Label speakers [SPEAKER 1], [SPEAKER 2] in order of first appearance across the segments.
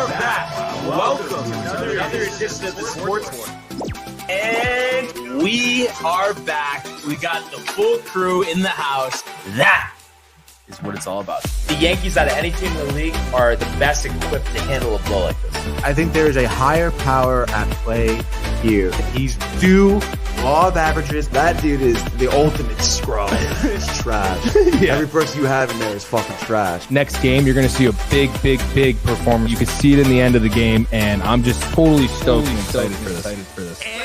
[SPEAKER 1] back. Welcome to another edition of the Sports War. And we are back. We got the full crew in the house. That is what it's all about. The Yankees, out of any team in the league, are the best equipped to handle a blow like this.
[SPEAKER 2] I think there is a higher power at play here. He's due law of averages. That dude is the ultimate scrub. It's trash. Yeah. Every person you have in there is fucking trash.
[SPEAKER 3] Next game, you're going to see a big performance. You can see it in the end of the game, and I'm just totally stoked and excited for this.
[SPEAKER 1] And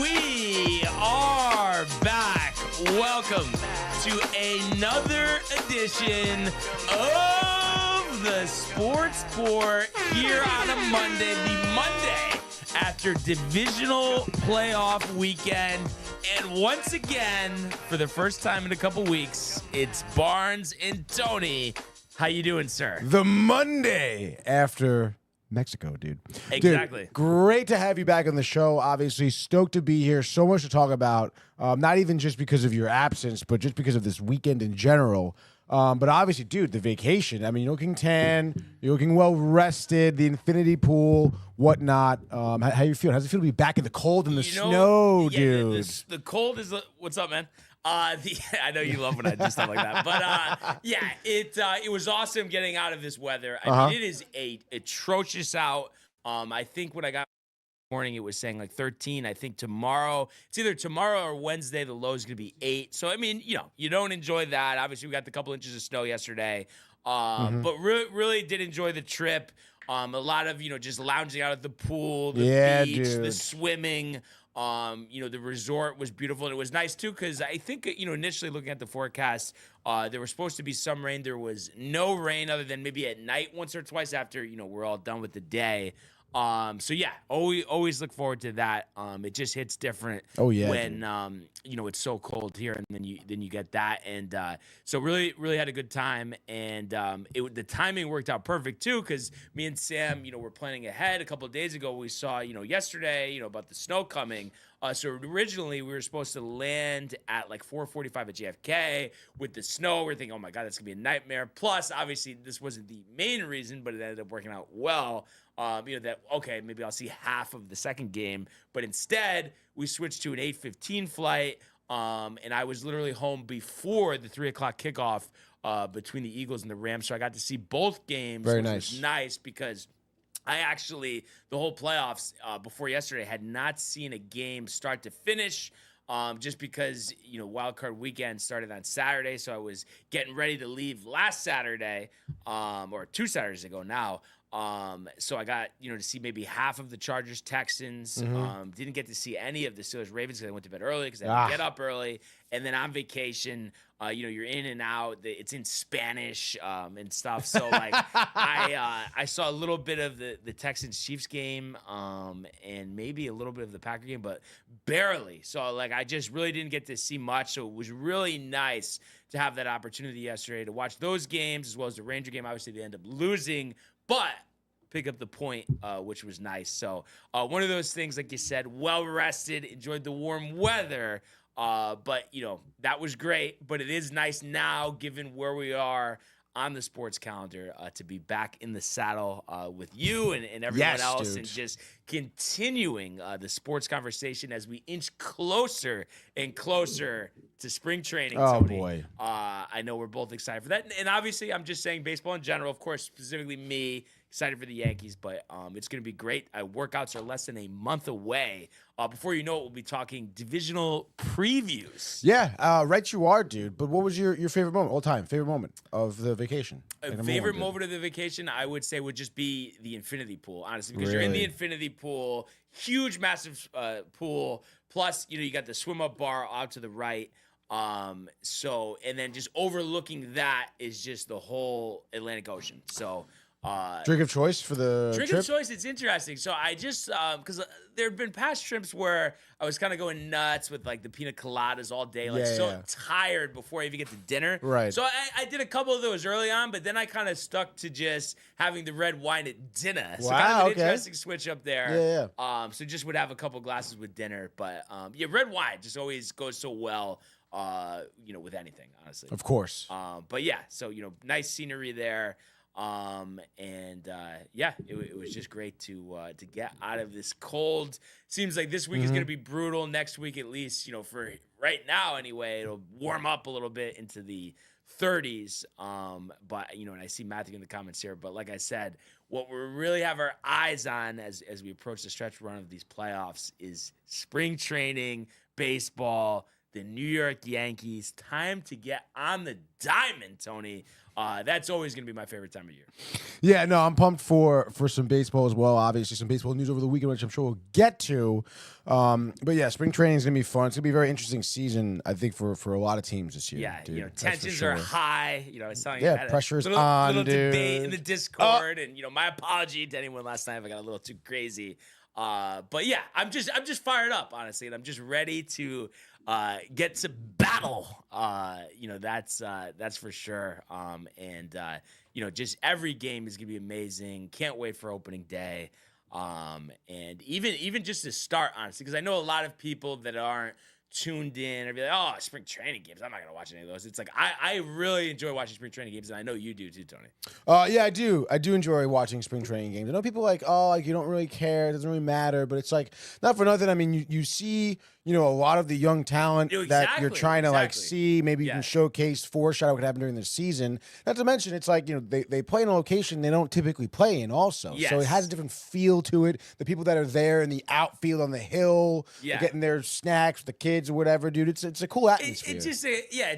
[SPEAKER 1] we are back. Welcome to another edition of the Sports Pour here on a Monday, the Monday after Divisional playoff weekend. And once again, for the first time in a couple weeks, it's Barnes and Tony. How you doing, sir?
[SPEAKER 4] The Monday after Mexico, dude.
[SPEAKER 1] Exactly.
[SPEAKER 4] Dude, great to have you back on the show. Obviously, stoked to be here. So much to talk about. Not even just because of your absence, but just because of this weekend in general. But obviously, dude, the vacation. I mean, you're looking tan. You're looking well rested. The infinity pool, whatnot. How you feel? How's it feel to be back in the cold and the snow, dude?
[SPEAKER 1] The cold is. What's up, man? I know you love when I do stuff like that, but yeah, it was awesome getting out of this weather. I mean, it is atrocious out. I think when I got this morning, it was saying like 13. I think tomorrow, it's either tomorrow or Wednesday, the low is going to be 8. So I mean, you don't enjoy that. Obviously, we got the couple inches of snow yesterday, but really did enjoy the trip. A lot of just lounging out at the pool, the beach,
[SPEAKER 4] dude.
[SPEAKER 1] the swimming. The resort was beautiful, and it was nice too because I think initially looking at the forecast, there was supposed to be some rain. There was no rain other than maybe at night once or twice after we're all done with the day. So yeah, always look forward to that. It just hits different.
[SPEAKER 4] Oh yeah,
[SPEAKER 1] when it's so cold here, and then you get that, and so really had a good time, and the timing worked out perfect too because me and Sam were planning ahead. A couple of days ago we saw yesterday about the snow coming. So originally we were supposed to land at like 4:45 at JFK with the snow. We're thinking, oh my God, that's gonna be a nightmare. Plus, obviously, this wasn't the main reason, but it ended up working out well. Maybe I'll see half of the second game, but instead we switched to an 8:15 flight. And I was literally home before the 3:00 kickoff between the Eagles and the Rams, so I got to see both games.
[SPEAKER 4] Very
[SPEAKER 1] which
[SPEAKER 4] nice.
[SPEAKER 1] was nice because I actually, the whole playoffs before yesterday, had not seen a game start to finish. Just because, wild card weekend started on Saturday. So I was getting ready to leave last Saturday, or 2 Saturdays ago now. So I got, to see maybe half of the Chargers Texans. Didn't get to see any of the Steelers Ravens because I went to bed early because I had to get up early. And then on vacation, you're in and out. It's in Spanish and stuff. So like I saw a little bit of the Texans Chiefs game and maybe a little bit of the Packer game, but barely. So like I just really didn't get to see much. So it was really nice to have that opportunity yesterday to watch those games as well as the Ranger game. Obviously they end up losing, but pick up the point, which was nice. So one of those things, like you said, well rested, enjoyed the warm weather. But that was great. But it is nice now, given where we are on the sports calendar, to be back in the saddle with you and everyone else,
[SPEAKER 4] dude.
[SPEAKER 1] and just continuing the sports conversation as we inch closer and closer to spring training.
[SPEAKER 4] Oh,
[SPEAKER 1] Tony.
[SPEAKER 4] boy.
[SPEAKER 1] I know we're both excited for that. And obviously, I'm just saying baseball in general, of course, specifically me, excited for the Yankees, but it's going to be great. Workouts are less than a month away. Before you know it, we'll be talking divisional previews.
[SPEAKER 4] Yeah, right you are, dude. But what was your favorite moment, all time favorite moment of the vacation?
[SPEAKER 1] Favorite moment of the vacation, I would say, would just be the infinity pool, honestly, because you're in the
[SPEAKER 4] Really?
[SPEAKER 1] infinity pool, huge, massive pool. Plus, you got the swim up bar out to the right. And then just overlooking that is just the whole Atlantic Ocean. So,
[SPEAKER 4] Drink of choice for the
[SPEAKER 1] drink
[SPEAKER 4] trip?
[SPEAKER 1] of choice, it's interesting. So I just, because there have been past trips where I was kind of going nuts with like the pina coladas all day, like tired before I even get to dinner.
[SPEAKER 4] Right.
[SPEAKER 1] So I did a couple of those early on, but then I kind of stuck to just having the red wine at dinner. So kind of an interesting switch up there.
[SPEAKER 4] Yeah.
[SPEAKER 1] So just would have a couple glasses with dinner, but red wine just always goes so well, with anything, honestly.
[SPEAKER 4] Of course.
[SPEAKER 1] But yeah, so nice scenery there. Yeah, it was just great to get out of this cold. Seems like this week is going to be brutal. Next week, at least, for right now anyway, it'll warm up a little bit into the 30s. But and I see Matthew in the comments here. But like I said, what we really have our eyes on as we approach the stretch run of these playoffs is spring training, baseball, the New York Yankees. Time to get on the diamond, Tony. That's always going to be my favorite time of year.
[SPEAKER 4] Yeah, no, I'm pumped for some baseball as well. Obviously, some baseball news over the weekend, which I'm sure we'll get to. But yeah, spring training is going to be fun. It's going to be a very interesting season, I think, for a lot of teams this year.
[SPEAKER 1] Yeah,
[SPEAKER 4] dude.
[SPEAKER 1] tensions are high. I was telling
[SPEAKER 4] you, pressure's on,
[SPEAKER 1] little
[SPEAKER 4] dude.
[SPEAKER 1] Debate in the Discord, and my apology to anyone last night if I got a little too crazy. But yeah, I'm just fired up, honestly, and I'm just ready to get to battle. That's for sure. Just every game is gonna be amazing. Can't wait for opening day. And even just to start, honestly, because I know a lot of people that aren't tuned in and be like, oh, spring training games, I'm not gonna watch any of those. It's like I really enjoy watching spring training games, and I know you do too, Tony.
[SPEAKER 4] Yeah, I do enjoy watching spring training games. I know people are like, oh, like you don't really care, it doesn't really matter, but it's like not for nothing. I mean, you see a lot of the young talent that you're trying to like see, maybe you can showcase, foreshadow what could happen during the season. Not to mention, it's like, they play in a location they don't typically play in also.
[SPEAKER 1] Yes.
[SPEAKER 4] So it has a different feel to it. The people that are there in the outfield on the hill, getting their snacks with the kids or whatever, dude, it's a cool atmosphere.
[SPEAKER 1] It's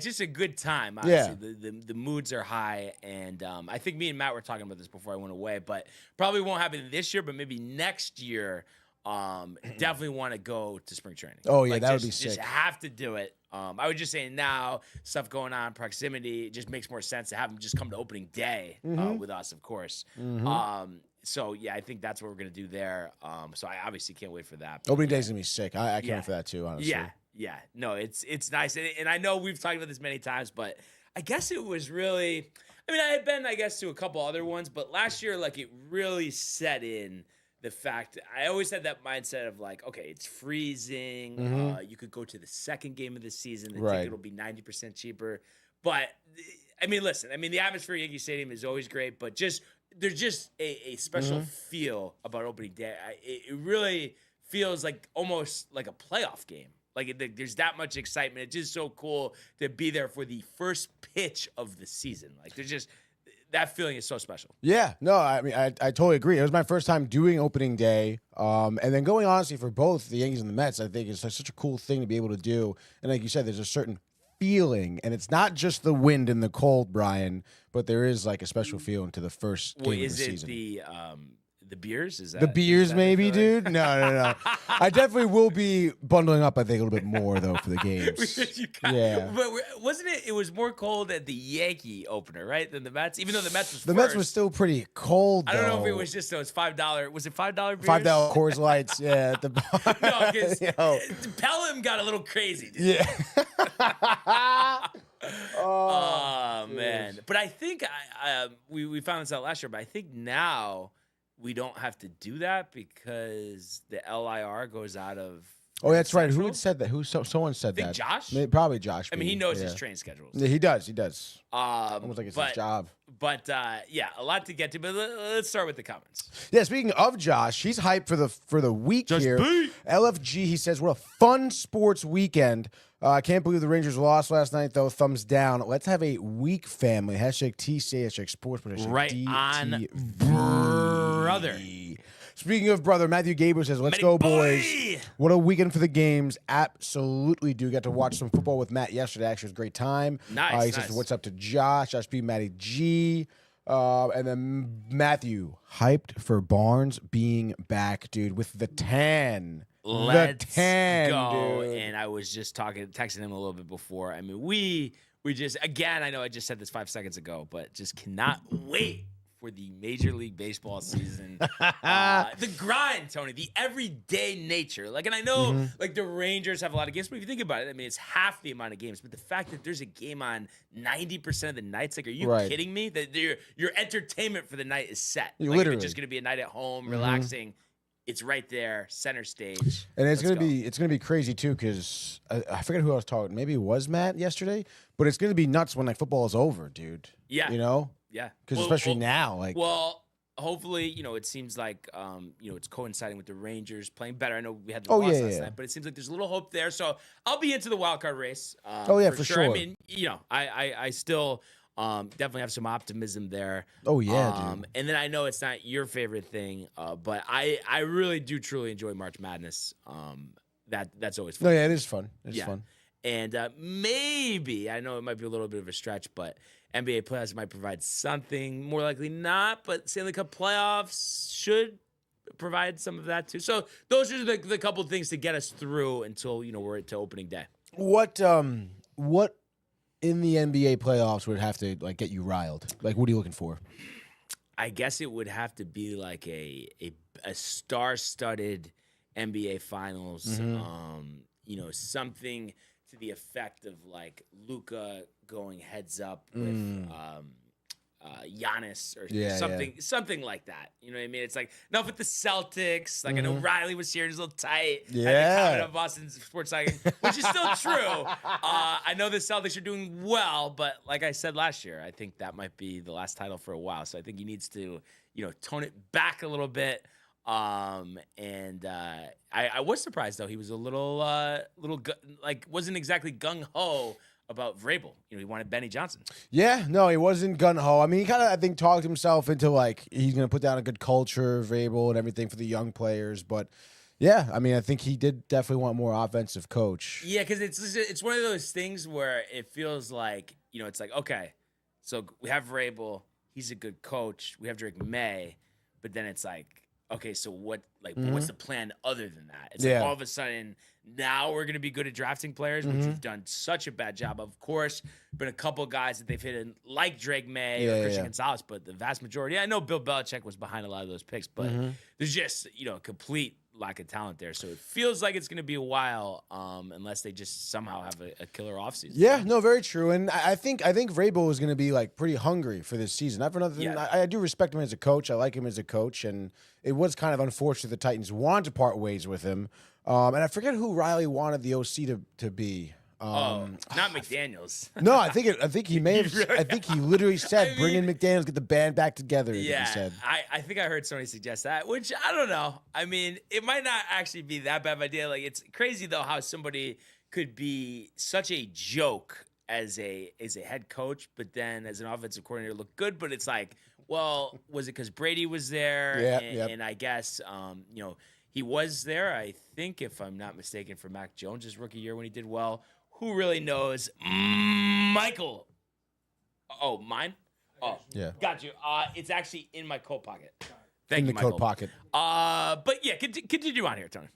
[SPEAKER 1] just a good time, honestly. Yeah. The moods are high, and I think me and Matt were talking about this before I went away, but probably won't happen this year, but maybe next year. Definitely want to go to spring training.
[SPEAKER 4] Oh yeah, that would be sick.
[SPEAKER 1] Just have to do it. I would just say now, stuff going on, proximity, it just makes more sense to have them just come to opening day with us, of course. So yeah, I think that's what we're gonna do there. So I obviously can't wait for that.
[SPEAKER 4] Opening day is gonna be sick. I can't wait for that too, honestly.
[SPEAKER 1] Yeah. No, it's nice, and I know we've talked about this many times, but I guess it was really. I mean, I had been, to a couple other ones, but last year, like, it really set in. The fact I always had that mindset of like, okay, it's freezing. You could go to the second game of the season. The ticket will be 90% cheaper. But I mean, listen, the atmosphere at Yankee Stadium is always great, but there's just a special feel about opening day. It really feels like almost like a playoff game. Like there's that much excitement. It's just so cool to be there for the first pitch of the season. Like there's just. That feeling is so special. Yeah, no, I mean, I totally agree. It was my first time doing opening day, and then going honestly for both the Yankees and the Mets. I think it's such a cool thing to be able to do. And like you said, there's a certain feeling, and it's not just the wind and the cold, Brian, but there is like a special feeling to the first game of the season. Is it the beers? Is that the beers? Maybe, dude. No. I definitely will be bundling up. I think a little bit more though for the games. Yeah, but wasn't it? It was more cold at the Yankee opener, right, than the Mets. Even though the Mets was Mets was still pretty cold. I don't know if it was just those $5. Was it $5 beers? $5 Coors Lights. Yeah, at the bar. No, because Pelham got a little crazy. Dude. Yeah. Oh man! But I think we found this out last year. But I think now. We don't have to do that because the LIR goes out of. Oh, that's right. Who had said that? Someone said that. Josh? Probably Josh. I mean, he knows his train schedules. Yeah, he does. Almost like it's his job. But yeah, a lot to get to. But let's start with the comments. Yeah, speaking of Josh, he's hyped for the week here. LFG, he says, what a fun sports weekend. I can't believe the Rangers lost last night, though. Thumbs down. Let's have a week family. Hashtag TC, hashtag sports, hashtag right DTV. On, brother. Speaking of brother, Matthew Gabriel says, let's go, boys. What a weekend for the games. Absolutely do. Got to watch some football with Matt yesterday. Actually, it was a great time. Nice. He says, what's up to Josh? Josh P, Matty G. And then Matthew, hyped for Barnes being back, dude, with the tan. Let's go. Dude. And I was just texting him a little bit before. I mean, we just, again, I know I just said this 5 seconds ago, but just cannot wait for the Major League Baseball season. The grind, Tony, the everyday nature. Like, and I know, like, the Rangers have a lot of games, but if you think about it, I mean, it's half the amount of games. But the fact that there's a game on 90% of the nights, like, are you kidding me? That your entertainment for the night is set. Like, literally. If it's just going to be a night at home, relaxing. it's right there, center stage.
[SPEAKER 4] And it's
[SPEAKER 1] Let's
[SPEAKER 4] gonna be crazy too, because I forget who I was talking. Maybe it was Matt yesterday, but it's gonna be nuts when like football is over, dude.
[SPEAKER 1] Yeah.
[SPEAKER 4] You know,
[SPEAKER 1] Yeah.
[SPEAKER 4] because especially now, like,
[SPEAKER 1] Well, hopefully, it seems like it's coinciding with the Rangers playing better. I know we had the
[SPEAKER 4] Oh,
[SPEAKER 1] loss
[SPEAKER 4] yeah,
[SPEAKER 1] last
[SPEAKER 4] yeah.
[SPEAKER 1] night, but it seems like there's a little hope there. So I'll be into the wild card race.
[SPEAKER 4] Oh, yeah, for
[SPEAKER 1] I
[SPEAKER 4] sure.
[SPEAKER 1] mean, I still definitely have some optimism there.
[SPEAKER 4] oh yeah, dude.
[SPEAKER 1] And then I know it's not your favorite thing, but I really do truly enjoy March Madness. That's always fun.
[SPEAKER 4] No, yeah, it is fun. It's fun.
[SPEAKER 1] And maybe, I know it might be a little bit of a stretch, but NBA playoffs might provide something. More likely not, but Stanley Cup playoffs should provide some of that too. So those are the couple of things to get us through until we're to opening day.
[SPEAKER 4] What in the NBA playoffs would have to like get you riled? Like, what are you looking for?
[SPEAKER 1] I guess it would have to be like a star-studded NBA Finals. Something to the effect of like Luka going heads up with Giannis or something like that. You know what I mean? It's like enough with the Celtics. Like I know Riley was here, he's a little tight. Had to comment on Boston sports psychic, which is still true. I know the Celtics are doing well, but like I said last year, I think that might be the last title for a while. So I think he needs to, tone it back a little bit. I was surprised though. He was a little wasn't exactly gung ho about Vrabel. He wanted Benny Johnson.
[SPEAKER 4] Yeah, no, he wasn't gun ho. I mean, he kind of, I think, talked himself into like he's going to put down a good culture, Vrabel, and everything for the young players. But yeah, I mean, I think he did definitely want more offensive coach.
[SPEAKER 1] Yeah, because it's one of those things where it feels like it's like, okay, so we have Vrabel, he's a good coach. We have Drake May, but then it's like, okay, so what's the plan other than that? It's like all of a sudden now we're going to be good at drafting players, which we've done such a bad job of. Of course, been a couple guys that they've hit in, like Drake May or Christian Gonzalez, but the vast majority, I know Bill Belichick was behind a lot of those picks, but there's just, a complete lack of talent there. So it feels like it's going to be a while unless they just somehow have a killer offseason.
[SPEAKER 4] Yeah, no, very true. And I think Vrabel is going to be like pretty hungry for this season. Not for nothing.
[SPEAKER 1] Yeah.
[SPEAKER 4] I do respect him as a coach. I like him as a coach, and it was kind of unfortunate the Titans wanted to part ways with him. And I forget who Riley wanted the OC to be.
[SPEAKER 1] Not McDaniels.
[SPEAKER 4] No, I think he may have. I think he literally said, "Bring in McDaniels, get the band back together."
[SPEAKER 1] Yeah,
[SPEAKER 4] he said.
[SPEAKER 1] I think I heard somebody suggest that, which I don't know. I mean, it might not actually be that bad of an idea. Like, it's crazy though how somebody could be such a joke as a head coach, but then as an offensive coordinator look good. But it's like, well, was it because Brady was there?
[SPEAKER 4] Yeah,
[SPEAKER 1] and I guess he was there. I think, if I'm not mistaken, for Mac Jones' rookie year when he did well. Who really knows? Michael. Oh, mine? Oh,
[SPEAKER 4] yeah.
[SPEAKER 1] Got you. It's actually in my coat pocket. Thank
[SPEAKER 4] In
[SPEAKER 1] you,
[SPEAKER 4] the
[SPEAKER 1] Michael.
[SPEAKER 4] coat pocket.
[SPEAKER 1] But yeah, continue on here, Tony.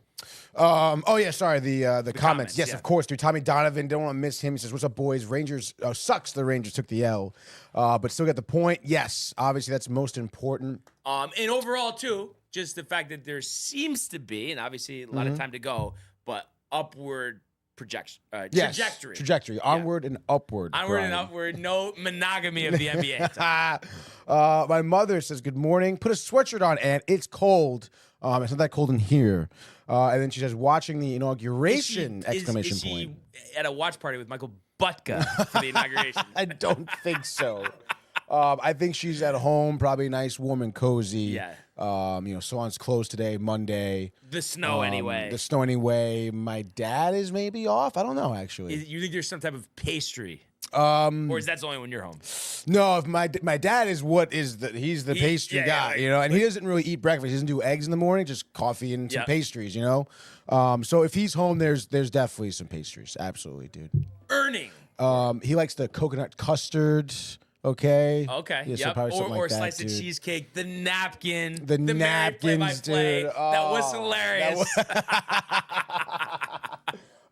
[SPEAKER 4] Oh yeah, sorry. The comments. Yes,
[SPEAKER 1] yeah.
[SPEAKER 4] of course, dude. Tommy Donovan, don't want to miss him. He says, "What's up, boys? Rangers sucks. The Rangers took the L, but still get the point. Yes, obviously that's most important.
[SPEAKER 1] And overall too, just the fact that there seems to be, and obviously a lot of time to go, but upward trajectory.
[SPEAKER 4] Onward and upward.
[SPEAKER 1] Onward and
[SPEAKER 4] Brian.
[SPEAKER 1] upward. No monogamy of the NBA.
[SPEAKER 4] My mother says, "Good morning. Put a sweatshirt on, and it's cold. It's not that cold in here." And then she says, "Watching the inauguration!" Exclamation
[SPEAKER 1] is
[SPEAKER 4] point.
[SPEAKER 1] she at a watch party with Michael Butka for the inauguration?
[SPEAKER 4] I don't think so. I think she's at home, probably nice, warm, and cozy.
[SPEAKER 1] Yeah.
[SPEAKER 4] Salon's closed today, Monday.
[SPEAKER 1] The snow anyway.
[SPEAKER 4] The snow anyway. My dad is maybe off. I don't know, actually.
[SPEAKER 1] You think there's some type of pastry? Or is that only when you're home?
[SPEAKER 4] No, if my dad is he's the pastry guy, and he doesn't really eat breakfast. He doesn't do eggs in the morning, just coffee and some pastries, So if he's home, there's definitely some pastries. Absolutely, dude.
[SPEAKER 1] Earning.
[SPEAKER 4] He likes the coconut custard. Okay.
[SPEAKER 1] Okay.
[SPEAKER 4] So probably something
[SPEAKER 1] or
[SPEAKER 4] like that,
[SPEAKER 1] slice of
[SPEAKER 4] dude.
[SPEAKER 1] cheesecake. The napkin.
[SPEAKER 4] The
[SPEAKER 1] Mary
[SPEAKER 4] napkins,
[SPEAKER 1] play-by-play.
[SPEAKER 4] dude.
[SPEAKER 1] That was hilarious.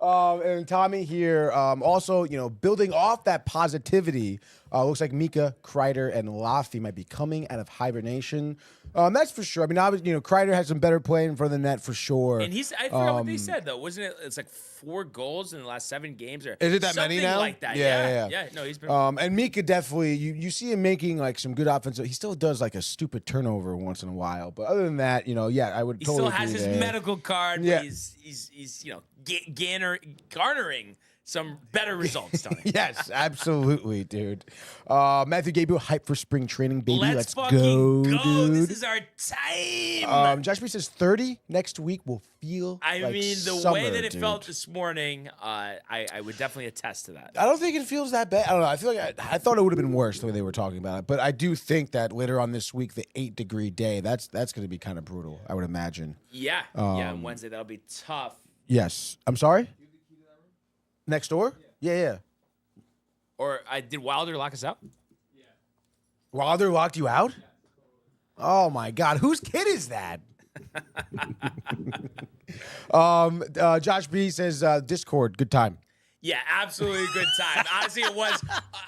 [SPEAKER 4] And Tommy here, also, building off that positivity Looks like Mika, Kreider, and Laffy might be coming out of hibernation. That's for sure. I mean, obviously, Kreider has some better play in front of the net for sure.
[SPEAKER 1] And I forgot what they said though. Wasn't it? It's like 4 goals in the last 7 games, or
[SPEAKER 4] is it that many now?
[SPEAKER 1] Like that.
[SPEAKER 4] Yeah.
[SPEAKER 1] No, he's been.
[SPEAKER 4] And Mika definitely, you see him making like some good offensive. He still does like a stupid turnover once in a while, but other than that, I would.
[SPEAKER 1] He
[SPEAKER 4] totally
[SPEAKER 1] still has
[SPEAKER 4] agree
[SPEAKER 1] his
[SPEAKER 4] there.
[SPEAKER 1] medical card.
[SPEAKER 4] Yeah.
[SPEAKER 1] But he's garnering some better results, Tony.
[SPEAKER 4] Yes, absolutely, dude. Matthew Gabriel, hype for spring training, baby.
[SPEAKER 1] Let's
[SPEAKER 4] go,
[SPEAKER 1] fucking go.
[SPEAKER 4] dude.
[SPEAKER 1] This is our time.
[SPEAKER 4] Josh B says 30 next week will feel
[SPEAKER 1] I
[SPEAKER 4] like
[SPEAKER 1] mean, the
[SPEAKER 4] summer,
[SPEAKER 1] way that it
[SPEAKER 4] dude.
[SPEAKER 1] felt this morning, I would definitely attest to that.
[SPEAKER 4] I don't think it feels that bad. I don't know. I feel like I thought it would have been worse the way they were talking about it. But I do think that later on this week, the 8-degree day, that's going to be kind of brutal, I would imagine.
[SPEAKER 1] Yeah. On Wednesday, that'll be tough.
[SPEAKER 4] Yes. I'm sorry? Next door? Yeah.
[SPEAKER 1] Or did Wilder lock us out?
[SPEAKER 4] Wilder locked you out? Oh, my God. Whose kid is that? Josh B says, Discord, good time.
[SPEAKER 1] Yeah, absolutely good time. Honestly, it was.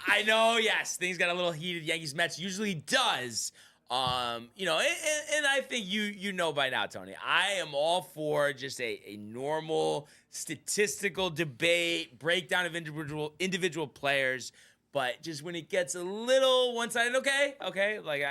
[SPEAKER 1] I know, yes, things got a little heated. Yankees Mets usually does. And I think you know by now, Tony. I am all for just a normal statistical debate, breakdown of individual players. But just when it gets a little one-sided, okay, like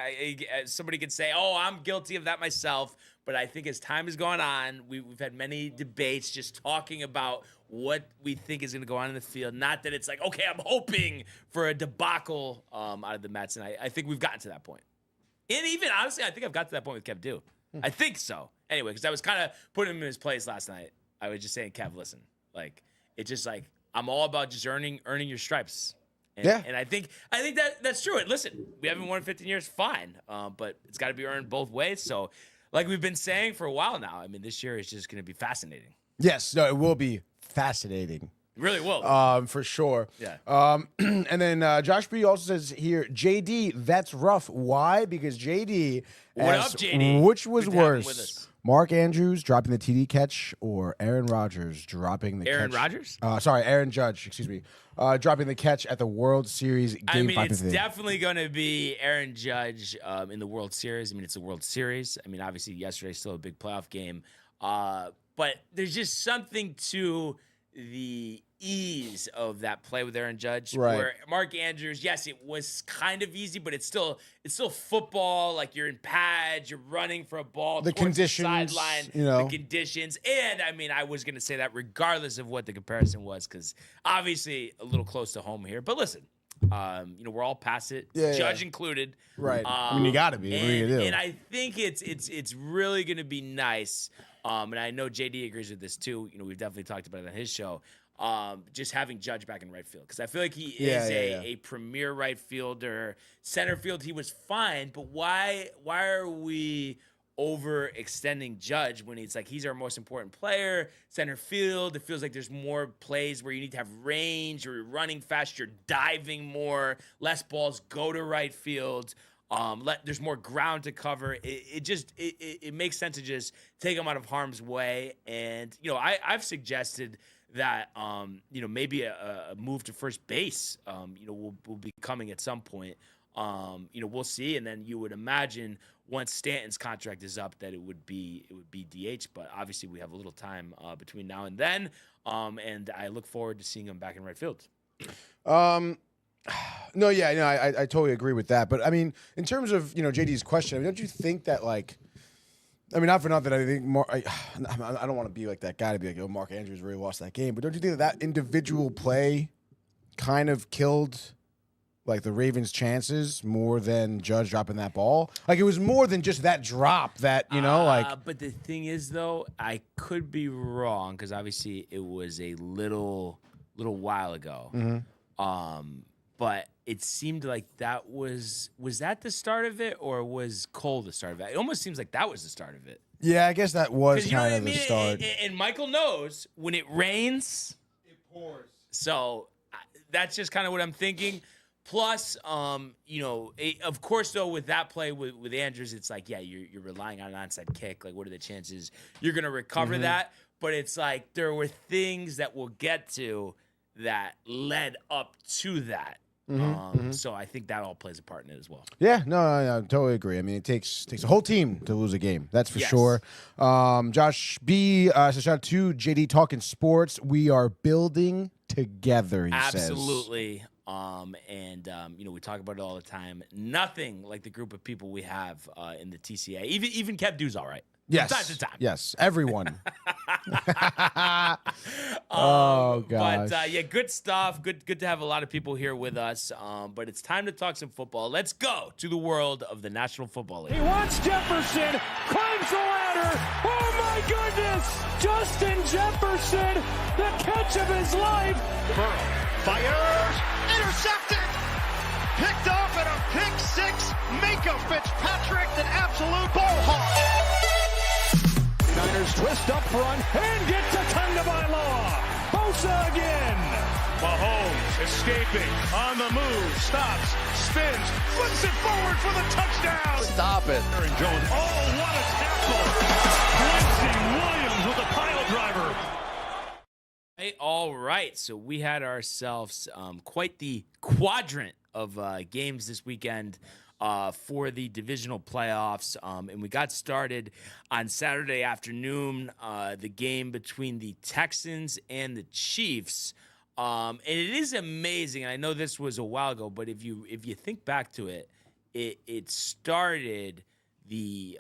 [SPEAKER 1] somebody could say, "Oh, I'm guilty of that myself." But I think as time has gone on, we've had many debates just talking about what we think is going to go on in the field. Not that it's like, okay, I'm hoping for a debacle out of the Mets, and I think we've gotten to that point. And even, honestly, I think I've got to that point with Kev Dew. I think so. Anyway, because I was kind of putting him in his place last night. I was just saying, Kev, listen, like, it's just like, I'm all about just earning your stripes. And I think that's true. And listen, we haven't won in 15 years, fine. But it's got to be earned both ways. So, like we've been saying for a while now, I mean, this year is just going to be fascinating.
[SPEAKER 4] Yes, no, it will be fascinating.
[SPEAKER 1] It really will.
[SPEAKER 4] For sure.
[SPEAKER 1] Yeah.
[SPEAKER 4] And then Josh B also says here, JD, that's rough. Why? Because JD
[SPEAKER 1] What
[SPEAKER 4] asks,
[SPEAKER 1] up, JD?
[SPEAKER 4] which was
[SPEAKER 1] Good to have him with
[SPEAKER 4] worse?
[SPEAKER 1] us.
[SPEAKER 4] Mark Andrews dropping the TD catch or Aaron Rodgers dropping the
[SPEAKER 1] Aaron
[SPEAKER 4] catch?
[SPEAKER 1] Rodgers?
[SPEAKER 4] Sorry, Aaron Judge, excuse me. Dropping the catch at the World Series Game 5.
[SPEAKER 1] I mean, it's definitely going to be Aaron Judge in the World Series. I mean, it's a World Series. I mean, obviously, yesterday's still a big playoff game. But there's just something to the ease of that play with Aaron Judge.
[SPEAKER 4] Right.
[SPEAKER 1] Where Mark Andrews, yes, it was kind of easy, but it's still football. Like, you're in pads, you're running for a ball.
[SPEAKER 4] The
[SPEAKER 1] towards
[SPEAKER 4] conditions,
[SPEAKER 1] the sideline,
[SPEAKER 4] the
[SPEAKER 1] conditions. And, I mean, I was going to say that regardless of what the comparison was, because obviously a little close to home here. But listen, we're all past it, Judge included.
[SPEAKER 4] Right. I mean, you got to be. What are you gonna do?
[SPEAKER 1] And I think it's really going to be nice. And I know JD agrees with this too. We've definitely talked about it on his show. Just having Judge back in right field, because I feel like he is a premier right fielder. Center field, he was fine, but why are we overextending Judge when he's our most important player? Center field, it feels like there's more plays where you need to have range, or you're running fast, you're diving more, less balls go to right field. There's more ground to cover. It makes sense to just take him out of harm's way. And I've suggested that maybe a move to first base will be coming at some point. We'll see. And then you would imagine once Stanton's contract is up that it would be DH. But obviously we have a little time between now and then. And I look forward to seeing him back in right field.
[SPEAKER 4] No, I totally agree with that. But I mean, in terms of JD's question, I mean, don't you think that not for nothing, I think I don't want to be like that guy to be like, Mark Andrews really lost that game. But don't you think that individual play kind of killed the Ravens' chances more than Judge dropping that ball? Like, it was more than just that drop that
[SPEAKER 1] But the thing is, though, I could be wrong, because obviously it was a little while ago.
[SPEAKER 4] Mm-hmm.
[SPEAKER 1] But it seemed like that was that the start of it, or was Cole the start of it? It almost seems like that was the start of it.
[SPEAKER 4] Yeah, I guess that was kind of
[SPEAKER 1] the
[SPEAKER 4] start.
[SPEAKER 1] And Michael knows when it rains,
[SPEAKER 5] pours.
[SPEAKER 1] So that's just kind of what I'm thinking. Plus, of course, though, with that play with Andrews, it's like, you're relying on an onside kick. Like, what are the chances you're going to recover that? But it's like there were things that we'll get to that led up to that. So I think that all plays a part in it as well.
[SPEAKER 4] Yeah, no, I totally agree. I mean, it takes a whole team to lose a game. That's for
[SPEAKER 1] Yes.
[SPEAKER 4] sure. Josh B says, shout out to JD Talking Sports. We are building together, he says.
[SPEAKER 1] Absolutely. We talk about it all the time. Nothing like the group of people we have in the TCA. Even Kev Du's all right.
[SPEAKER 4] Yes.
[SPEAKER 1] From time to time.
[SPEAKER 4] Yes, everyone. Oh, gosh.
[SPEAKER 1] But good stuff. Good to have a lot of people here with us. But it's time to talk some football. Let's go to the world of the National Football League.
[SPEAKER 5] He wants Jefferson, climbs the ladder. Oh my goodness! Justin Jefferson, the catch of his life.
[SPEAKER 6] Burrow fires, intercepted, picked off at a pick six. Minka Fitzpatrick, an absolute ball hawk.
[SPEAKER 5] Niners twist up front and get to Tagovailoa. Bosa again. Mahomes escaping on the move, stops, spins, flips it forward for the touchdown.
[SPEAKER 6] Stop it.
[SPEAKER 5] Aaron Jones. Oh, what a tackle! Quincy Williams with a pile driver.
[SPEAKER 1] Hey, all right. So we had ourselves quite the quadrant of games this weekend for the divisional playoffs. And we got started on Saturday afternoon, the game between the Texans and the Chiefs. And it is amazing. I know this was a while ago, but if you think back to it, it started the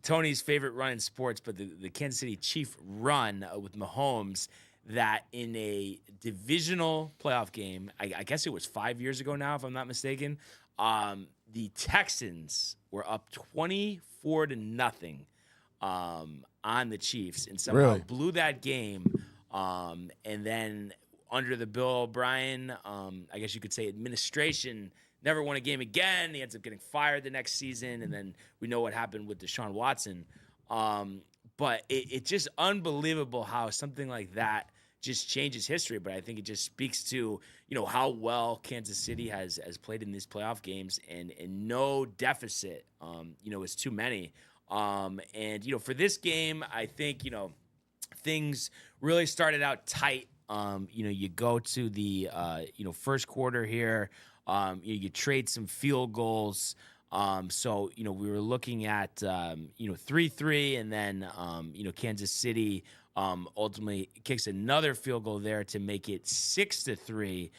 [SPEAKER 1] Tony's favorite run in sports, but the Kansas City Chief run with Mahomes, that in a divisional playoff game, I guess it was 5 years ago now, if I'm not mistaken, the Texans were up 24-0 on the Chiefs and somehow
[SPEAKER 4] Really?
[SPEAKER 1] blew that game. And then under the Bill O'Brien, I guess you could say administration, never won a game again. He ends up getting fired the next season, and then we know what happened with Deshaun Watson. But it's just unbelievable how something like that just changes history. But I think it just speaks to, how well Kansas City has played in these playoff games, and no deficit, is too many. For this game, I think, things really started out tight. You go to the, first quarter here, you trade some field goals. We were looking at, 3-3, and then, Kansas City ultimately kicks another field goal there to make it 6-3.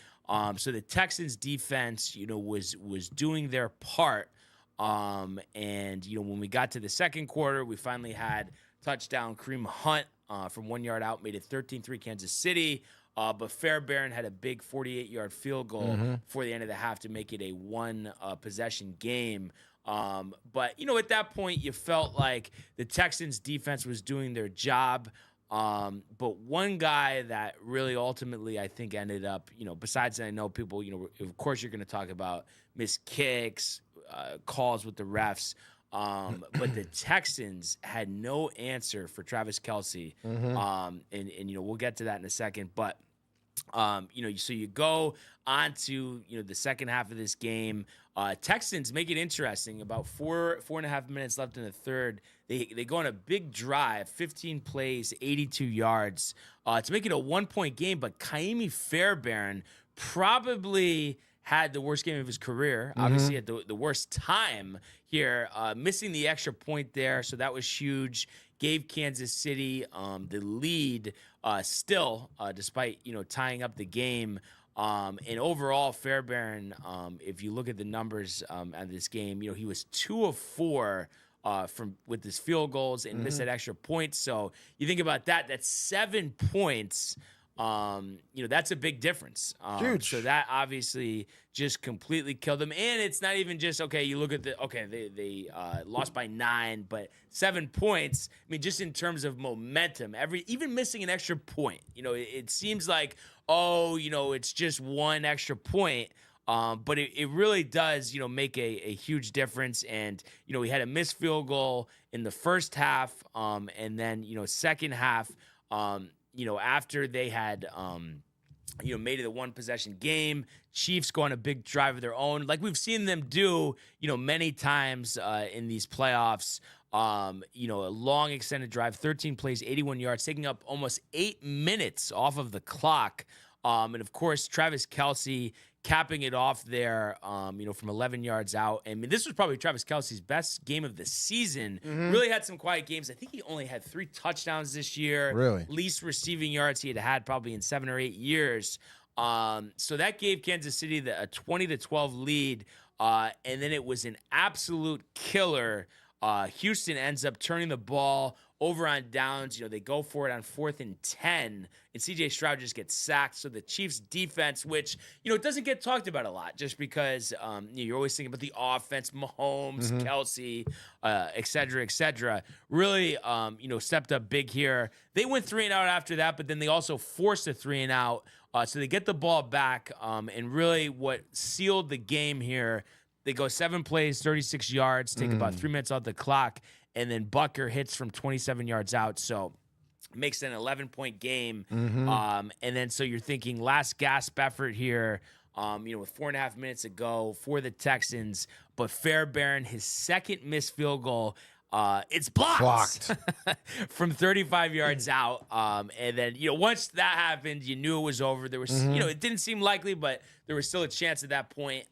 [SPEAKER 1] So the Texans defense, was doing their part. When we got to the second quarter, we finally had touchdown Kareem Hunt from 1 yard out, made it 13-3 Kansas City. But Fairbairn had a big 48-yard field goal before the end of the half to make it a one-possession game. But at that point, you felt like the Texans' defense was doing their job. But one guy that really ultimately, I think, ended up, besides, I know people, of course you're going to talk about missed kicks, calls with the refs. But the Texans had no answer for Travis Kelce. We'll get to that in a second. But, so you go on to, the second half of this game. Texans make it interesting. About 4.5 minutes left in the third. They go on a big drive, 15 plays, 82 yards, to make it a 1-point game. But Kaimi Fairbairn probably had the worst game of his career. Obviously, had the worst time here, missing the extra point there. So that was huge. Gave Kansas City the lead still, despite tying up the game. And overall, Fairbairn, if you look at the numbers of this game, he was 2 of 4 with his field goals and missed that extra point. So you think about that. That's 7 points. That's a big difference.
[SPEAKER 4] Huge.
[SPEAKER 1] So that obviously just completely killed them. And it's not even just, you look at they lost by 9, but 7 points. I mean, just in terms of momentum, even missing an extra point, it seems like, it's just one extra point. But it really does, make a huge difference. And, we had a missed field goal in the first half. And then, second half, after they had, made it a one-possession game, Chiefs go on a big drive of their own, like we've seen them do, many times in these playoffs. A long extended drive, 13 plays, 81 yards, taking up almost 8 minutes off of the clock. And of course, Travis Kelce capping it off there, from 11 yards out. I mean, this was probably Travis Kelce's best game of the season. Really had some quiet games. I think he only had 3 touchdowns this year.
[SPEAKER 4] Really?
[SPEAKER 1] Least receiving yards he had probably in 7 or 8 years. So that gave Kansas City a 20-12 lead. And then it was an absolute killer. Houston ends up turning the ball over on downs. They go for it on 4th and 10, and C.J. Stroud just gets sacked. So the Chiefs' defense, which, it doesn't get talked about a lot just because you're always thinking about the offense, Mahomes, Kelsey, et cetera, really, stepped up big here. They went 3-and-out after that, but then they also forced a 3-and-out. So they get the ball back, and really what sealed the game here, they go 7 plays, 36 yards, take about 3 minutes off the clock, and then Bucker hits from 27 yards out. So makes it an 11-point game. And then so you're thinking last gasp effort here, with 4.5 minutes to go for the Texans. But Fairbairn, his second missed field goal, it's blocked. From 35 yards out. And then, once that happened, you knew it was over. There was, it didn't seem likely, but there was still a chance at that point.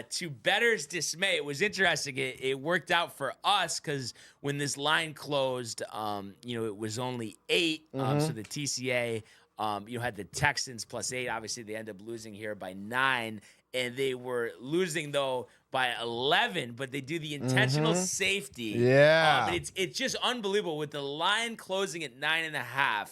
[SPEAKER 1] To bettor's dismay, it was interesting. It worked out for us because when this line closed, it was only 8. So the TCA, had the Texans +8. Obviously, they end up losing here by 9. And they were losing, though, by 11, but they do the intentional safety.
[SPEAKER 4] Yeah.
[SPEAKER 1] It's just unbelievable. With the line closing at 9.5,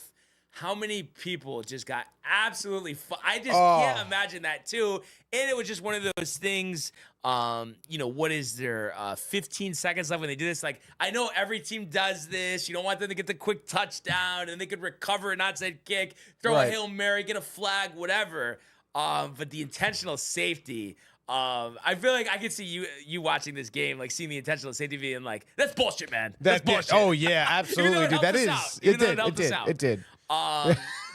[SPEAKER 1] how many people just got absolutely I just can't imagine that, too. And it was just one of those things, what is there, 15 seconds left when they do this? Like, I know every team does this. You don't want them to get the quick touchdown, and they could recover an onside kick, throw a Hail Mary, get a flag, whatever. But the intentional safety, I feel like I could see you watching this game, like seeing the intentional safety being like, that's bullshit, man. That's bullshit.
[SPEAKER 4] Oh yeah, absolutely, dude. That is. It did.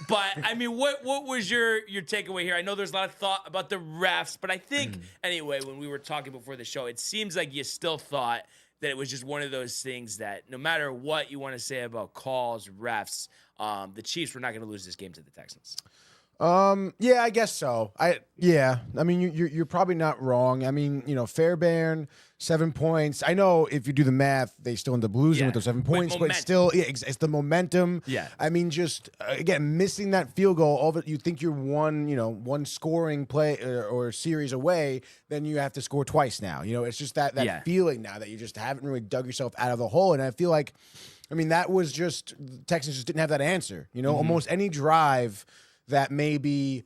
[SPEAKER 1] But I mean, what was your takeaway here? I know there's a lot of thought about the refs, but I think anyway, when we were talking before the show, it seems like you still thought that it was just one of those things that no matter what you want to say about calls, refs, the Chiefs were not going to lose this game to the Texans.
[SPEAKER 4] Yeah, I guess so. I mean, you're probably not wrong. I mean, Fairbairn, 7 points. I know if you do the math, they still end up losing with those 7 points, but still, it's the momentum. Yeah. I mean, just again, missing that field goal. All of it, you think you're one scoring play or series away, then you have to score twice now. It's just that feeling now that you just haven't really dug yourself out of the hole, and I feel like, I mean, that was just Texans just didn't have that answer. Almost any drive that maybe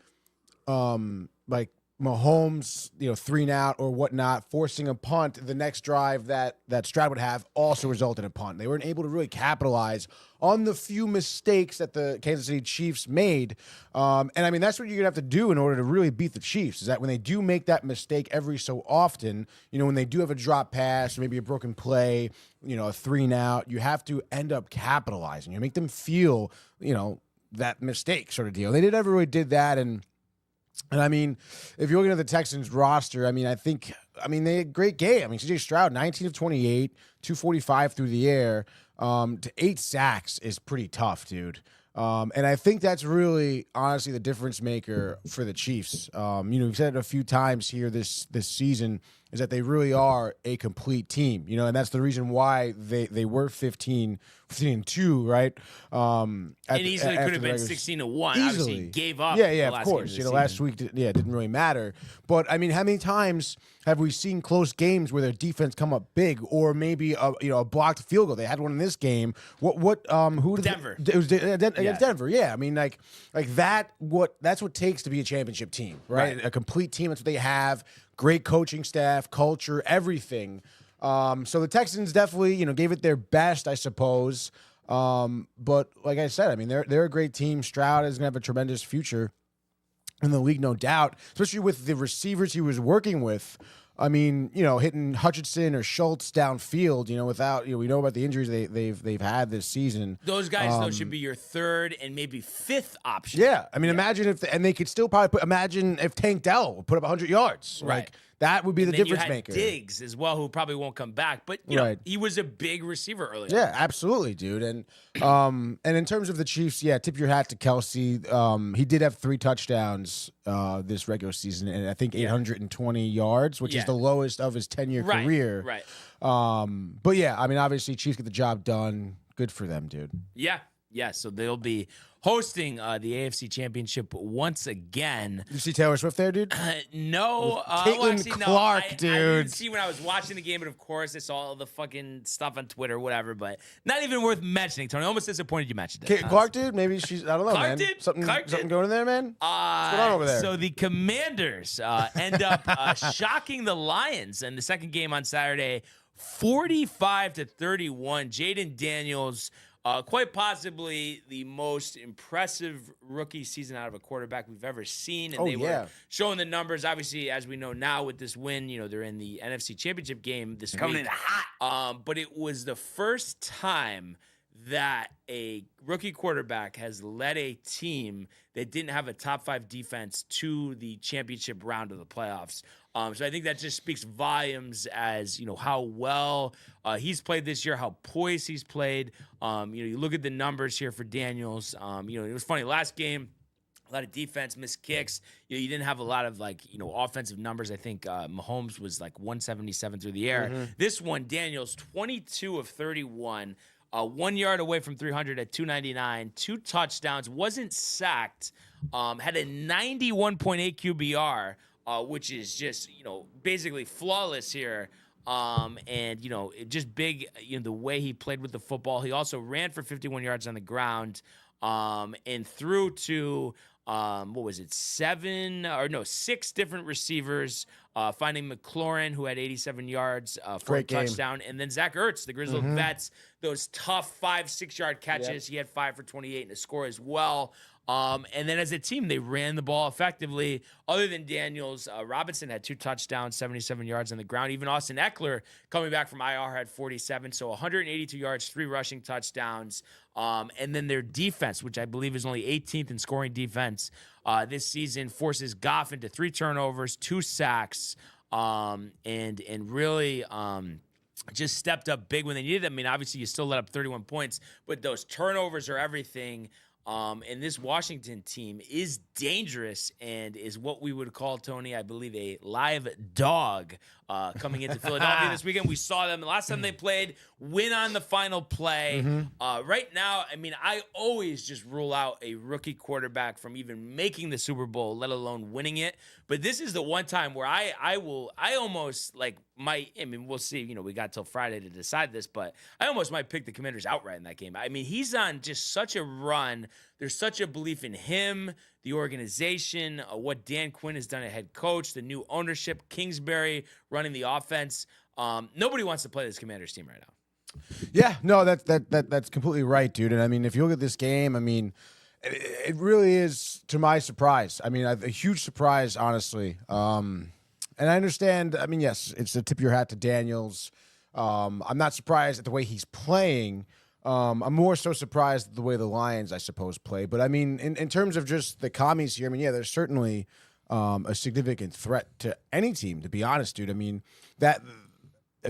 [SPEAKER 4] like Mahomes, 3-and-out or whatnot, forcing a punt, the next drive that Stroud would have also resulted in a punt. They weren't able to really capitalize on the few mistakes that the Kansas City Chiefs made. And I mean, that's what you're going to have to do in order to really beat the Chiefs, is that when they do make that mistake every so often, when they do have a drop pass or maybe a broken play, a 3-and-out, you have to end up capitalizing. You make them feel, that mistake sort of deal. They never really did that, and I mean, if you're looking at the Texans roster, I mean, they had a great game. I mean, C.J. Stroud, 19 of 28, 245 through the air, to 8 sacks is pretty tough, dude. And I think that's really, honestly, the difference maker for the Chiefs. We've said it a few times here this season, is that they really are a complete team, and that's the reason why they were 15-2, right?
[SPEAKER 1] And easily could have been 16-1. Obviously, he gave up.
[SPEAKER 4] Yeah, of course. Last week, it didn't really matter. But I mean, how many times have we seen close games where their defense come up big, or maybe a blocked field goal? They had one in this game. Who did
[SPEAKER 1] Denver?
[SPEAKER 4] It was against Denver. Yeah, I mean, like that. That's what it takes to be a championship team, right? A complete team. That's what they have. Great coaching staff, culture, everything. So the Texans definitely, gave it their best, I suppose. But like I said, I mean, they're a great team. Stroud is going to have a tremendous future in the league, no doubt, especially with the receivers he was working with. I mean, hitting Hutchinson or Schultz downfield, without, we know about the injuries they've had this season.
[SPEAKER 1] Those guys, though, should be your third and maybe fifth option.
[SPEAKER 4] Yeah. I mean, imagine and they could still probably imagine if Tank Dell would put up 100 yards.
[SPEAKER 1] Right.
[SPEAKER 4] Like, that would be the
[SPEAKER 1] then
[SPEAKER 4] difference
[SPEAKER 1] you had
[SPEAKER 4] maker.
[SPEAKER 1] Diggs as well, who probably won't come back. But, he was a big receiver earlier.
[SPEAKER 4] Yeah, absolutely, dude. And in terms of the Chiefs, tip your hat to Kelsey. He did have 3 touchdowns this regular season, and I think 820 yards, which is the lowest of his 10-year career.
[SPEAKER 1] Right.
[SPEAKER 4] But yeah, I mean, obviously, Chiefs get the job done. Good for them, dude.
[SPEAKER 1] Yeah. So they'll be hosting the AFC Championship once again.
[SPEAKER 4] You see Taylor Swift there, dude?
[SPEAKER 1] No.
[SPEAKER 4] Caitlin Clark,
[SPEAKER 1] I
[SPEAKER 4] dude.
[SPEAKER 1] didn't see when I was watching the game, but of course I saw all the fucking stuff on Twitter, whatever. But not even worth mentioning, Tony. Almost disappointed you mentioned it.
[SPEAKER 4] Caitlin Clark, dude? Maybe she's, I don't know,
[SPEAKER 1] Clark
[SPEAKER 4] man.
[SPEAKER 1] did?
[SPEAKER 4] Something going in there, man? What's going on over there?
[SPEAKER 1] So the Commanders end up shocking the Lions in the second game on Saturday, 45-31. Jaden Daniels, quite possibly the most impressive rookie season out of a quarterback we've ever seen. And they were showing the numbers. Obviously, as we know now with this win, they're in the NFC Championship game this week.
[SPEAKER 7] Coming in hot.
[SPEAKER 1] But it was the first time that a rookie quarterback has led a team that didn't have a top 5 defense to the championship round of the playoffs. So I think that just speaks volumes as, how well he's played this year, how poised he's played. You look at the numbers here for Daniels. It was funny. Last game, a lot of defense, missed kicks. You didn't have a lot of offensive numbers. I think Mahomes was 177 through the air.
[SPEAKER 4] Mm-hmm.
[SPEAKER 1] This one, Daniels, 22 of 31. 1 yard away from 300 at 299, 2 touchdowns, wasn't sacked, had a 91.8 QBR, which is just, basically flawless here. And just big, the way he played with the football. He also ran for 51 yards on the ground, and threw to, 6 different receivers, finding McLaurin, who had 87 yards for a touchdown, and then Zach Ertz, the Grizzled Vets, those tough 5-6 yard catches. He had 5 for 28 and a score as well. And then as a team, they ran the ball effectively. Other than Daniels, Robinson had 2 touchdowns, 77 yards on the ground. Even Austin Eckler, coming back from IR, had 47. So 182 yards, 3 rushing touchdowns. And then their defense, which I believe is only 18th in scoring defense this season, forces Goff into 3 turnovers, 2 sacks, and really just stepped up big when they needed them. I mean, obviously, you still let up 31 points, but those turnovers are everything. And this Washington team is dangerous and is what we would call, Tony, I believe, a live dog coming into Philadelphia this weekend. We saw them the last time they played, win on the final play. Right now, I mean, I always just rule out a rookie quarterback from even making the Super Bowl, let alone winning it. But this is the one time where I almost we'll see, we got till Friday to decide this, but I almost might pick the Commanders outright in that game. I mean, he's on just such a run. There's such a belief in him, the organization, what Dan Quinn has done as head coach, the new ownership, Kingsbury running the offense. Nobody wants to play this Commanders team right now.
[SPEAKER 4] Yeah, no, that's completely right, dude. And I mean, if you look at this game, I mean, it really is, to my surprise. I mean, a huge surprise, honestly. And I understand. I mean, yes, it's a tip your hat to Daniels. I'm not surprised at the way he's playing. I'm more so surprised at the way the Lions, I suppose, play. But I mean, in terms of just the commies here, I mean, yeah, there's certainly a significant threat to any team, to be honest, dude. I mean,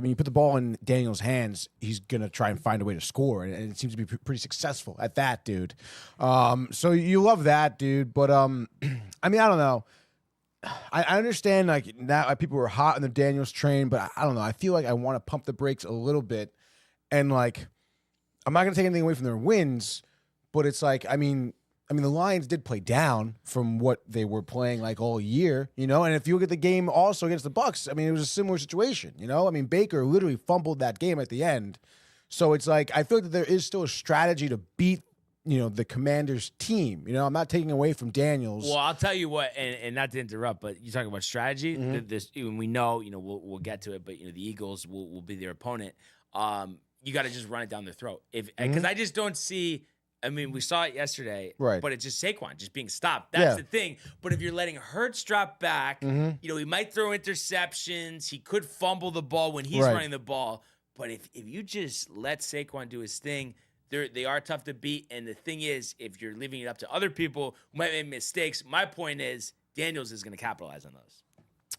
[SPEAKER 4] you put the ball in Daniel's hands, he's going to try and find a way to score, and it seems to be pretty successful at that, dude. So you love that, dude. But, I mean, I don't know. I understand, now people were hot on the Daniels train, but I don't know. I feel like I want to pump the brakes a little bit. And, I'm not going to take anything away from their wins, but it's I mean, the Lions did play down from what they were playing all year, And if you look at the game also against the Bucks, I mean, it was a similar situation, I mean, Baker literally fumbled that game at the end. So it's I feel like that there is still a strategy to beat, the Commanders team. I'm not taking away from Daniels.
[SPEAKER 1] Well, I'll tell you what, and not to interrupt, but you talk about strategy. This, even we know, we'll get to it, but the Eagles will be their opponent. You got to just run it down their throat. Because I just don't see I mean, we saw it yesterday,
[SPEAKER 4] Right.
[SPEAKER 1] but it's just Saquon just being stopped. That's the thing. But if you're letting Hurts drop back, he might throw interceptions. He could fumble the ball when he's running the ball. But if you just let Saquon do his thing, they are tough to beat. And the thing is, if you're leaving it up to other people who might make mistakes, my point is Daniels is going to capitalize on those.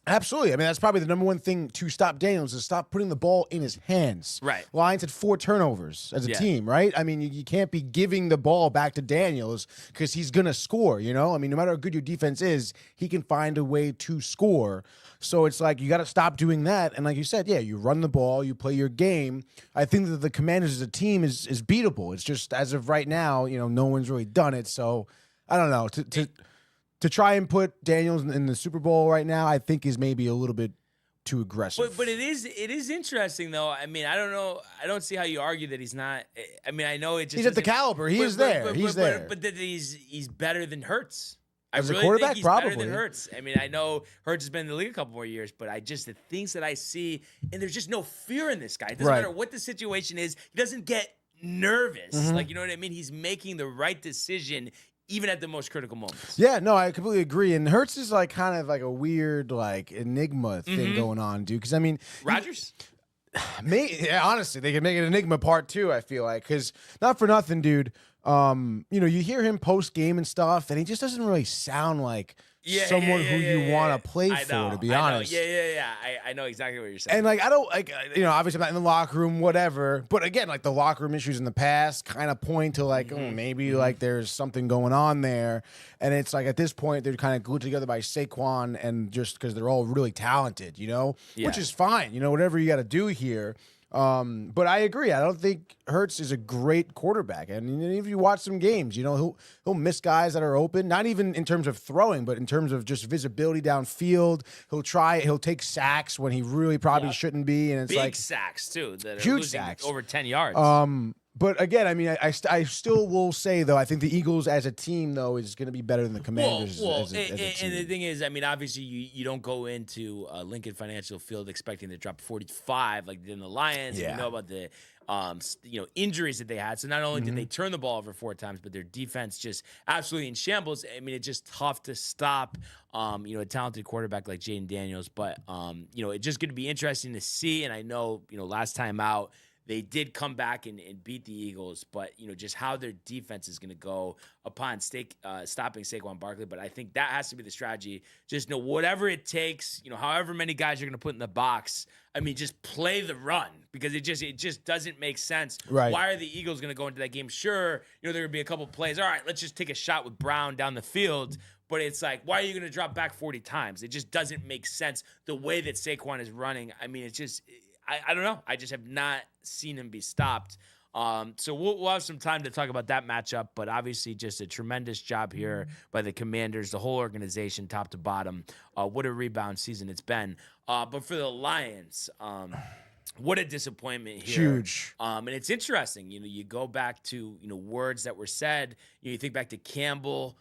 [SPEAKER 4] Absolutely. I mean, that's probably the number one thing to stop Daniels is stop putting the ball in his hands.
[SPEAKER 1] Right.
[SPEAKER 4] Lions had 4 turnovers as a team, right? I mean, you can't be giving the ball back to Daniels because he's going to score, I mean, no matter how good your defense is, he can find a way to score. So it's like you got to stop doing that. And like you said, you run the ball, you play your game. I think that the Commanders as a team is beatable. It's just as of right now, no one's really done it. So I don't know. To try and put Daniels in the Super Bowl right now, I think is maybe a little bit too aggressive.
[SPEAKER 1] But it is interesting though. I mean, I don't know. I don't see how you argue that he's not. I mean, I know it just
[SPEAKER 4] he's at the caliber. He's there.
[SPEAKER 1] But that he's better than Hurts.
[SPEAKER 4] As
[SPEAKER 1] I really
[SPEAKER 4] a quarterback,
[SPEAKER 1] think he's
[SPEAKER 4] probably
[SPEAKER 1] better than Hurts. I mean, I know Hurts has been in the league a couple more years, but the things that I see, and there's just no fear in this guy. It doesn't matter what the situation is. He doesn't get nervous. Like, you know what I mean? He's making the right decision even at the most critical moments.
[SPEAKER 4] Yeah, no, I completely agree. And Hurts is like kind of like a weird like enigma thing going on, dude. Because I mean,
[SPEAKER 1] Rodgers.
[SPEAKER 4] Honestly, they could make it Enigma Part 2, I feel like. Because not for nothing, dude. You hear him post game and stuff, and he just doesn't really sound like someone who you want to play for, to be honest.
[SPEAKER 1] I know exactly what you're saying.
[SPEAKER 4] And like, I don't like, obviously I'm not in the locker room, whatever. But again, like the locker room issues in the past kind of point to like, maybe like there's something going on there. And it's like at this point, they're kind of glued together by Saquon and just because they're all really talented, which is fine, whatever you got to do here. But I agree. I don't think Hurts is a great quarterback. And if you watch some games, he'll miss guys that are open, not even in terms of throwing, but in terms of just visibility downfield. He'll take sacks when he really probably shouldn't be. And it's
[SPEAKER 1] big
[SPEAKER 4] like
[SPEAKER 1] sacks too, that are
[SPEAKER 4] huge
[SPEAKER 1] losing
[SPEAKER 4] sacks
[SPEAKER 1] over 10 yards.
[SPEAKER 4] But again, I mean, I still will say, though, I think the Eagles as a team, though, is going to be better than the Commanders as a team.
[SPEAKER 1] And the thing is, I mean, obviously, you don't go into Lincoln Financial Field expecting to drop 45 like in the Lions. Yeah. You know about the injuries that they had. So not only did they turn the ball over 4 times, but their defense just absolutely in shambles. I mean, it's just tough to stop, a talented quarterback like Jaden Daniels. But, it's just going to be interesting to see. And I know, last time out, they did come back and beat the Eagles, but, just how their defense is going to go upon stopping Saquon Barkley. But I think that has to be the strategy. Just whatever it takes, however many guys you're going to put in the box, I mean, just play the run because it just doesn't make sense.
[SPEAKER 4] Right.
[SPEAKER 1] Why are the Eagles going to go into that game? Sure, there would be a couple plays. All right, let's just take a shot with Brown down the field. But it's like, why are you going to drop back 40 times? It just doesn't make sense the way that Saquon is running. I mean, it's just – I don't know. I just have not seen him be stopped. So we'll have some time to talk about that matchup, but obviously just a tremendous job here by the Commanders, the whole organization, top to bottom. What a rebound season it's been. But for the Lions, what a disappointment here.
[SPEAKER 4] Huge.
[SPEAKER 1] And it's interesting. You go back to, words that were said. You think back to Campbell,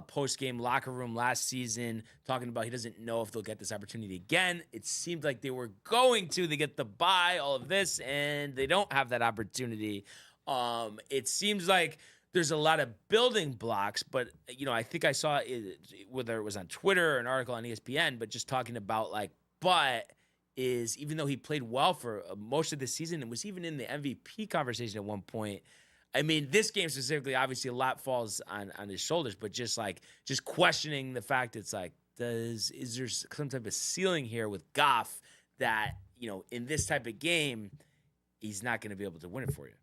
[SPEAKER 1] post-game locker room last season, talking about he doesn't know if they'll get this opportunity again. It seemed like they were going to. They get the bye, all of this, and they don't have that opportunity. It seems like there's a lot of building blocks, but, I think I saw it, whether it was on Twitter or an article on ESPN, but just talking about, even though he played well for most of the season and was even in the MVP conversation at one point, I mean, this game specifically, obviously a lot falls on his shoulders, but just questioning the fact it's like, is there some type of ceiling here with Goff that, in this type of game, he's not going to be able to win it for you?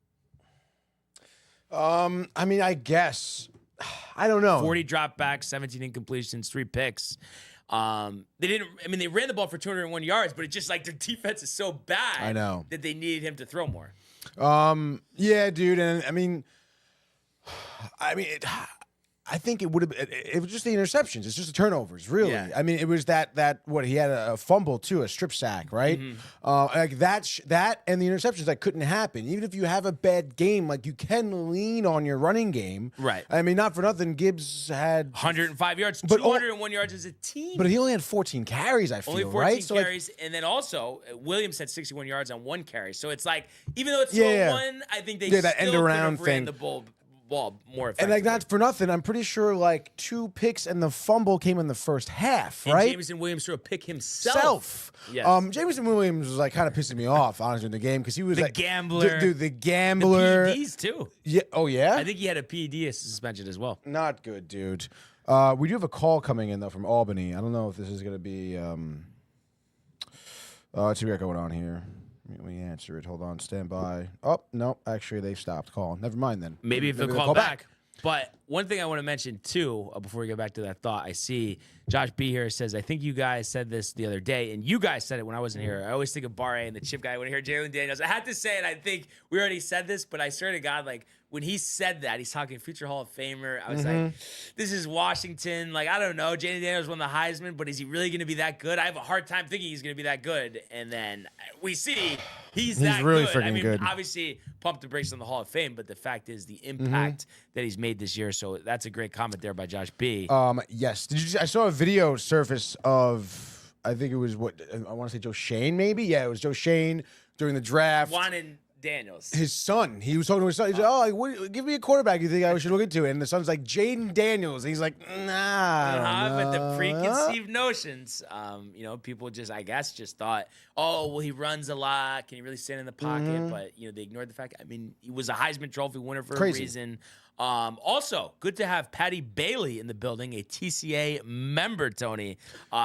[SPEAKER 4] I mean, I guess. I don't know.
[SPEAKER 1] 40 dropbacks, 17 incompletions, 3 picks. They ran the ball for 201 yards, but it's just like their defense is so bad.
[SPEAKER 4] I know.
[SPEAKER 1] That they needed him to throw more.
[SPEAKER 4] Yeah, dude, and I mean, I think it would have. It was just the interceptions. It's just the turnovers, really. Yeah. I mean, it was that he had a fumble too, a strip sack, right? Like that and the interceptions that couldn't happen. Even if you have a bad game, like you can lean on your running game,
[SPEAKER 1] right?
[SPEAKER 4] I mean, not for nothing, Gibbs had
[SPEAKER 1] 105 yards, but 201 yards as a team.
[SPEAKER 4] But he only had 14 carries. I feel
[SPEAKER 1] only 14
[SPEAKER 4] right?
[SPEAKER 1] carries, and then also Williams had 61 yards on 1 carry. So it's like even though it's 1, I think they
[SPEAKER 4] that
[SPEAKER 1] still
[SPEAKER 4] end around
[SPEAKER 1] could have ran
[SPEAKER 4] thing.
[SPEAKER 1] the ball ball more
[SPEAKER 4] And
[SPEAKER 1] effectively.
[SPEAKER 4] like not for nothing, I'm pretty sure like 2 picks and the fumble came in the first half,
[SPEAKER 1] and
[SPEAKER 4] right?
[SPEAKER 1] Jameson Williams threw a pick himself. Yes.
[SPEAKER 4] Jameson Williams was like kind of pissing me off, honestly, in the game because he was
[SPEAKER 1] The
[SPEAKER 4] like
[SPEAKER 1] gambler.
[SPEAKER 4] dude, the gambler.
[SPEAKER 1] The PEDs too.
[SPEAKER 4] Yeah. Oh yeah.
[SPEAKER 1] I think he had a PED suspension as well.
[SPEAKER 4] Not good, dude. We do have a call coming in though from Albany. I don't know if this is gonna be. Let's see what we got going on here. Let me answer it. Hold on, stand by. Oh no, actually they stopped calling. Never mind then.
[SPEAKER 1] Maybe if they'll call back. But one thing I want to mention too, before we go back to that thought, I see Josh B here says, I think you guys said this the other day, and you guys said it when I wasn't here. I always think of Barre and the chip guy when I hear Jalen Daniels. I had to say it. I think we already said this, but I swear to God, like when he said that, he's talking future Hall of Famer. I was like, this is Washington. Like, I don't know. Jalen Daniels won the Heisman, but is he really going to be that good? I have a hard time thinking he's going to be that good. And then we see he's that
[SPEAKER 4] really
[SPEAKER 1] good. I
[SPEAKER 4] freaking
[SPEAKER 1] mean,
[SPEAKER 4] good.
[SPEAKER 1] obviously pump the brakes on the Hall of Fame, but the fact is the impact that he's made this year. So that's a great comment there by Josh B.
[SPEAKER 4] Yes. Did you? I saw a video surface of. I think it was what I want to say. Joe Shane, maybe. Yeah, it was Joe Shane during the draft.
[SPEAKER 1] Juan and Daniels.
[SPEAKER 4] His son. He was talking to his son. He's like, "Oh, what, give me a quarterback you think I should look into it." And the son's like, "Jaden Daniels." And he's like, "Nah." I don't
[SPEAKER 1] But the
[SPEAKER 4] know."
[SPEAKER 1] preconceived notions, people just, I guess, just thought, oh, well, he runs a lot. Can he really stand in the pocket? But, they ignored the fact. I mean, he was a Heisman Trophy winner for
[SPEAKER 4] Crazy.
[SPEAKER 1] a reason. Also, good to have Patty Bailey in the building, a TCA member, Tony.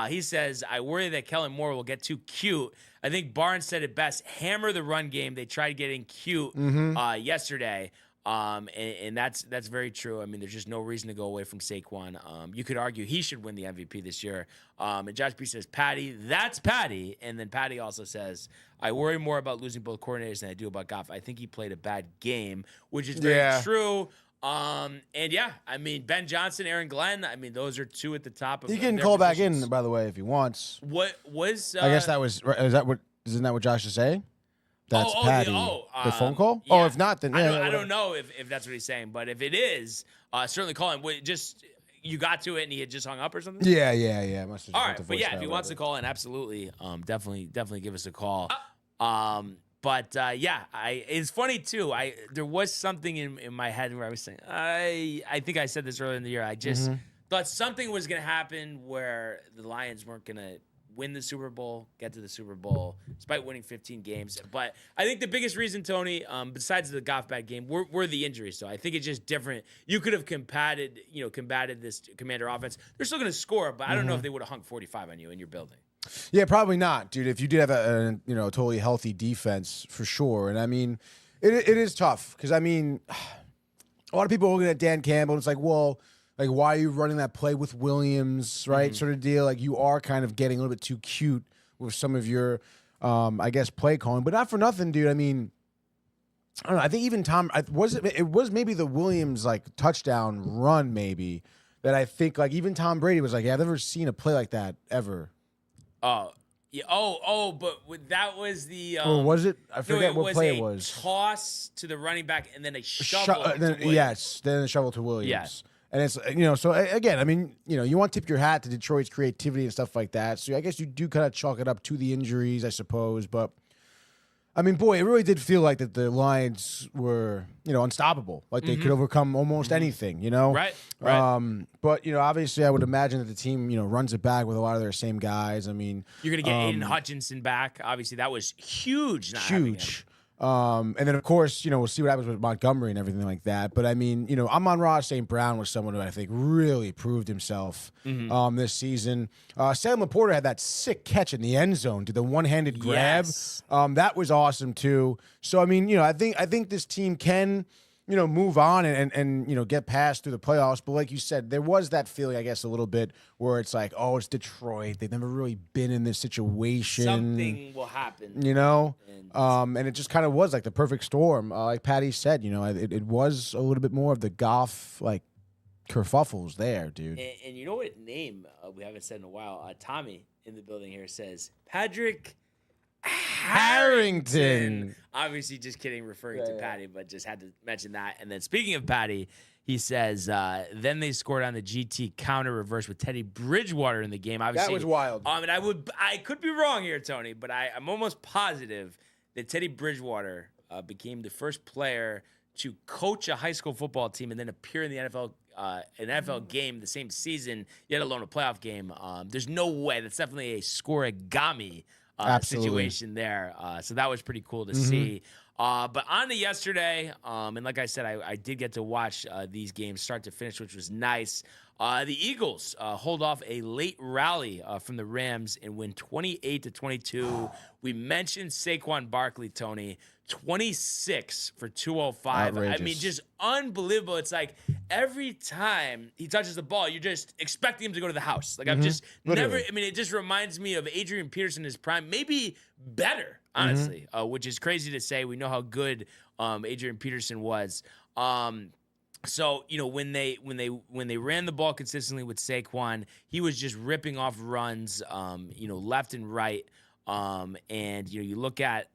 [SPEAKER 1] He says, I worry that Kellen Moore will get too cute. I think Barnes said it best, hammer the run game. They tried getting cute yesterday. And that's very true. I mean, there's just no reason to go away from Saquon. You could argue he should win the MVP this year. And Josh B says, Patty, that's Patty. And then Patty also says, I worry more about losing both coordinators than I do about Goff. I think he played a bad game, which is very true. And yeah, I mean, Ben Johnson, Aaron Glenn, I mean, those are two at the top of
[SPEAKER 4] He can
[SPEAKER 1] their
[SPEAKER 4] call back
[SPEAKER 1] positions.
[SPEAKER 4] in, by the way, if he wants.
[SPEAKER 1] What was
[SPEAKER 4] I guess that was. Isn't that what Josh is saying? That's Patty. The phone call?
[SPEAKER 1] Yeah.
[SPEAKER 4] Oh, if not, then yeah.
[SPEAKER 1] I don't know if that's what he's saying, but if it is, certainly call him. Just you got to it and he had just hung up or something.
[SPEAKER 4] Yeah. Must have
[SPEAKER 1] All
[SPEAKER 4] just
[SPEAKER 1] right,
[SPEAKER 4] went
[SPEAKER 1] but yeah, if he
[SPEAKER 4] voicemail,
[SPEAKER 1] wants to
[SPEAKER 4] whatever.
[SPEAKER 1] call in, absolutely, definitely give us a call. Yeah, it's funny too. There was something in my head where I was saying, I think I said this earlier in the year. I just thought something was going to happen where the Lions weren't going to win the Super Bowl, get to the Super Bowl, despite winning 15 games. But I think the biggest reason, Tony, besides the Goff bad game, were the injuries. So I think it's just different. You could have combated this Commander offense. They're still going to score, but I don't know if they would have hung 45 on you in your building.
[SPEAKER 4] Yeah, probably not, dude. If you did have a totally healthy defense, for sure. And I mean, it is tough because I mean, a lot of people are looking at Dan Campbell. And it's like, well, like why are you running that play with Williams, right? Sort of deal. Like you are kind of getting a little bit too cute with some of your, I guess, play calling. But not for nothing, dude. I mean, I don't know. I think even it was maybe the Williams like touchdown run maybe that I think like even Tom Brady was like, yeah, I've never seen a play like that ever.
[SPEAKER 1] Oh, yeah. But that was the.
[SPEAKER 4] Or was it? I forget what play it
[SPEAKER 1] a
[SPEAKER 4] was.
[SPEAKER 1] Toss to the running back and then a shovel. to Williams.
[SPEAKER 4] Yes, then a shovel to Williams.
[SPEAKER 1] Yes.
[SPEAKER 4] And it's so again, I mean, you want to tip your hat to Detroit's creativity and stuff like that. So I guess you do kind of chalk it up to the injuries, I suppose. But I mean, boy, it really did feel like that the Lions were, unstoppable. Like they could overcome almost anything,
[SPEAKER 1] Right.
[SPEAKER 4] But obviously, I would imagine that the team, runs it back with a lot of their same guys. I mean,
[SPEAKER 1] You're gonna get Aiden Hutchinson back. Obviously, that was huge. Not having him.
[SPEAKER 4] huge. And then of course, we'll see what happens with Montgomery and everything like that. But I mean, Amon-Ra St. Brown was someone who I think really proved himself this season. Sam Laporta had that sick catch in the end zone, did the one-handed grab.
[SPEAKER 1] Yes.
[SPEAKER 4] That was awesome too. So I mean, I think this team can, move on and get past through the playoffs. But like you said, there was that feeling, I guess, a little bit where it's like, oh, it's Detroit. They've never really been in this situation.
[SPEAKER 1] Something will happen.
[SPEAKER 4] And it just kind of was like the perfect storm. Like Patty said, it was a little bit more of the Goff, like, kerfuffles there, dude.
[SPEAKER 1] And you know what name we haven't said in a while? Tommy in the building here says Patrick
[SPEAKER 4] Harrington.
[SPEAKER 1] Obviously, just kidding, referring to Patty, but just had to mention that. And then speaking of Patty, he says, then they scored on the GT counter reverse with Teddy Bridgewater in the game. Obviously,
[SPEAKER 4] That was wild.
[SPEAKER 1] And I could be wrong here, Tony, but I'm almost positive that Teddy Bridgewater became the first player to coach a high school football team and then appear in the NFL, an NFL game the same season, yet alone a playoff game. There's no way. That's definitely a scoregami situation there. So that was pretty cool to see. But on to yesterday, and like I said, I did get to watch these games start to finish, which was nice. The Eagles hold off a late rally from the Rams and win 28-22. We mentioned Saquon Barkley, Tony, 26 for 205.
[SPEAKER 4] Outrageous.
[SPEAKER 1] I mean, just unbelievable. It's like every time he touches the ball, you're just expecting him to go to the house. Like, I've just never, I mean, it just reminds me of Adrian Peterson in his prime, maybe better, honestly, which is crazy to say. We know how good Adrian Peterson was. So, you know, when they ran the ball consistently with Saquon, he was just ripping off runs, you know, left and right. And you know, you look at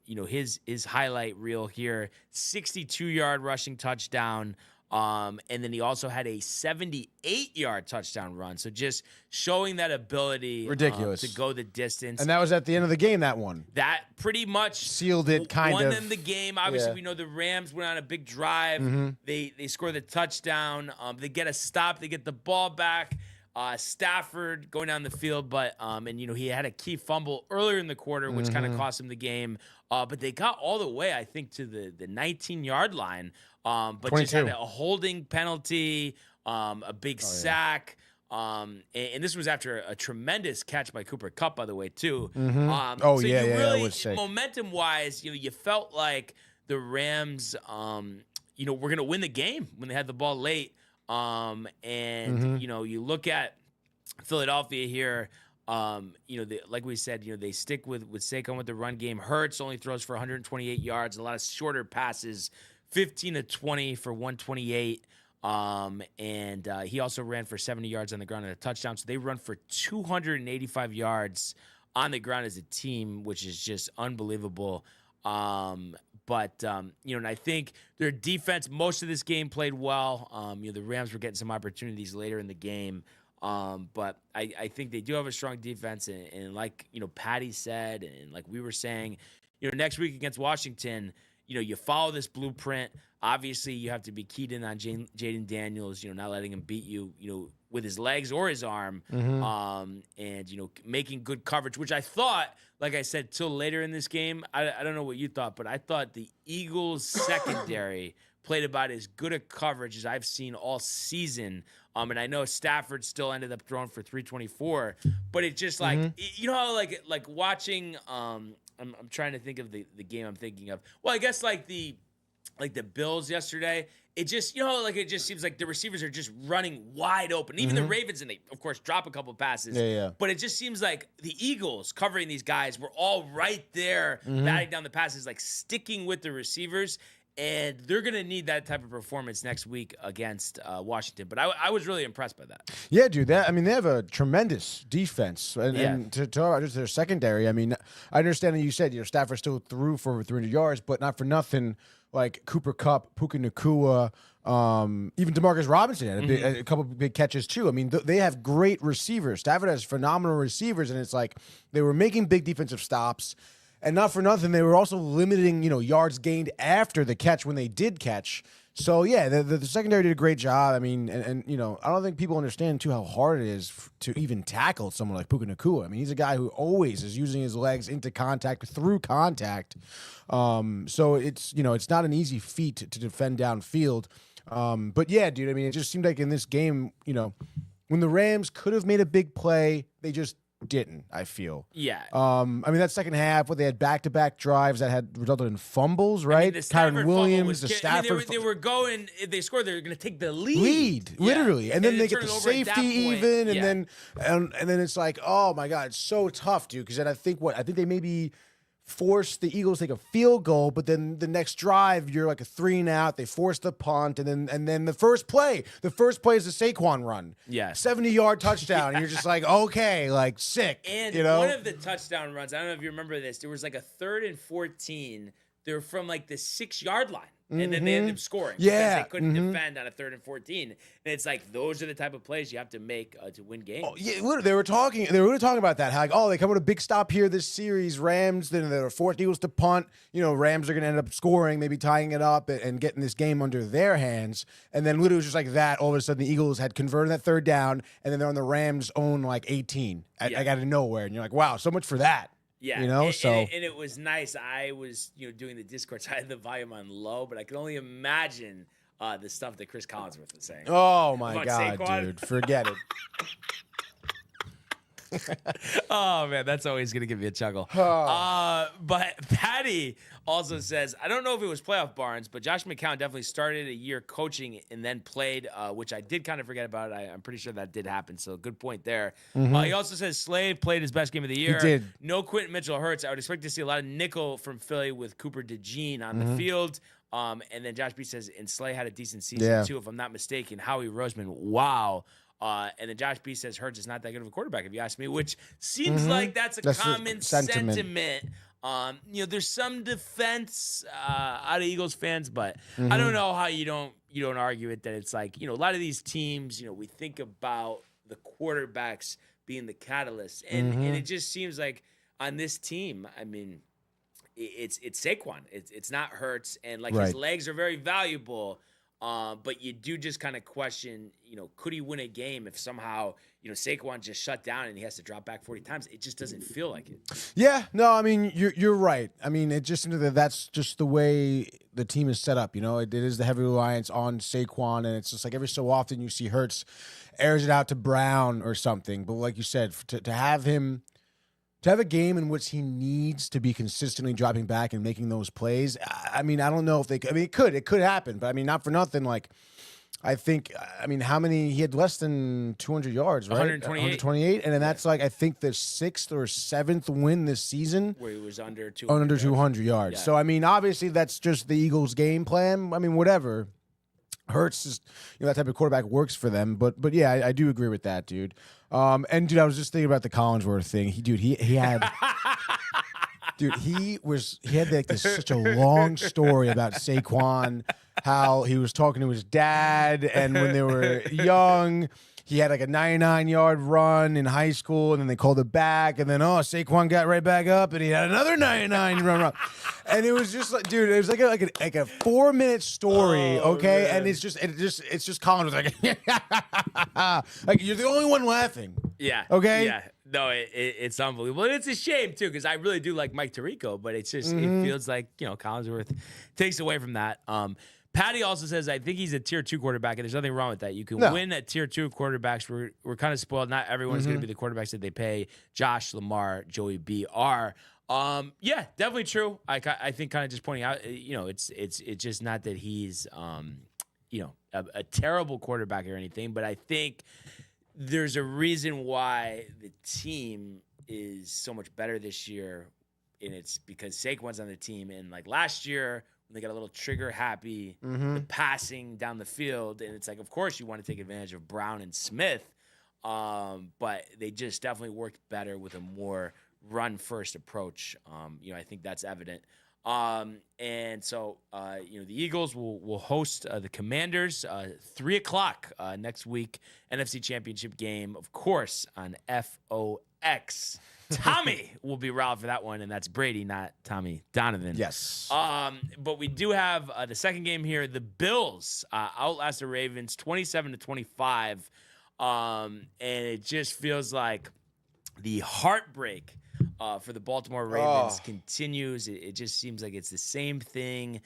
[SPEAKER 1] you know, his highlight reel here, 62-yard rushing touchdown. And then he also had a 78-yard touchdown run. So just showing that ability
[SPEAKER 4] Ridiculous.
[SPEAKER 1] To go the distance.
[SPEAKER 4] And that was at the end of the game, that one.
[SPEAKER 1] That pretty much
[SPEAKER 4] Sealed it, kind
[SPEAKER 1] won
[SPEAKER 4] of.
[SPEAKER 1] them the game. Obviously,
[SPEAKER 4] Yeah.
[SPEAKER 1] we know the Rams went on a big drive. They score the touchdown. They get a stop. They get the ball back. Stafford going down the field, but and you know, he had a key fumble earlier in the quarter, which kind of cost him the game. But they got all the way, I think, to the 19-yard line. But
[SPEAKER 4] 22.
[SPEAKER 1] just had a holding penalty, a big sack. And this was after a tremendous catch by Cooper Kupp, by the way, too.
[SPEAKER 4] Oh,
[SPEAKER 1] so
[SPEAKER 4] yeah,
[SPEAKER 1] you
[SPEAKER 4] yeah,
[SPEAKER 1] really,
[SPEAKER 4] that was sick.
[SPEAKER 1] momentum-wise, you know, you felt like the Rams, you know, were going to win the game when they had the ball late. And you know, you look at Philadelphia here, you know, like we said, you know, they stick with Saquon with the run game. Hurts only throws for 128 yards, a lot of shorter passes, 15-20 for 128. And he also ran for 70 yards on the ground and a touchdown. So they run for 285 yards on the ground as a team, which is just unbelievable. But you know, and I think their defense, most of this game played well. You know, the Rams were getting some opportunities later in the game. But I think they do have a strong defense. And like, you know, Patty said, and like we were saying, you know, next week against Washington, you know, you follow this blueprint. Obviously, you have to be keyed in on Jaden Daniels, you know, not letting him beat you, you know, with his legs or his arm. And, you know, making good coverage, which I thought, like I said, till later in this game, I don't know what you thought, but I thought the Eagles secondary played about as good a coverage as I've seen all season. And I know Stafford still ended up throwing for 324, but it just like, you know how like watching, I'm trying to think of the game I'm thinking of. Well, I guess like the Bills yesterday, it just, you know, like it just seems like the receivers are just running wide open. Even the Ravens, and they, of course, drop a couple passes.
[SPEAKER 4] Yeah.
[SPEAKER 1] But it just seems like the Eagles covering these guys were all right there, batting down the passes, like sticking with the receivers. And they're going to need that type of performance next week against Washington. But I was really impressed by that.
[SPEAKER 4] Yeah, dude. They have a tremendous defense, and to talk about just their secondary. I mean, I understand that you said, you know, Stafford still threw for 300 yards, but not for nothing. Like Cooper Kupp, Puka Nacua, even DeMarcus Robinson had a couple of big catches too. I mean, they have great receivers. Stafford has phenomenal receivers, and it's like they were making big defensive stops. And not for nothing, they were also limiting, you know, yards gained after the catch when they did catch. So, yeah, the secondary did a great job. I mean, and you know, I don't think people understand, too, how hard it is to even tackle someone like Puka Nacua. I mean, he's a guy who always is using his legs into contact, through contact. So, it's, you know, it's not an easy feat to defend downfield. But, yeah, dude, I mean, it just seemed like in this game, you know, when the Rams could have made a big play, they just didn't, I feel.
[SPEAKER 1] Yeah.
[SPEAKER 4] I mean, that second half, where they had back-to-back drives that had resulted in fumbles, right?
[SPEAKER 1] I mean, the Stafford
[SPEAKER 4] Kyron Williams,
[SPEAKER 1] was
[SPEAKER 4] the
[SPEAKER 1] I
[SPEAKER 4] Stafford
[SPEAKER 1] mean, they were going. If they scored, they were going to take the lead.
[SPEAKER 4] lead,
[SPEAKER 1] Yeah.
[SPEAKER 4] literally, and then they get
[SPEAKER 1] turn
[SPEAKER 4] the
[SPEAKER 1] it over at that
[SPEAKER 4] safety
[SPEAKER 1] point.
[SPEAKER 4] even, and
[SPEAKER 1] Yeah.
[SPEAKER 4] then it's like, oh my god, it's so tough, dude. Because then I think they maybe forced the Eagles to take a field goal, but then the next drive you're like a 3-and-out. They force the punt, and then the first play is the Saquon run.
[SPEAKER 1] Yes.
[SPEAKER 4] 70-yard touchdown, and you're just like, okay, like sick.
[SPEAKER 1] And
[SPEAKER 4] you know,
[SPEAKER 1] one of the touchdown runs, I don't know if you remember this, there was like a 3rd and 14. They were from like the 6-yard line. and then they ended up scoring
[SPEAKER 4] Yeah.
[SPEAKER 1] because they couldn't defend on a 3rd and 14. And it's like those are the type of plays you have to make to win games.
[SPEAKER 4] Oh, yeah, literally, they were talking about that. How, like, they come with a big stop here this series. Rams, then they're forced Eagles to punt. Rams are going to end up scoring, maybe tying it up and getting this game under their hands. And then literally it was just like that. All of a sudden, the Eagles had converted that 3rd down, and then they're on the Rams' own 18 out of nowhere. And you're like, wow, so much for that.
[SPEAKER 1] Yeah, and it was nice. I was, doing the Discord, so I had the volume on low, but I could only imagine the stuff that Chris Collinsworth was saying.
[SPEAKER 4] Oh my God,
[SPEAKER 1] Saquon.
[SPEAKER 4] dude, forget it.
[SPEAKER 1] Oh man, that's always gonna give me a chuckle. But Patty also says, I don't know if it was playoff Barnes, but Josh McCown definitely started a year coaching and then played, which I did kind of forget about. I'm pretty sure that did happen. So good point there. He also says Slade played his best game of the year.
[SPEAKER 4] He did.
[SPEAKER 1] No Quentin Mitchell hurts. I would expect to see a lot of nickel from Philly with Cooper DeJean on the field. And then Josh B says, and Slay had a decent season too, if I'm not mistaken. Howie Roseman, wow. And then Josh B says Hurts is not that good of a quarterback, if you ask me, which seems like that's a common sentiment. There's some defense out of Eagles fans, but I don't know how you don't argue it that it's like, a lot of these teams, we think about the quarterbacks being the catalyst, and it just seems like on this team, I mean, it's Saquon. It's not Hurts, and his legs are very valuable. But you do just kind of question, could he win a game if somehow, Saquon just shut down and he has to drop back 40 times? It just doesn't feel like it.
[SPEAKER 4] Yeah, no, I mean, you're right. I mean, it just that's just the way the team is set up. It is the heavy reliance on Saquon, and it's just like every so often you see Hurts airs it out to Brown or something. But like you said, to have him. To have a game in which he needs to be consistently dropping back and making those plays, I mean, I don't know if they could. I mean, it could happen, but I mean, not for nothing. I think, how many? He had less than 200 yards, right? 128. And then that's I think the 6th or 7th win this season.
[SPEAKER 1] Where he was under 200
[SPEAKER 4] Under 200 yards.
[SPEAKER 1] Yeah.
[SPEAKER 4] So, I mean, obviously that's just the Eagles' game plan. I mean, whatever. Hurts is, that type of quarterback works for them. But yeah, I do agree with that, dude. And dude, I was just thinking about the Collinsworth thing. He had dude, he had such a long story about Saquon, how he was talking to his dad, and when they were young, he had a 99-yard run in high school, and then they called it back, and then Saquon got right back up, and he had another 99 run. And it was just dude, it was like a 4-minute story, okay? Man. And it's just Colin was like you're the only one laughing.
[SPEAKER 1] Yeah.
[SPEAKER 4] Okay?
[SPEAKER 1] Yeah. No, it's unbelievable. And it's a shame too, because I really do like Mike Tirico, but it's just it feels like, Collinsworth takes away from that. Patty also says, I think he's a tier 2 quarterback, and there's nothing wrong with that. You can win at tier 2 quarterbacks. We're kind of spoiled. Not everyone's going to be the quarterbacks that they pay. Josh, Lamar, Joey B are. Yeah, definitely true. I think kind of just pointing out, it's just not that he's, a terrible quarterback or anything, but I think there's a reason why the team is so much better this year, and it's because Saquon's on the team. And last year, they got a little trigger happy, the passing down the field. And it's of course you want to take advantage of Brown and Smith. But they just definitely worked better with a more run first approach. I think that's evident. And so, the Eagles will host the Commanders, 3:00 next week, NFC Championship game, of course, on FOX. Tommy will be riled for that one, and that's Brady, not Tommy Donovan.
[SPEAKER 4] Yes.
[SPEAKER 1] But we do have the second game here. The Bills outlast the Ravens 27-25, and it just feels like the heartbreak for the Baltimore Ravens continues. It just seems like it's the same thing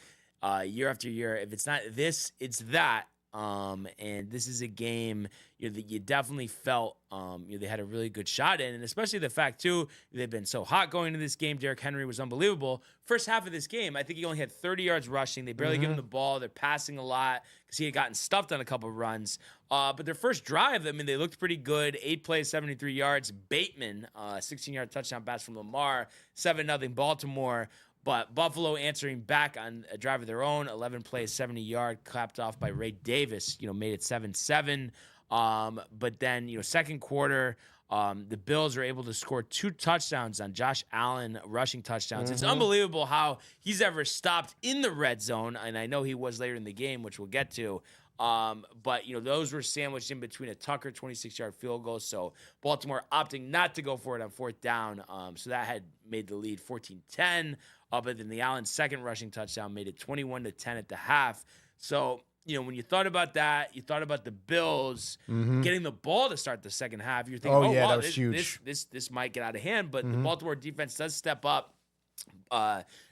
[SPEAKER 1] year after year. If it's not this, it's that. And this is a game that you definitely felt they had a really good shot in, and especially the fact too they've been so hot going into this game. Derrick Henry was unbelievable. First half of this game, I think he only had 30 yards rushing. They barely give him the ball. They're passing a lot because he had gotten stuffed on a couple of runs. But their first drive, they looked pretty good. 8 plays, 73 yards. Bateman, 16-yard touchdown pass from Lamar, 7-0 Baltimore. But Buffalo answering back on a drive of their own, 11 plays, 70-yard, clapped off by Ray Davis, made it 7-7. But then, second quarter, The Bills are able to score 2 touchdowns on Josh Allen rushing touchdowns. It's unbelievable how he's ever stopped in the red zone, and I know he was later in the game, which we'll get to. But, those were sandwiched in between a Tucker 26-yard field goal, so Baltimore opting not to go for it on 4th down. So that had made the lead 14-10, but then the Allen second rushing touchdown made it 21-10 at the half. So, when you thought about that, you thought about the Bills getting the ball to start the second half. You're thinking,
[SPEAKER 4] yeah,
[SPEAKER 1] wow,
[SPEAKER 4] that was huge.
[SPEAKER 1] This might get out of hand. But the Baltimore defense does step up.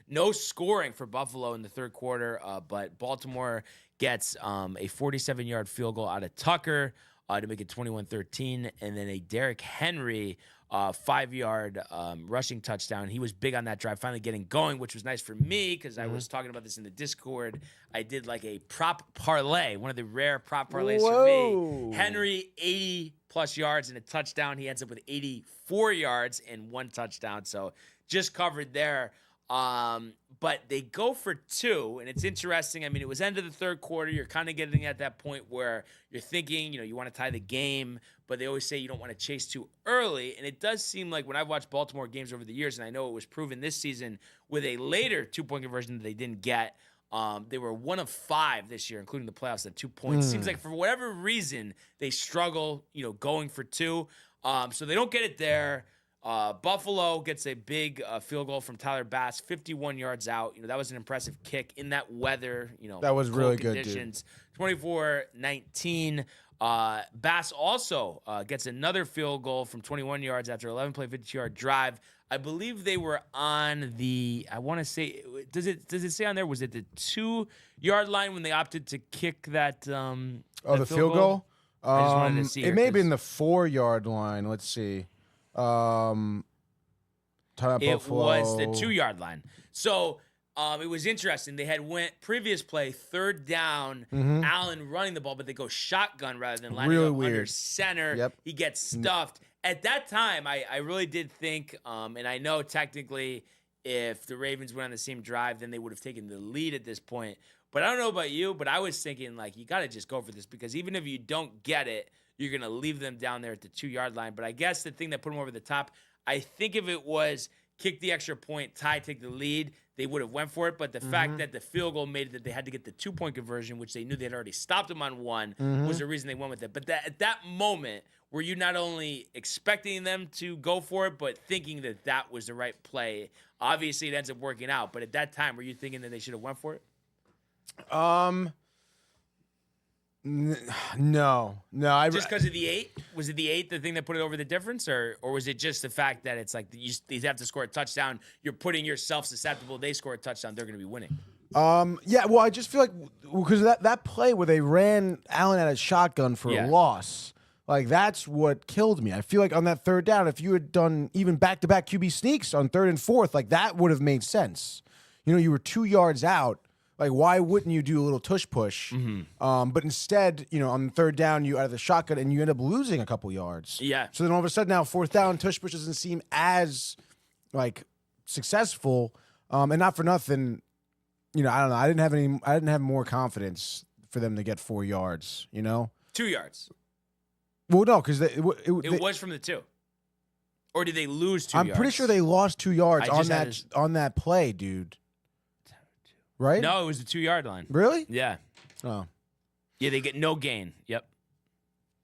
[SPEAKER 1] No scoring for Buffalo in the third quarter, but Baltimore gets a 47-yard field goal out of Tucker to make it 21-13, and then a Derrick Henry 5-yard rushing touchdown. He was big on that drive, finally getting going, which was nice for me because I was talking about this in the Discord. I did like a prop parlay, one of the rare prop parlays for me. Henry, 80-plus yards and a touchdown. He ends up with 84 yards and 1 touchdown, so just covered there. But they go for 2, and it's interesting. I mean, it was end of the third quarter. You're kind of getting at that point where you're thinking, you want to tie the game, but they always say you don't want to chase too early. And it does seem like when I've watched Baltimore games over the years, and I know it was proven this season with a later 2-point conversion that they didn't get, they were 1 of 5 this year, including the playoffs at 2 points. Seems like for whatever reason, they struggle, going for 2. So they don't get it there. Buffalo gets a big field goal from Tyler Bass, 51 yards out. That was an impressive kick in that weather.
[SPEAKER 4] That was really good,
[SPEAKER 1] conditions. 24-19. Bass also gets another field goal from 21 yards after 11-play, 52-yard drive. I believe they were on the. I want to say, does it say on there? Was it the 2-yard line when they opted to kick that?
[SPEAKER 4] The field goal.
[SPEAKER 1] I just wanted to see.
[SPEAKER 4] It may have been the 4-yard line. Let's see. It
[SPEAKER 1] was the 2-yard line. So it was interesting. They had went previous play, 3rd down, Allen running the ball, but they go shotgun rather than lining up under center.
[SPEAKER 4] Yep.
[SPEAKER 1] He gets stuffed. At that time, I really did think, and I know technically if the Ravens went on the same drive, then they would have taken the lead at this point. But I don't know about you, but I was thinking, you got to just go for this because even if you don't get it, you're going to leave them down there at the 2-yard line. But I guess the thing that put them over the top, I think if it was kick the extra point, tie, take the lead, they would have went for it. But the fact that the field goal made it that they had to get the 2-point conversion, which they knew they had already stopped them on 1, was the reason they went with it. But at that moment, were you not only expecting them to go for it, but thinking that that was the right play? Obviously, it ends up working out. But at that time, were you thinking that they should have went for it?
[SPEAKER 4] No.
[SPEAKER 1] Just because of the 8? Was it the 8 the thing that put it over the difference, or was it just the fact that it's like they have to score a touchdown? You're putting yourself susceptible. They score a touchdown, they're going to be winning.
[SPEAKER 4] Yeah. Well, I just feel like because that play where they ran Allen at a shotgun for a loss, that's what killed me. I feel like on that 3rd down, if you had done even back-to-back QB sneaks on 3rd and 4th, that would have made sense. You were 2 yards out. Why wouldn't you do a little tush push? But instead, on the 3rd down, you out of the shotgun and you end up losing a couple yards.
[SPEAKER 1] Yeah.
[SPEAKER 4] So then all of a sudden now 4th down, tush push doesn't seem as successful. And not for nothing, I don't know. I didn't have more confidence for them to get 4 yards.
[SPEAKER 1] 2 yards.
[SPEAKER 4] Well, no, because it
[SPEAKER 1] was from the 2. Or did they lose 2 yards?
[SPEAKER 4] I'm pretty sure they lost 2 yards on that play, dude. Right?
[SPEAKER 1] No, it was the 2-yard line.
[SPEAKER 4] Really?
[SPEAKER 1] Yeah.
[SPEAKER 4] Oh.
[SPEAKER 1] Yeah, they get no gain. Yep.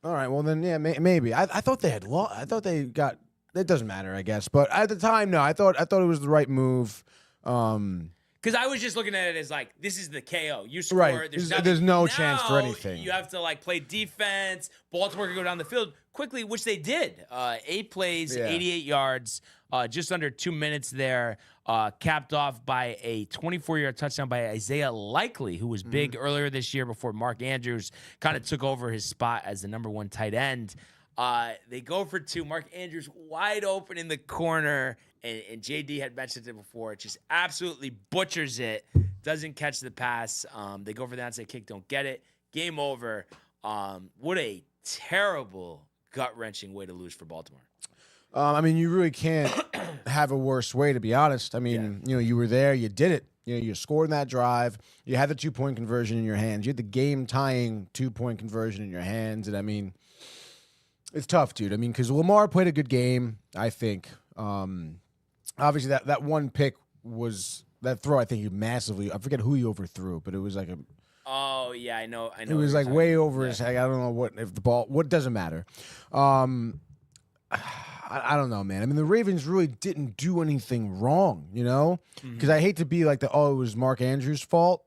[SPEAKER 4] All right. Well, then, yeah, maybe. I thought they had lost. I thought they got. It doesn't matter, I guess. But at the time, no. I thought it was the right move.
[SPEAKER 1] Because I was just looking at it as this is the KO. You score.
[SPEAKER 4] Right. There's no chance for
[SPEAKER 1] Now,
[SPEAKER 4] anything.
[SPEAKER 1] You have to play defense. Baltimore can go down the field quickly, which they did. 8 plays, 88 yards, just under 2 minutes there. Capped off by a 24-yard touchdown by Isaiah Likely, who was big earlier this year before Mark Andrews kind of took over his spot as the number 1 tight end. They go for 2. Mark Andrews wide open in the corner, and JD had mentioned it before. Just absolutely butchers it. Doesn't catch the pass. They go for the onside kick, don't get it. Game over. What a terrible, gut-wrenching way to lose for Baltimore.
[SPEAKER 4] You really can't have a worse way, to be honest. You were there, you did it. You scored in that drive. You had the 2-point conversion in your hands. You had the game-tying 2-point conversion in your hands. And It's tough, dude. I mean, because Lamar played a good game, I think. Obviously, that one pick was that throw. I think he massively. I forget who he overthrew, but it was like a.
[SPEAKER 1] Oh yeah, I know.
[SPEAKER 4] It was like way over his head. I don't know what if the ball. What doesn't matter. I don't know, man. I mean, the Ravens really didn't do anything wrong, you know? Because I hate to be like it was Mark Andrews' fault.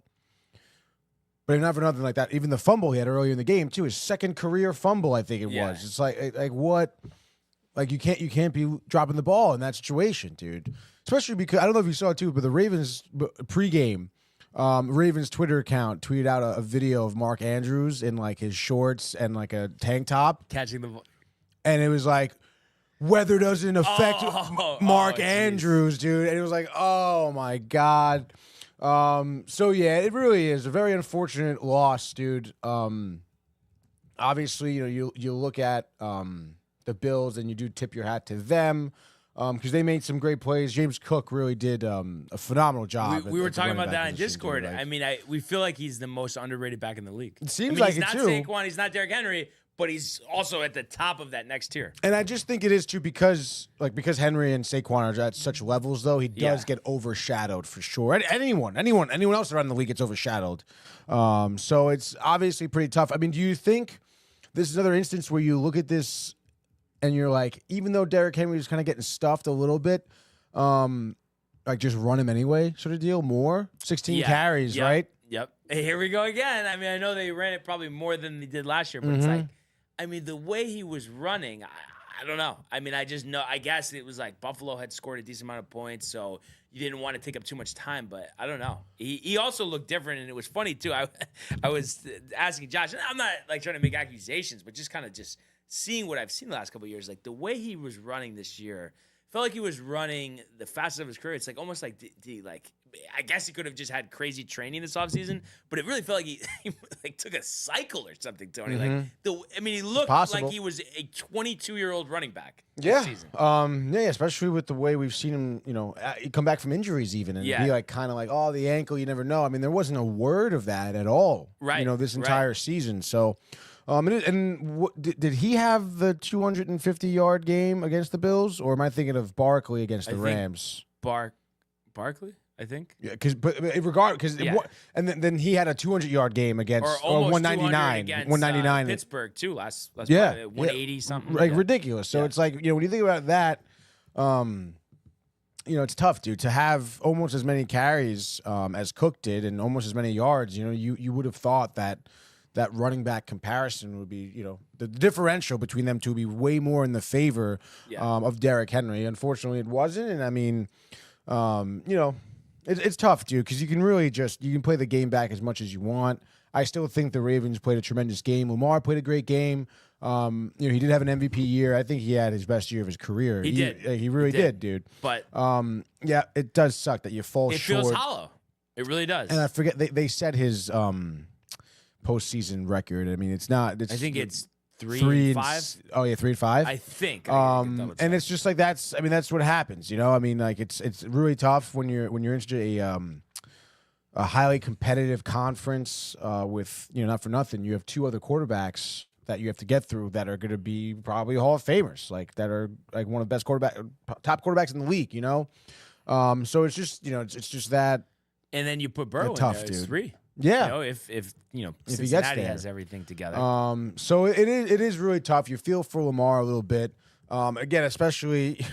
[SPEAKER 4] But not for nothing like that. Even the fumble he had earlier in the game, too, his second career fumble, I think it was. It's like what? Like you can't be dropping the ball in that situation, dude. Especially because I don't know if you saw it too, but the Ravens pregame, Ravens Twitter account tweeted out a video of Mark Andrews in like his shorts and like a tank top
[SPEAKER 1] catching the ball.
[SPEAKER 4] And it was like, weather doesn't affect Mark Andrews, dude. And it was like, oh my God. So yeah, it really is a very unfortunate loss, dude. Obviously, you look at the Bills and you do tip your hat to them because they made some great plays. James Cook really did a phenomenal job.
[SPEAKER 1] We were talking about that in Discord. I mean, we feel like he's the most underrated back in the league.
[SPEAKER 4] It seems like
[SPEAKER 1] he's
[SPEAKER 4] it
[SPEAKER 1] not
[SPEAKER 4] too.
[SPEAKER 1] Saquon, he's not Derrick Henry, but he's also at the top of that next tier.
[SPEAKER 4] And I just think it is too because Henry and Saquon are at such levels, though, he does get overshadowed for sure. Anyone else around the league gets overshadowed. So it's obviously pretty tough. I mean, do you think this is another instance where you look at this and you're like, even though Derrick Henry was kind of getting stuffed a little bit, like just run him anyway, sort of deal? More 16 carries, right?
[SPEAKER 1] Yep. Hey, here we go again. I mean, I know they ran it probably more than they did last year, but it's like, I mean, the way he was running, I don't know. I mean, I just know. I guess it was like Buffalo had scored a decent amount of points, so you didn't want to take up too much time. But I don't know. He also looked different, and it was funny too. I was asking Josh, and I'm not like trying to make accusations, but just kind of just seeing what I've seen the last couple of years. Like the way he was running this year, felt like he was running the fastest of his career. It's like almost like I guess he could have just had crazy training this offseason, but it really felt like he like took a cycle or something, Tony. He looked like he was a 22-year-old running back this season.
[SPEAKER 4] Especially with the way we've seen him, come back from injuries even and be like kind of like, oh, the ankle, you never know. I mean, there wasn't a word of that at all, this entire season. So, did he have the 250-yard game against the Bills, or am I thinking of Barkley against the Rams?
[SPEAKER 1] Barkley, I think.
[SPEAKER 4] Yeah, and then he had a 200-yard game against
[SPEAKER 1] or
[SPEAKER 4] 199
[SPEAKER 1] against
[SPEAKER 4] 199
[SPEAKER 1] Pittsburgh too last 180 something.
[SPEAKER 4] Like ridiculous. So it's like, when you think about that, it's tough, dude, to have almost as many carries as Cook did and almost as many yards. You would have thought that running back comparison would be, the differential between them two would be way more in the favor of Derrick Henry. Unfortunately, it wasn't. And I mean, it's tough, dude, because you can really you can play the game back as much as you want. I still think the Ravens played a tremendous game. Lamar played a great game. He did have an MVP year. I think he had his best year of his career.
[SPEAKER 1] He did.
[SPEAKER 4] He really did, dude.
[SPEAKER 1] But
[SPEAKER 4] it does suck that you fall short.
[SPEAKER 1] It feels hollow. It really does.
[SPEAKER 4] And I forget they set his postseason record. I mean, it's not. I
[SPEAKER 1] think it's 3-5.
[SPEAKER 4] Oh yeah, 3-5.
[SPEAKER 1] I think.
[SPEAKER 4] And it's just like that's what happens. I mean, like it's really tough when you're into a highly competitive conference with not for nothing. You have two other quarterbacks that you have to get through that are going to be probably Hall of Famers, like that are like one of the best top quarterbacks in the league. So it's just it's just that.
[SPEAKER 1] And then you put Burrow in
[SPEAKER 4] tough,
[SPEAKER 1] there,
[SPEAKER 4] dude.
[SPEAKER 1] It's 3.
[SPEAKER 4] Yeah,
[SPEAKER 1] if
[SPEAKER 4] there.
[SPEAKER 1] Cincinnati has everything together.
[SPEAKER 4] So it is really tough. You feel for Lamar a little bit. Again, especially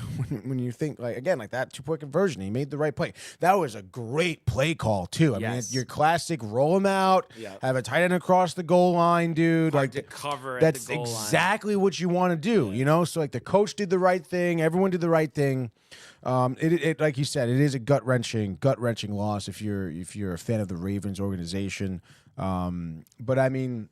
[SPEAKER 4] when you think like that 2-point conversion, he made the right play. That was a great play call too. I mean, your classic roll him out, have a tight end across the goal line, dude.
[SPEAKER 1] Hard to cover.
[SPEAKER 4] That's
[SPEAKER 1] at the goal
[SPEAKER 4] exactly what you want to do. So like the coach did the right thing, everyone did the right thing. It like you said, it is a gut wrenching loss if you're a fan of the Ravens organization. But I mean,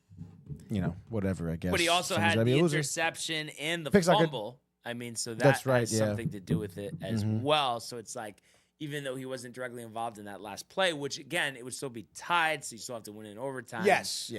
[SPEAKER 4] whatever, I guess.
[SPEAKER 1] But he also had the interception and the fumble. I mean, so
[SPEAKER 4] that's right,
[SPEAKER 1] has something to do with it as well. So it's like, even though he wasn't directly involved in that last play, which again, it would still be tied, so you still have to win in overtime.
[SPEAKER 4] Yes.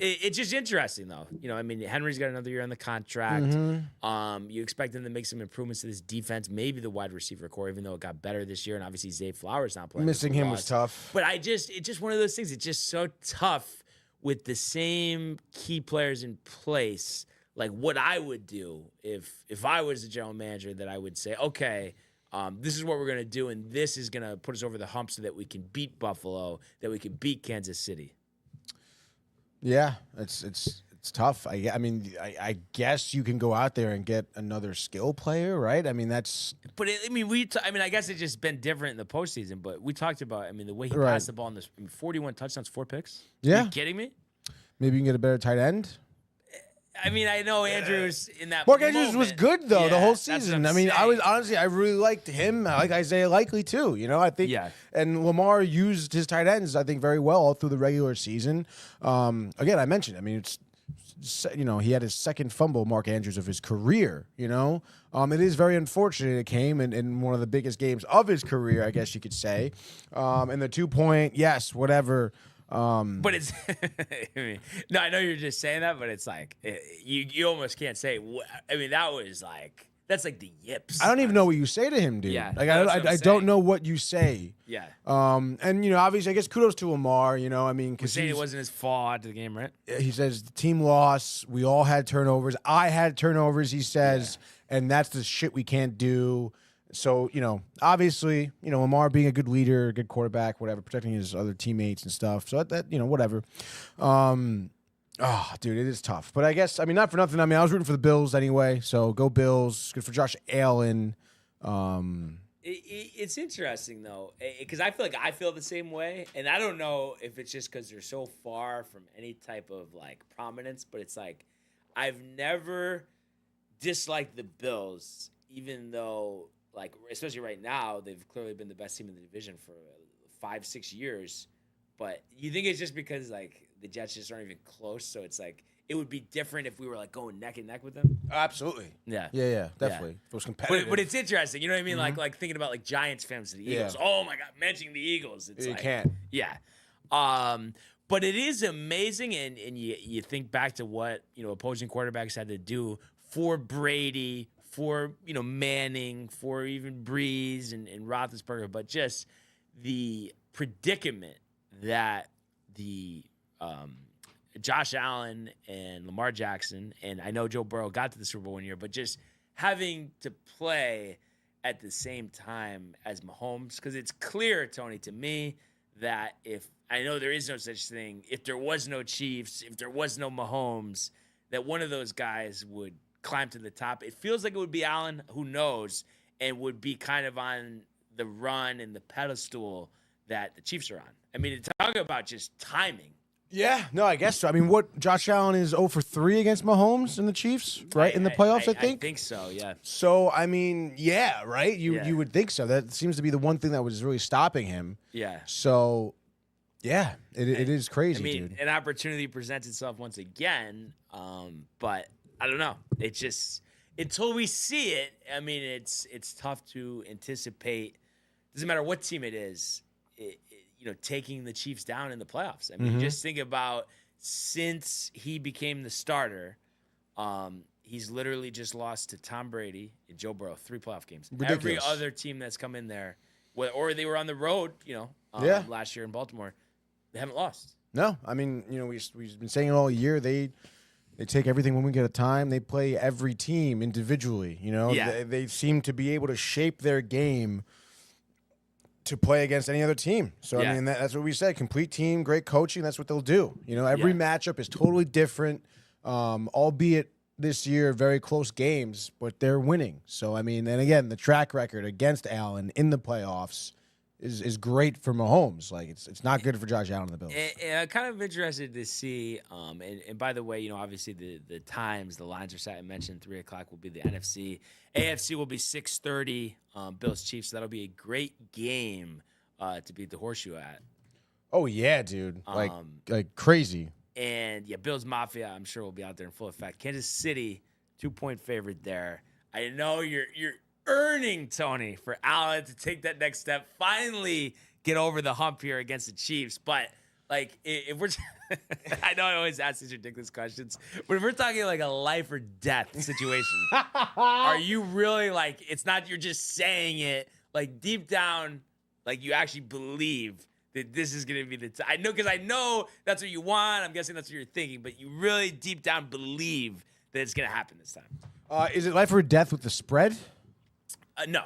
[SPEAKER 1] It's just interesting though. I mean, Henry's got another year on the contract. You expect him to make some improvements to this defense, maybe the wide receiver core, even though it got better this year, and obviously Zay Flowers not playing.
[SPEAKER 4] Missing him was tough.
[SPEAKER 1] But it's just one of those things. It's just so tough with the same key players in place. like what I would do if I was the general manager, that I would say, okay, this is what we're gonna do, and this is gonna put us over the hump so that we can beat Buffalo, that we can beat Kansas City.
[SPEAKER 4] Yeah, it's tough. I guess you can go out there and get another skill player, right? I mean, that's.
[SPEAKER 1] But I guess it's just been different in the postseason. But we talked about, the way he
[SPEAKER 4] Right.
[SPEAKER 1] passed the ball in this, 41 touchdowns, 4 picks.
[SPEAKER 4] Yeah.
[SPEAKER 1] Are you kidding me?
[SPEAKER 4] Maybe you can get a better tight end.
[SPEAKER 1] I know Andrews in that.
[SPEAKER 4] Mark Andrews was
[SPEAKER 1] moment.
[SPEAKER 4] good though the
[SPEAKER 1] Yeah,
[SPEAKER 4] whole
[SPEAKER 1] that's what
[SPEAKER 4] season.
[SPEAKER 1] I'm
[SPEAKER 4] I was
[SPEAKER 1] saying.
[SPEAKER 4] honestly, I really liked him. I like Isaiah Likely too. I think.
[SPEAKER 1] Yeah.
[SPEAKER 4] And Lamar used his tight ends, I think, very well all through the regular season. Again, I mentioned. He had his second fumble, Mark Andrews, of his career. It is very unfortunate it came in one of the biggest games of his career, I guess you could say. And the 2-point, yes, whatever.
[SPEAKER 1] But it's no, I know you're just saying that, but it's like you almost can't say. That was like that's like the yips.
[SPEAKER 4] I don't even know what you say to him, dude.
[SPEAKER 1] Yeah,
[SPEAKER 4] Like
[SPEAKER 1] that's what I'm
[SPEAKER 4] I
[SPEAKER 1] saying.
[SPEAKER 4] don't know what you say.
[SPEAKER 1] Yeah,
[SPEAKER 4] And obviously, I guess kudos to Lamar.
[SPEAKER 1] we're
[SPEAKER 4] Because
[SPEAKER 1] saying it wasn't his fault after the game, right?
[SPEAKER 4] he says the team lost. We all had turnovers. I had turnovers. He says, and that's the shit we can't do. So obviously, Lamar being a good leader, a good quarterback, whatever, protecting his other teammates and stuff. So that whatever. Dude, it is tough. But I guess, not for nothing. I was rooting for the Bills anyway. So go Bills. Good for Josh Allen.
[SPEAKER 1] It's interesting though, because I feel like I feel the same way, and I don't know if it's just because they're so far from any type of like prominence, but it's like I've never disliked the Bills, even though like especially right now they've clearly been the best team in the division for 5-6 years. But you think it's just because like the Jets just aren't even close, so it's like it would be different if we were like going neck and neck with them.
[SPEAKER 4] Absolutely.
[SPEAKER 1] Yeah.
[SPEAKER 4] Yeah, definitely. If it was competitive.
[SPEAKER 1] But it's interesting, you know what I mean? Like thinking about like Giants fans to the Eagles.
[SPEAKER 4] Yeah.
[SPEAKER 1] Oh my God, mentioning the Eagles. It's
[SPEAKER 4] You
[SPEAKER 1] like,
[SPEAKER 4] can't.
[SPEAKER 1] Yeah. But it is amazing, and you think back to what opposing quarterbacks had to do for Brady, for Manning, for even Breeze and Roethlisberger, but just the predicament that the Josh Allen and Lamar Jackson, and I know Joe Burrow got to the Super Bowl one year, but just having to play at the same time as Mahomes, because it's clear, Tony, to me, that if I know there is no such thing, if there was no Chiefs, if there was no Mahomes, that one of those guys would climb to the top. It feels like it would be Allen, who knows, and would be kind of on the run and the pedestal that the Chiefs are on. Talk about just timing.
[SPEAKER 4] Yeah, no, I guess so. What Josh Allen is 0 for 3 against Mahomes and the Chiefs, right? In the playoffs, I think.
[SPEAKER 1] I think so, yeah.
[SPEAKER 4] So, yeah, right?
[SPEAKER 1] Yeah.
[SPEAKER 4] You would think so. That seems to be the one thing that was really stopping him.
[SPEAKER 1] Yeah.
[SPEAKER 4] So, yeah, it is crazy, dude.
[SPEAKER 1] An opportunity presents itself once again, but I don't know. It's just until we see it. It's tough to anticipate. Doesn't matter what team it is. Taking the Chiefs down in the playoffs. Just think about since he became the starter, he's literally just lost to Tom Brady and Joe Burrow 3 playoff games.
[SPEAKER 4] Ridiculous.
[SPEAKER 1] Every other team that's come in there, or they were on the road, last year in Baltimore, they haven't lost.
[SPEAKER 4] No, we've been saying it all year. They take everything when we get a time. They play every team individually.
[SPEAKER 1] Yeah.
[SPEAKER 4] They seem to be able to shape their game to play against any other team. So,
[SPEAKER 1] Yeah.
[SPEAKER 4] that's what we said. Complete team, great coaching. That's what they'll do. Every matchup is totally different, albeit this year, very close games, but they're winning. So, and again, the track record against Allen in the playoffs is great for Mahomes. Like, it's not good for Josh Allen and the Bills.
[SPEAKER 1] And I'm kind of interested to see, and by the way, obviously the times, the lines are set. I mentioned 3 o'clock will be the NFC. AFC will be 6:30, Bills Chiefs. So that'll be a great game to beat the horseshoe at.
[SPEAKER 4] Oh, yeah, dude. Like crazy.
[SPEAKER 1] And yeah, Bills Mafia, I'm sure will be out there in full effect. Kansas City, 2-point favorite there. I know you're earning, Tony, for Allen to take that next step, finally get over the hump here against the Chiefs. But like, if we're, I know I always ask these ridiculous questions, but if we're talking like a life or death situation, are you really like, it's not you're just saying it, like deep down, like you actually believe that this is going to be the time? I know, because I know that's what you want. I'm guessing that's what you're thinking, but you really deep down believe that it's going to happen this time.
[SPEAKER 4] Is it life or death with the spread?
[SPEAKER 1] No.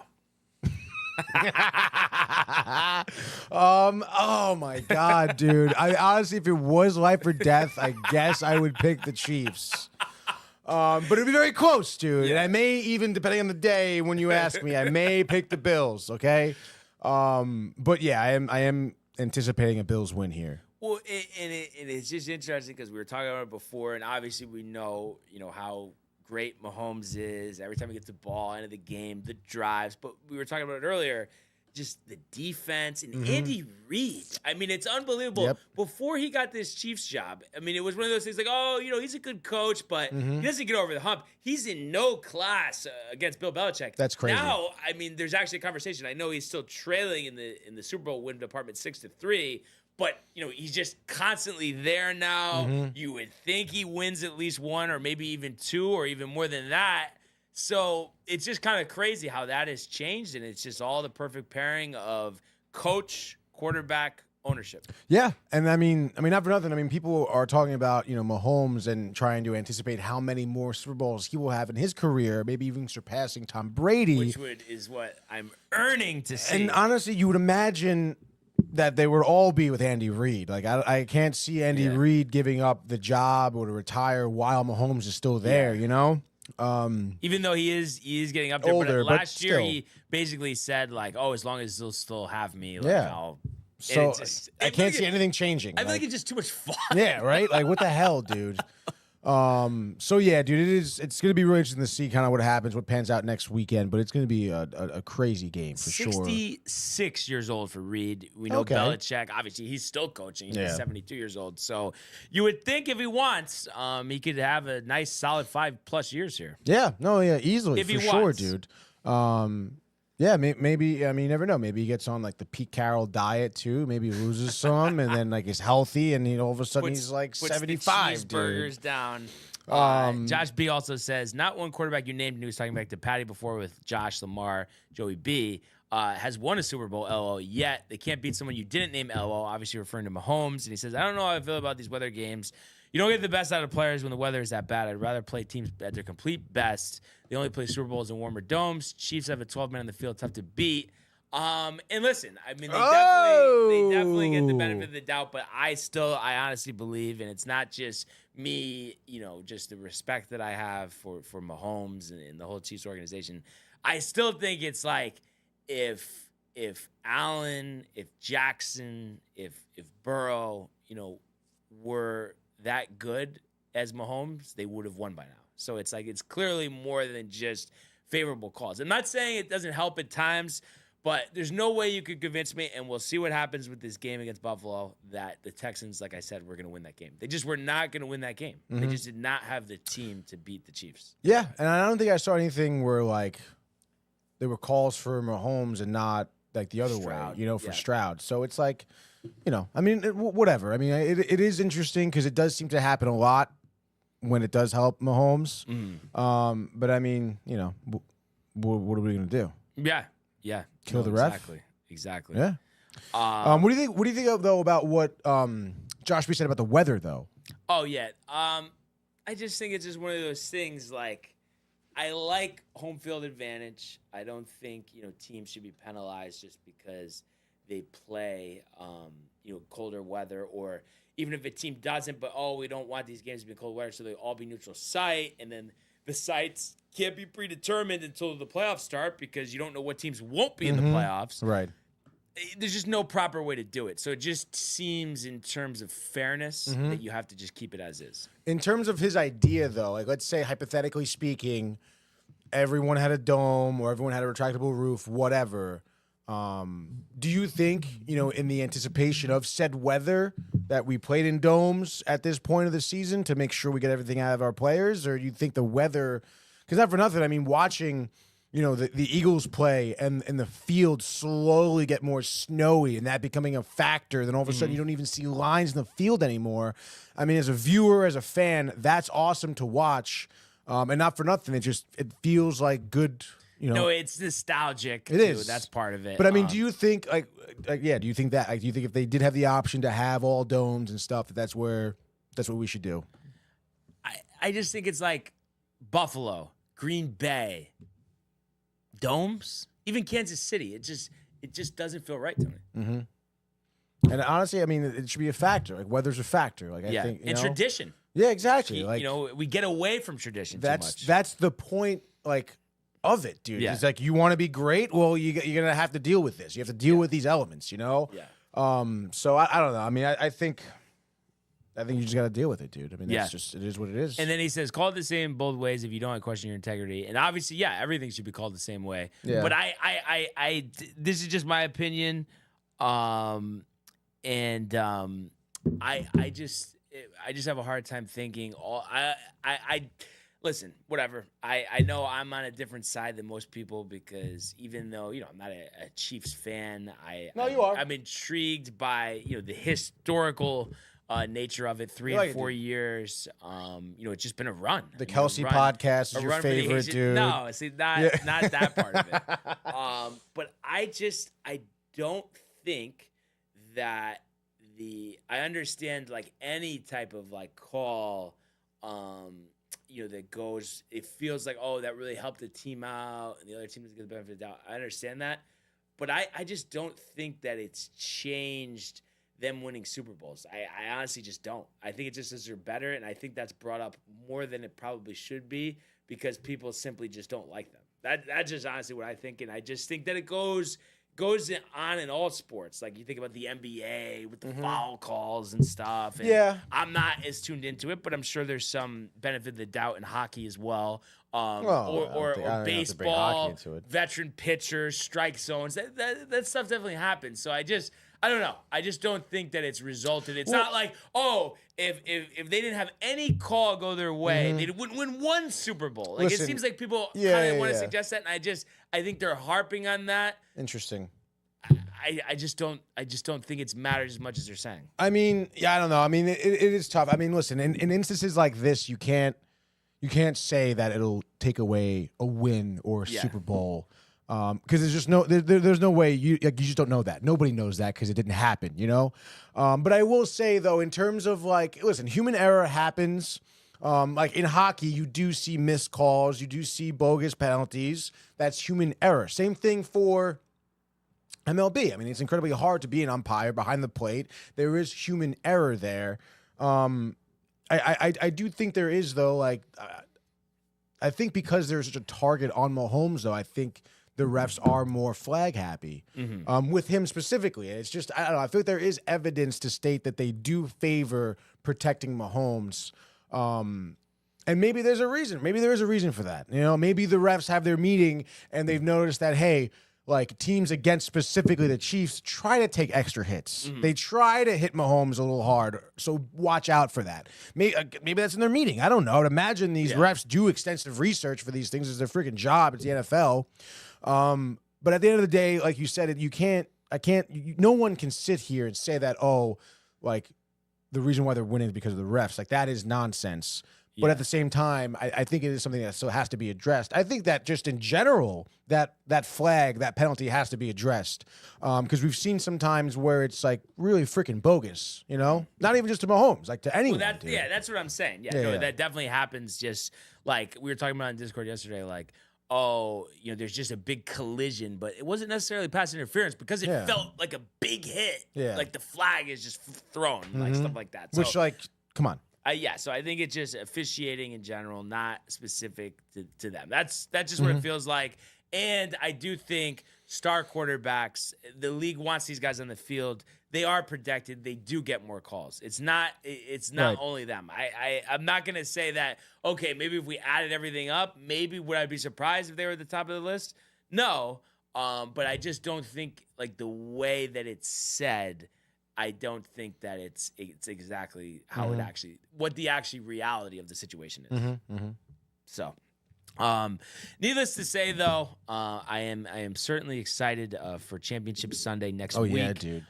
[SPEAKER 4] Oh my God, dude. I honestly, if it was life or death, I guess I would pick the Chiefs. But it'd be very close, dude. And I may even, depending on the day when you ask me, I may pick the Bills. Okay. But yeah, I am anticipating a Bills win here.
[SPEAKER 1] Well, and it's just interesting because we were talking about it before, and obviously we know, how great Mahomes is. Every time he gets the ball into the game, the drives. But we were talking about it earlier, just the defense and Andy Reid. I mean, it's unbelievable.
[SPEAKER 4] Yep.
[SPEAKER 1] Before he got this Chiefs job, I mean, it was one of those things like, he's a good coach, but he doesn't get over the hump. He's in no class against Bill Belichick.
[SPEAKER 4] That's crazy.
[SPEAKER 1] Now, I mean, there's actually a conversation. I know he's still trailing in the Super Bowl win department 6-3. But, he's just constantly there now. You would think he wins at least one or maybe even two or even more than that. So it's just kind of crazy how that has changed, and it's just all the perfect pairing of coach, quarterback, ownership.
[SPEAKER 4] Yeah, and I mean, not for nothing. I mean, people are talking about Mahomes and trying to anticipate how many more Super Bowls he will have in his career, maybe even surpassing Tom Brady,
[SPEAKER 1] Which is what I'm earning to see.
[SPEAKER 4] And honestly, you would imagine that they would all be with Andy Reid. Like, I can't see Andy Reid giving up the job or to retire while Mahomes is still there.
[SPEAKER 1] Even though he is getting up there,
[SPEAKER 4] older,
[SPEAKER 1] but last
[SPEAKER 4] but
[SPEAKER 1] year
[SPEAKER 4] still.
[SPEAKER 1] he basically said like, "Oh, as long as they'll still have me, I'll."
[SPEAKER 4] So I can't see anything changing.
[SPEAKER 1] I feel like it's just too much fun.
[SPEAKER 4] Yeah, right? Like, what the hell, dude? So yeah, dude, it's gonna be really interesting to see kind of what happens, what pans out next weekend, but it's gonna be a crazy game for
[SPEAKER 1] 66 years old for Reid. We know Belichick, obviously he's still coaching. He's 72 years old. So you would think if he wants, he could have a nice solid 5+ years here.
[SPEAKER 4] Yeah, no, yeah, easily
[SPEAKER 1] If
[SPEAKER 4] for
[SPEAKER 1] he
[SPEAKER 4] sure,
[SPEAKER 1] wants.
[SPEAKER 4] dude. Yeah, maybe. I mean, you never know. Maybe he gets on like the Pete Carroll diet too. Maybe he loses some, and then like is healthy, and all of a sudden he's like
[SPEAKER 1] puts
[SPEAKER 4] 75.
[SPEAKER 1] the cheeseburgers
[SPEAKER 4] Dude.
[SPEAKER 1] down. Josh B also says, not one quarterback you named, and he was talking back to Patty before with Josh, Lamar, Joey B, has won a Super Bowl, LO, yet they can't beat someone you didn't name, LO, obviously referring to Mahomes. And he says, I don't know how I feel about these weather games. You don't get the best out of players when the weather is that bad. I'd rather play teams at their complete best. They only play Super Bowls in warmer domes. Chiefs have a 12-man on the field, tough to beat. And listen, I mean, they definitely get the benefit of the doubt, but I honestly believe, and it's not just me, just the respect that I have for Mahomes and the whole Chiefs organization. I still think it's like if Allen, if Jackson, if Burrow, were that good as Mahomes, they would have won by now. So it's like it's clearly more than just favorable calls. I'm not saying it doesn't help at times, but there's no way you could convince me, and we'll see what happens with this game against Buffalo, that the Texans, like I said, were going to win that game. They just were not going to win that game. They just did not have the team to beat the Chiefs.
[SPEAKER 4] Yeah, and I don't think I saw anything where like there were calls for Mahomes and not like the other
[SPEAKER 1] Stroud,
[SPEAKER 4] way, for Stroud. So it's like, I mean, whatever. I mean, it is interesting because it does seem to happen a lot when it does help Mahomes. But I mean, what are we gonna do?
[SPEAKER 1] Yeah.
[SPEAKER 4] Kill the ref?
[SPEAKER 1] Exactly.
[SPEAKER 4] Yeah. What do you think? What do you think though about what Josh B said about the weather though?
[SPEAKER 1] Oh yeah. I just think it's just one of those things. Like, I like home field advantage. I don't think teams should be penalized just because they play colder weather, or even if a team doesn't, but we don't want these games to be cold weather, so they all be neutral site, and then the sites can't be predetermined until the playoffs start because you don't know what teams won't be in the playoffs.
[SPEAKER 4] Right.
[SPEAKER 1] There's just no proper way to do it. So it just seems, in terms of fairness, that you have to just keep it as is.
[SPEAKER 4] In terms of his idea, though, like let's say hypothetically speaking, everyone had a dome or everyone had a retractable roof, whatever. Do you think, in the anticipation of said weather, that we played in domes at this point of the season to make sure we get everything out of our players? Or do you think the weather, because not for nothing, I mean, watching, the Eagles play and the field slowly get more snowy and that becoming a factor, then all of a sudden you don't even see lines in the field anymore. I mean, as a viewer, as a fan, that's awesome to watch. And not for nothing, it feels like good.
[SPEAKER 1] No, it's nostalgic.
[SPEAKER 4] It is.
[SPEAKER 1] That's part of it.
[SPEAKER 4] But I mean, do you think do you think that do you think if they did have the option to have all domes and stuff, that's what we should do?
[SPEAKER 1] I just think it's like Buffalo, Green Bay, Domes, even Kansas City. It just doesn't feel right to me.
[SPEAKER 4] Mm-hmm. And honestly, I mean, it should be a factor. Like weather's a factor. Like I think,
[SPEAKER 1] and tradition.
[SPEAKER 4] Yeah, exactly. Like
[SPEAKER 1] we get away from tradition too much.
[SPEAKER 4] That's the point. Like of it, dude.
[SPEAKER 1] Yeah.
[SPEAKER 4] It's like you want to be great. Well, you're gonna have to deal with this. You have to deal with these elements. You know.
[SPEAKER 1] Yeah.
[SPEAKER 4] So I don't know. I mean, I think you just got to deal with it, dude. I mean, that's just, it is what it is.
[SPEAKER 1] And then he says, call it the same both ways if you don't question your integrity. And obviously, everything should be called the same way.
[SPEAKER 4] Yeah.
[SPEAKER 1] But this is just my opinion. I just have a hard time thinking listen, whatever. I know I'm on a different side than most people because even though, I'm not a Chiefs fan,
[SPEAKER 4] you are.
[SPEAKER 1] I'm intrigued by, the historical nature of it. 3 and 4 years. It's just been a run.
[SPEAKER 4] The Kelsey podcast is your favorite, dude.
[SPEAKER 1] No, see, not that part of it. But I don't think that I understand like any type of like call, that goes, it feels like, oh, that really helped the team out and the other team doesn't get the benefit of the doubt. I understand that. But I just don't think that it's changed them winning Super Bowls. I honestly just don't. I think it just says they're better, and I think that's brought up more than it probably should be because people simply just don't like them. That's just honestly what I think, and I just think that it goes on in all sports. Like you think about the NBA with the foul calls and stuff. And I'm not as tuned into it, but I'm sure there's some benefit of the doubt in hockey as well. Or baseball, veteran pitchers, strike zones. That stuff definitely happens. So I don't know. I just don't think that it's resulted. It's not like, if they didn't have any call go their way, they wouldn't win one Super Bowl. Like it seems like people kind of want to suggest that, and I think they're harping on that.
[SPEAKER 4] Interesting.
[SPEAKER 1] I just don't think it's mattered as much as they're saying.
[SPEAKER 4] I mean, I don't know. I mean, it is tough. I mean, listen, in instances like this, you can't say that it'll take away a win or a Super Bowl. Because there's just there's no way you just don't know that. Nobody knows that because it didn't happen, But I will say though, in terms of like, listen, human error happens. Like in hockey, you do see missed calls, you do see bogus penalties. That's human error. Same thing for MLB. I mean, it's incredibly hard to be an umpire behind the plate. There is human error there. I do think there is though. Like, I think because there's such a target on Mahomes, though, I think the refs are more flag happy with him specifically. And it's just, I don't know. I feel like there is evidence to state that they do favor protecting Mahomes. And maybe there's a reason. Maybe there is a reason for that. Maybe the refs have their meeting and they've noticed that, hey, like teams against specifically the Chiefs try to take extra hits. They try to hit Mahomes a little hard. So watch out for that. Maybe that's in their meeting. I don't know. I'd imagine these refs do extensive research for these things. It's their freaking job. It's the NFL. But at the end of the day, like you said, no one can sit here and say that, like the reason why they're winning is because of the refs. Like that is nonsense. But at the same time, I think it is something that still has to be addressed. I think that just in general, that flag, that penalty has to be addressed. Because we've seen sometimes where it's like really freaking bogus, Not even just to Mahomes, like to anyone.
[SPEAKER 1] Well, that's what I'm saying. That definitely happens. Just like we were talking about on Discord yesterday, like, there's just a big collision, but it wasn't necessarily pass interference because it felt like a big hit. Yeah. Like the flag is just thrown, like stuff like that. So,
[SPEAKER 4] which, like, come on.
[SPEAKER 1] So I think it's just officiating in general, not specific to them. That's just what it feels like. And I do think star quarterbacks, the league wants these guys on the field. They are protected. They do get more calls. It's not right. Only them. I'm not going to say that, okay, maybe if we added everything up, maybe would I be surprised if they were at the top of the list? No. But I just don't think like the way that it's said, I don't think that it's exactly how it actually, what the actually reality of the situation is. So, needless to say, though, I am certainly excited for Championship Sunday next week. Oh yeah, dude.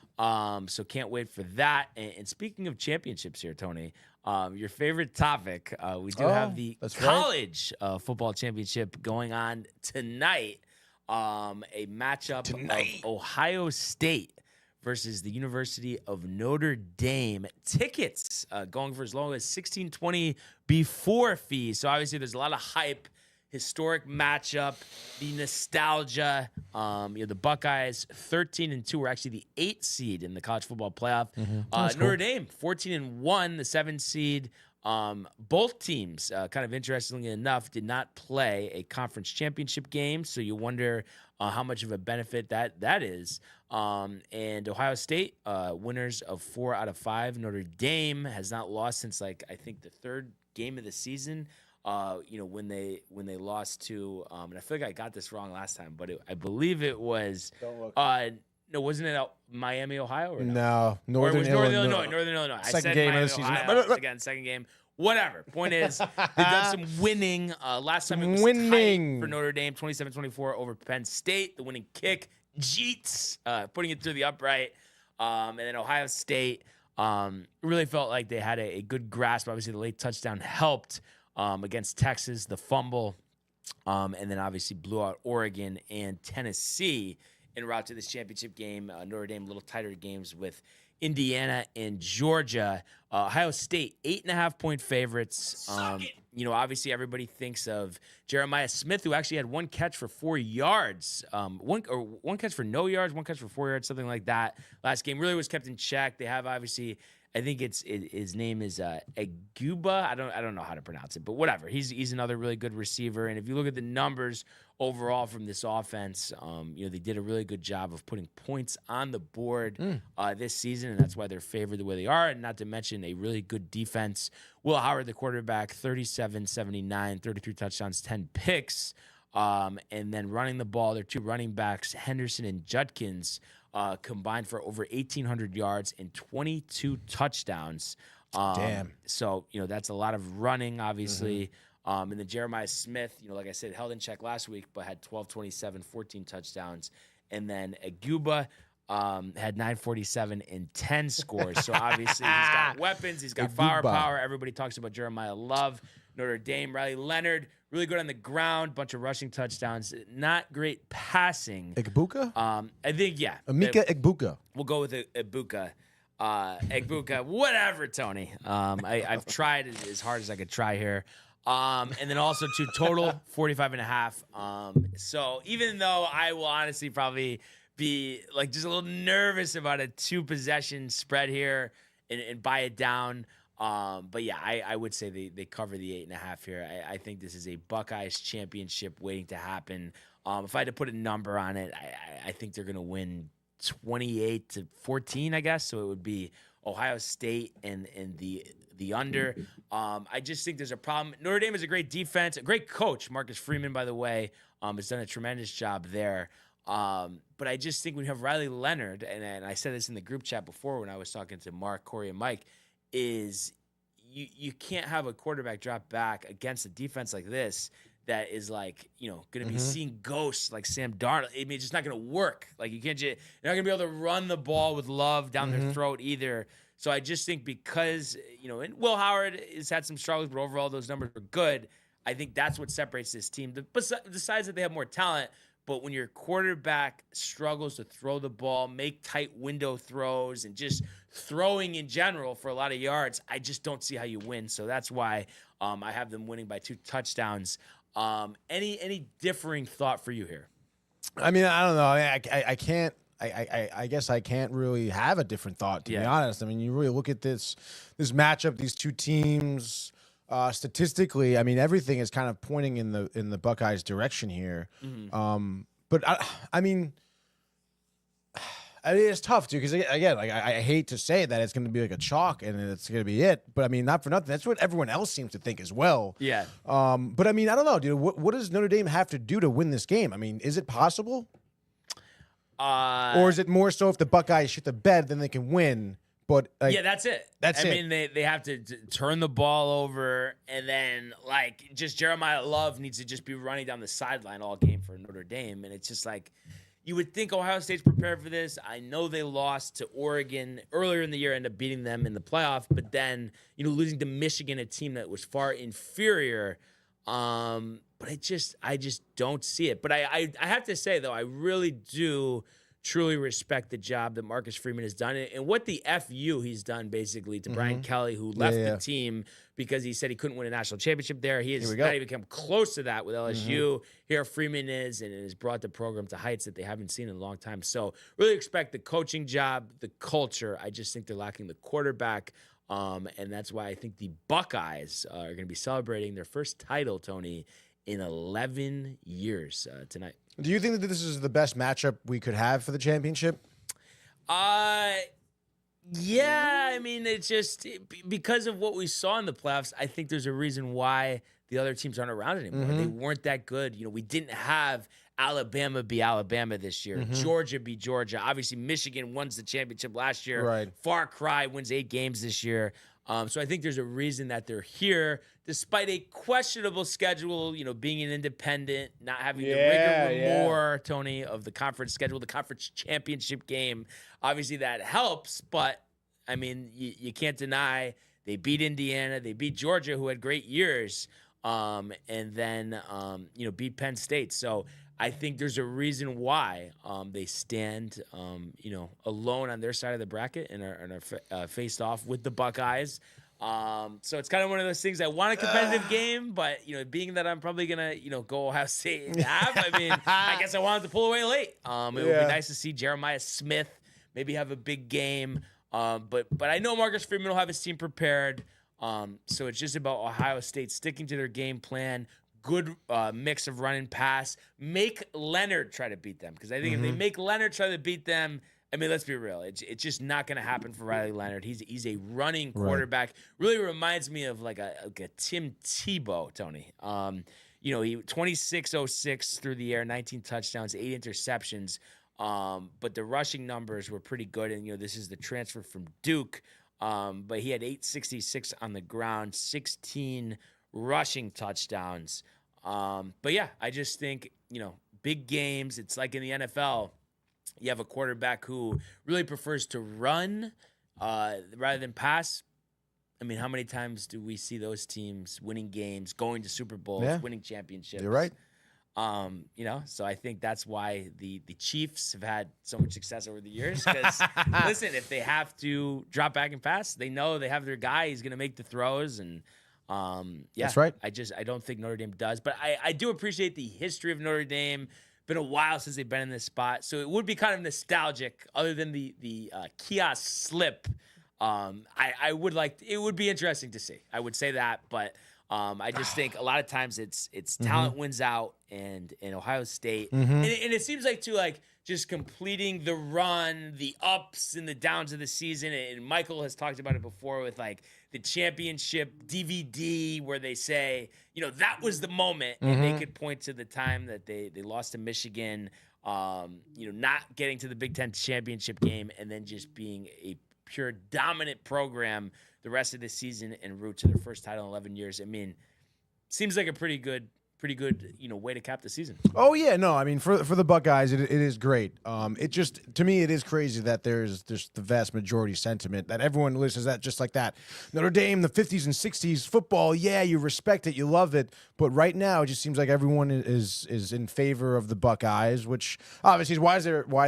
[SPEAKER 1] So can't wait for that. And speaking of championships here, Tony, your favorite topic, we do have the college football championship going on tonight. A matchup of Ohio State versus the University of Notre Dame. Tickets going for as low as $16.20 before fees. So obviously there's a lot of hype, historic matchup, the nostalgia. The Buckeyes 13-2 were actually the 8th seed in the college football playoff. Notre Dame 14-1, the 7th seed. Both teams, kind of interestingly enough, did not play a conference championship game, so you wonder how much of a benefit that is. And Ohio State, winners of 4 out of 5. Notre Dame has not lost since I think the 3rd game of the season. When they lost to, and I feel like I got this wrong last time, but I believe it was. No, wasn't it Miami, Ohio? Or
[SPEAKER 4] no,
[SPEAKER 1] Northern Illinois. Northern Illinois.
[SPEAKER 4] Second
[SPEAKER 1] I said
[SPEAKER 4] game
[SPEAKER 1] Miami,
[SPEAKER 4] of the season.
[SPEAKER 1] Ohio. Again, second game. Whatever. Point is, they've done some winning. Last time it was tight for Notre Dame, 27-24 over Penn State. The winning kick, Jeets, putting it through the upright. And then Ohio State really felt like they had a good grasp. Obviously, the late touchdown helped against Texas, the fumble, and then obviously blew out Oregon and Tennessee en route to this championship game. Notre Dame, a little tighter games with Indiana and Georgia. Ohio State, 8.5-point favorites. Obviously everybody thinks of Jeremiah Smith, who actually had 1 catch for 4 yards. One catch for no yards, 1 catch for 4 yards, something like that. Last game really was kept in check. They have obviously, I think his name is Eguba. I don't know how to pronounce it, but whatever. He's another really good receiver. And if you look at the numbers overall from this offense, they did a really good job of putting points on the board this season, and that's why they're favored the way they are. And not to mention a really good defense. Will Howard, the quarterback, 37-79, 33 touchdowns, 10 picks. And then running the ball, their 2 running backs, Henderson and Judkins, combined for over 1,800 yards and 22 touchdowns.
[SPEAKER 4] Damn.
[SPEAKER 1] So, that's a lot of running, obviously. And then Jeremiah Smith, like I said, held in check last week, but had 12, 27, 14 touchdowns. And then Eguba had 947 and 10 scores. So obviously he's got weapons, he's got firepower. Everybody talks about Jeremiah Love. Notre Dame, Riley Leonard, really good on the ground, bunch of rushing touchdowns, not great passing.
[SPEAKER 4] Egbuka?
[SPEAKER 1] I think, yeah.
[SPEAKER 4] Emeka Egbuka.
[SPEAKER 1] We'll go with Egbuka. Egbuka, whatever, Tony. I've tried as hard as I could try here. And then also to total 45.5. So even though I will honestly probably be just a little nervous about a 2-possession spread here and buy it down. But yeah, I would say they cover the 8.5 here. I think this is a Buckeyes championship waiting to happen. If I had to put a number on it, I think they're going to win 28-14, I guess. So it would be Ohio State and the under. I just think there's a problem. Notre Dame is a great defense, a great coach. Marcus Freeman, by the way, has done a tremendous job there. But I just think when you have Riley Leonard, and I said this in the group chat before when I was talking to Mark, Corey, and Mike, is you can't have a quarterback drop back against a defense like this that is going to be seeing ghosts like Sam Darnold. I mean, it's just not going to work. You're not going to be able to run the ball with Love down their throat either. So I just think because, and Will Howard has had some struggles, but overall those numbers are good. I think that's what separates this team. Besides that they have more talent, but when your quarterback struggles to throw the ball, make tight window throws, and just throwing in general for a lot of yards, I just don't see how you win. So that's why I have them winning by 2 touchdowns. Any differing thought for you here?
[SPEAKER 4] I mean, I don't know. I can't. I guess I can't really have a different thought, to be honest. I mean, you really look at this matchup, these 2 teams. Statistically, I mean, everything is kind of pointing in the Buckeyes' direction here. But I mean, it's tough too, because again, I hate to say that it's going to be like a chalk and it's going to be it, but I mean, not for nothing. That's what everyone else seems to think as well.
[SPEAKER 1] Yeah.
[SPEAKER 4] But I mean, I don't know, dude. What does Notre Dame have to do to win this game? I mean, is it possible? Or is it more so if the Buckeyes shit the bed, then they can win? But
[SPEAKER 1] yeah, that's it. I mean, they have to turn the ball over, and then just Jeremiah Love needs to just be running down the sideline all game for Notre Dame, and it's just you would think Ohio State's prepared for this. I know they lost to Oregon earlier in the year, ended up beating them in the playoff, but then losing to Michigan, a team that was far inferior. But I just don't see it. But I have to say though, I really do truly respect the job that Marcus Freeman has done and what the FU he's done basically to Brian Kelly, who left the team because he said he couldn't win a national championship there. He has not even come close to that with LSU. Here Freeman is and has brought the program to heights that they haven't seen in a long time. So really expect the coaching job, the culture. I just think they're lacking the quarterback. And that's why I think the Buckeyes are going to be celebrating their first title, Tony, in 11 years tonight.
[SPEAKER 4] Do you think that this is the best matchup we could have for the championship?
[SPEAKER 1] Yeah. I mean, it's just because of what we saw in the playoffs, I think there's a reason why the other teams aren't around anymore. They weren't that good. We didn't have Alabama be Alabama this year. Georgia be Georgia. Obviously, Michigan won the championship last year.
[SPEAKER 4] Right.
[SPEAKER 1] Far Cry wins 8 games this year. So I think there's a reason that they're here, despite a questionable schedule, being an independent, not having the rigor more, Tony, of the conference schedule, the conference championship game. Obviously, that helps, but, I mean, you can't deny they beat Indiana. They beat Georgia, who had great years, and then, beat Penn State. So I think there's a reason why they stand, alone on their side of the bracket and are faced off with the Buckeyes. So it's kind of one of those things. I want a competitive game, but being that I'm probably gonna go Ohio State and I mean, I guess I wanted to pull away late. It would be nice to see Jeremiah Smith maybe have a big game. But I know Marcus Freeman will have his team prepared. So it's just about Ohio State sticking to their game plan. Good mix of run and pass. Make Leonard try to beat them. Because I think if they make Leonard try to beat them, I mean, let's be real. It's just not going to happen for Riley Leonard. He's a running quarterback. Really reminds me of like a Tim Tebow, Tony. He 26.06 through the air, 19 touchdowns, 8 interceptions. But the rushing numbers were pretty good. And, this is the transfer from Duke. But he had 866 on the ground, 16 rushing touchdowns. But yeah, I just think, big games. It's like in the NFL, you have a quarterback who really prefers to run rather than pass. I mean, how many times do we see those teams winning games, going to Super Bowls, winning championships?
[SPEAKER 4] You're right.
[SPEAKER 1] So I think that's why the Chiefs have had so much success over the years. Because listen, if they have to drop back and pass, they know they have their guy. He's going to make the throws, and
[SPEAKER 4] that's right.
[SPEAKER 1] I don't think Notre Dame does, but I do appreciate the history of Notre Dame. Been a while since they've been in this spot, so it would be kind of nostalgic. Other than the kiosk slip, I would like. It would be interesting to see. I would say that, but. I just think a lot of times it's talent wins out, and in Ohio State, and it seems like just completing the run, the ups and the downs of the season. And Michael has talked about it before with like the championship DVD, where they say, that was the moment, and they could point to the time that they lost to Michigan, not getting to the Big Ten championship game, and then just being a pure dominant program the rest of the season en route to their first title in 11 years. I mean, seems like a pretty good, way to cap the season.
[SPEAKER 4] Oh yeah, no, I mean for the Buckeyes, it is great. It just, to me, it is crazy that there's the vast majority sentiment that everyone listens that just like that. Notre Dame, the 50s and 60s football, yeah, you respect it, you love it, but right now it just seems like everyone is in favor of the Buckeyes, which obviously is why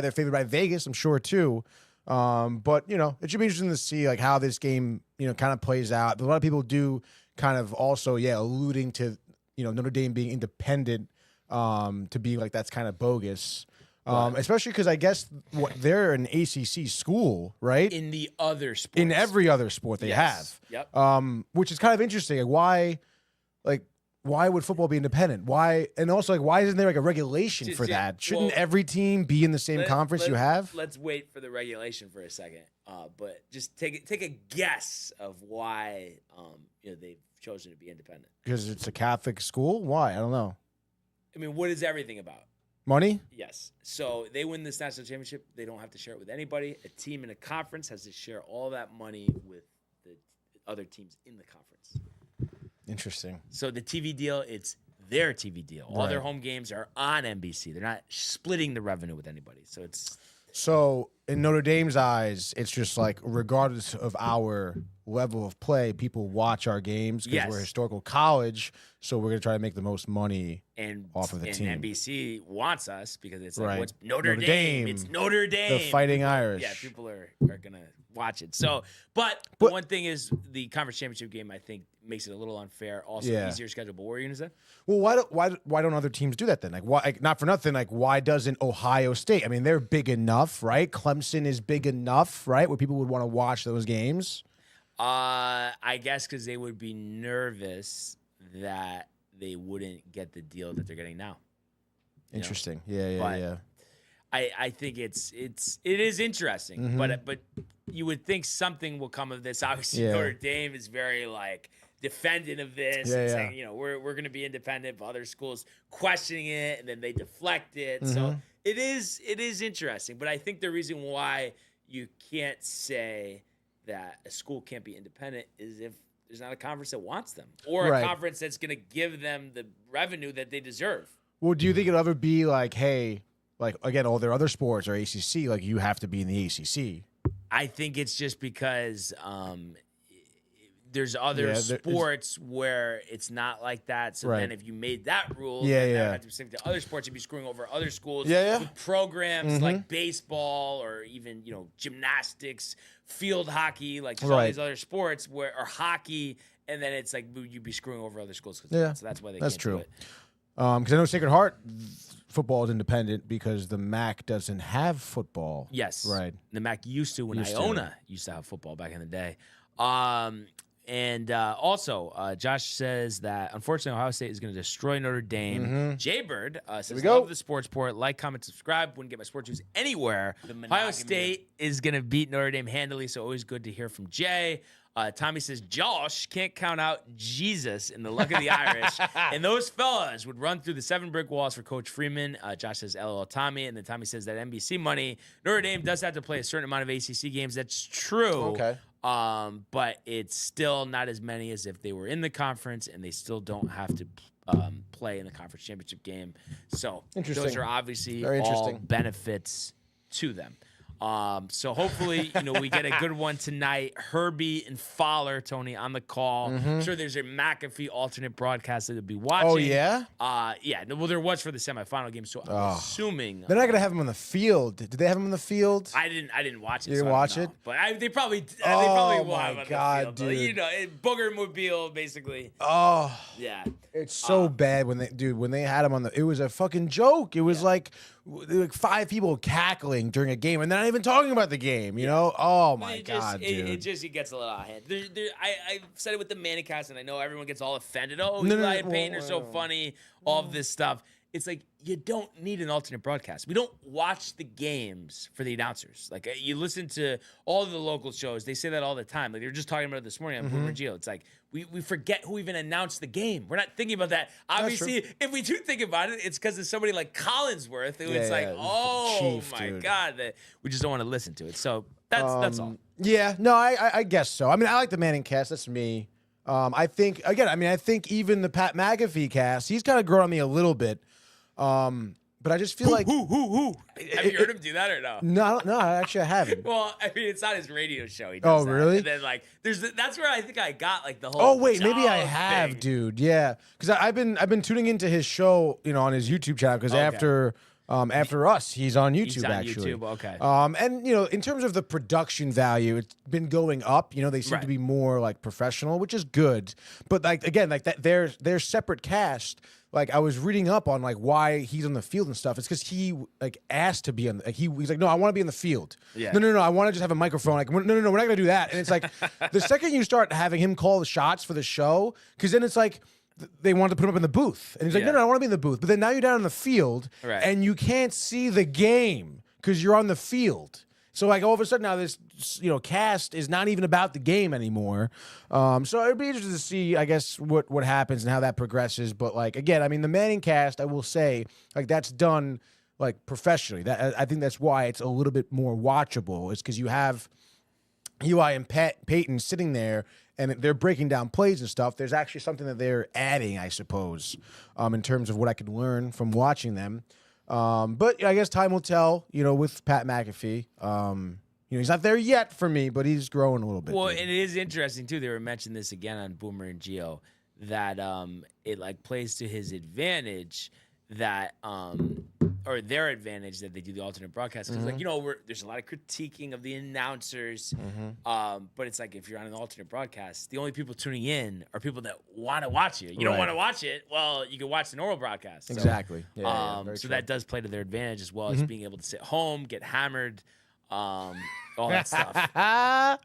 [SPEAKER 4] they're favored by Vegas, I'm sure too. But it should be interesting to see like how this game, kind of plays out. A lot of people do kind of also, alluding to, Notre Dame being independent, to be like, that's kind of bogus. Especially because I guess they're an ACC school, right?
[SPEAKER 1] In the other sports.
[SPEAKER 4] In every other sport they have.
[SPEAKER 1] Yep.
[SPEAKER 4] Which is kind of interesting. Like, why would football be independent? Why? And also, like, why isn't there like a regulation for that? Shouldn't every team be in the same conference you have?
[SPEAKER 1] Let's wait for the regulation for a second. But just take a guess of why they've chosen to be independent.
[SPEAKER 4] Because it's a Catholic school? Why? I don't know.
[SPEAKER 1] I mean, what is everything about?
[SPEAKER 4] Money?
[SPEAKER 1] Yes. So they win this national championship. They don't have to share it with anybody. A team in a conference has to share all that money with the other teams in the conference.
[SPEAKER 4] Interesting.
[SPEAKER 1] So the TV deal, it's their TV deal. All their home games are on NBC. They're not splitting the revenue with anybody. So it's
[SPEAKER 4] So in Notre Dame's eyes, it's just like regardless of our level of play, people watch our games because
[SPEAKER 1] Yes.
[SPEAKER 4] we're a historical college. So we're gonna try to make the most money
[SPEAKER 1] And
[SPEAKER 4] off of the
[SPEAKER 1] and
[SPEAKER 4] team.
[SPEAKER 1] NBC wants us because it's like,
[SPEAKER 4] Right.
[SPEAKER 1] what's Notre
[SPEAKER 4] Notre
[SPEAKER 1] Dame?
[SPEAKER 4] Dame.
[SPEAKER 1] It's Notre Dame.
[SPEAKER 4] The Fighting
[SPEAKER 1] People-
[SPEAKER 4] Irish.
[SPEAKER 1] Yeah, people are gonna watch it. So, but the one thing is the conference championship game, I think, makes it a little unfair. Also,
[SPEAKER 4] Yeah.
[SPEAKER 1] easier schedule. But what were you gonna say?
[SPEAKER 4] Well, why don't other teams do that then? Like, why? Like, not for nothing. Like, why doesn't Ohio State? I mean, they're big enough, right? Clemson is big enough, right? Where people would want to watch those games.
[SPEAKER 1] I guess because they would be nervous that they wouldn't get the deal that they're getting now.
[SPEAKER 4] Interesting. Yeah,
[SPEAKER 1] But-
[SPEAKER 4] yeah.
[SPEAKER 1] I think it is interesting,
[SPEAKER 4] Mm-hmm.
[SPEAKER 1] but you would think something will come of this. Obviously,
[SPEAKER 4] Yeah.
[SPEAKER 1] Notre Dame is very like defendant of this
[SPEAKER 4] Yeah,
[SPEAKER 1] and
[SPEAKER 4] yeah.
[SPEAKER 1] saying, we're going to be independent, but other schools questioning it and then they deflect it.
[SPEAKER 4] Mm-hmm.
[SPEAKER 1] So it is interesting, but I think the reason why you can't say that a school can't be independent is if there's not a conference that wants them or
[SPEAKER 4] Right.
[SPEAKER 1] a conference that's going to give them the revenue that they deserve.
[SPEAKER 4] Well, do you think it'll ever be like, hey, like again, all their other sports are ACC, like you have to be in the ACC?
[SPEAKER 1] I think it's just because there's other
[SPEAKER 4] Yeah, there is-
[SPEAKER 1] sports where it's not like that. So
[SPEAKER 4] Right.
[SPEAKER 1] then if you made that rule,
[SPEAKER 4] Yeah,
[SPEAKER 1] then that
[SPEAKER 4] yeah.
[SPEAKER 1] would have to be specific to other sports. You'd be screwing over other schools
[SPEAKER 4] Yeah, yeah.
[SPEAKER 1] with programs like baseball or even, gymnastics, field hockey, like just all
[SPEAKER 4] Right.
[SPEAKER 1] these other sports or hockey. And then it's like you'd be screwing over other schools.
[SPEAKER 4] Yeah,
[SPEAKER 1] So that's why they
[SPEAKER 4] that's
[SPEAKER 1] can't
[SPEAKER 4] true.
[SPEAKER 1] do it.
[SPEAKER 4] Because I know Sacred Heart football is independent because the MAC doesn't have football.
[SPEAKER 1] Yes.
[SPEAKER 4] Right.
[SPEAKER 1] The MAC used to when
[SPEAKER 4] Used to.
[SPEAKER 1] Iona used to have football back in the day. And also, Josh says that unfortunately Ohio State is going to destroy Notre Dame. Jaybird says,
[SPEAKER 4] Mm-hmm. we go.
[SPEAKER 1] love the sports report. Like, comment, subscribe. Wouldn't get my sports news anywhere. Ohio State is going to beat Notre Dame handily, so always good to hear from Jay. Tommy says, Josh can't count out Jesus in the luck of the Irish. And those fellas would run through the 7 brick walls for Coach Freeman. Josh says, LOL Tommy. And then Tommy says that NBC money, Notre Dame does have to play a certain amount of ACC games. That's true.
[SPEAKER 4] Okay.
[SPEAKER 1] But it's still not as many as if they were in the conference, and they still don't have to play in the conference championship game. So those
[SPEAKER 4] Interesting.
[SPEAKER 1] are obviously
[SPEAKER 4] Very
[SPEAKER 1] all
[SPEAKER 4] interesting.
[SPEAKER 1] benefits to them. So hopefully, we get a good one tonight. Herbie and Fowler, Tony, on the call. I'm sure there's a McAfee alternate broadcast that they'll be watching.
[SPEAKER 4] Oh, yeah?
[SPEAKER 1] Yeah. Well, there was for the semifinal game, so I'm assuming
[SPEAKER 4] They're not going to have him on the field. Did they have him on the field?
[SPEAKER 1] I didn't watch it.
[SPEAKER 4] You didn't
[SPEAKER 1] so I don't
[SPEAKER 4] watch
[SPEAKER 1] know.
[SPEAKER 4] it?
[SPEAKER 1] But they probably
[SPEAKER 4] Oh,
[SPEAKER 1] will
[SPEAKER 4] my
[SPEAKER 1] have him on
[SPEAKER 4] God,
[SPEAKER 1] the field.
[SPEAKER 4] dude.
[SPEAKER 1] Boogermobile, basically.
[SPEAKER 4] Oh,
[SPEAKER 1] Yeah.
[SPEAKER 4] it's so bad when they had him on the. It was a fucking joke. It was like 5 people cackling during a game, and they're not even talking about the game. You know? Oh my God, dude.
[SPEAKER 1] It gets a little out of hand. I've said it with the Manicast, and I know everyone gets all offended. Oh,
[SPEAKER 4] No, no,
[SPEAKER 1] Eli
[SPEAKER 4] no,
[SPEAKER 1] and Payton are so funny. All of this stuff. It's like you don't need an alternate broadcast. We don't watch the games for the announcers. Like you listen to all the local shows, they say that all the time. Like they were just talking about it this morning on Boomer Geo. It's like we forget who even announced the game. We're not thinking about that. Obviously, if we do think about it, it's because of somebody like Collinsworth. Who it's like,
[SPEAKER 4] yeah,
[SPEAKER 1] oh
[SPEAKER 4] Chief,
[SPEAKER 1] my
[SPEAKER 4] dude.
[SPEAKER 1] God, that we just don't want to listen to it. So that's all.
[SPEAKER 4] Yeah, no, I guess so. I mean, I like the Manning cast. That's me. I think I think even the Pat McAfee cast, he's kind of grown on me a little bit. But I just feel like
[SPEAKER 1] Who? Have you heard him do that or no?
[SPEAKER 4] no, actually I haven't.
[SPEAKER 1] Well, I mean, it's not his radio show. He does
[SPEAKER 4] Oh,
[SPEAKER 1] that.
[SPEAKER 4] really?
[SPEAKER 1] And then that's where I think I got like the whole.
[SPEAKER 4] Oh wait, maybe I
[SPEAKER 1] Jaws
[SPEAKER 4] have,
[SPEAKER 1] thing.
[SPEAKER 4] dude. Yeah, because I've been tuning into his show, on his YouTube channel. Because after us, he's on YouTube.
[SPEAKER 1] He's on
[SPEAKER 4] actually,
[SPEAKER 1] YouTube, okay.
[SPEAKER 4] And in terms of the production value, it's been going up. They seem
[SPEAKER 1] Right.
[SPEAKER 4] to be more like professional, which is good. But that their separate cast. Like I was reading up on like why he's on the field and stuff. It's because he like asked to be on. Like he's like, no, I want to be in the field.
[SPEAKER 1] Yeah.
[SPEAKER 4] No, I want to just have a microphone. Like no, we're not gonna do that. And it's like the second you start having him call the shots for the show, because then it's like they want to put him up in the booth, and he's like,
[SPEAKER 1] Yeah.
[SPEAKER 4] no, I want to be in the booth. But then now you're down in the field,
[SPEAKER 1] Right.
[SPEAKER 4] and you can't see the game because you're on the field. So like all of a sudden now this cast is not even about the game anymore. So it'd be interesting to see, I guess, what happens and how that progresses. But like again, I mean the Manning cast, I will say, like that's done like professionally. That I think that's why it's a little bit more watchable. It's because you have Eli and Peyton sitting there and they're breaking down plays and stuff. There's actually something that they're adding, I suppose, in terms of what I could learn from watching them. But I guess time will tell, with Pat McAfee. He's not there yet for me, but he's growing a little bit.
[SPEAKER 1] Well,
[SPEAKER 4] dude.
[SPEAKER 1] and it is interesting too. They were mentioning this again on Boomer and Geo that it like plays to his advantage that or their advantage that they do the alternate broadcast because there's a lot of critiquing of the announcers, but it's like if you're on an alternate broadcast, the only people tuning in are people that want to watch you. You don't want to watch it. Well, you can watch the normal broadcast. So,
[SPEAKER 4] Exactly.
[SPEAKER 1] So that does play to their advantage as well as being able to sit home, get hammered. All that stuff.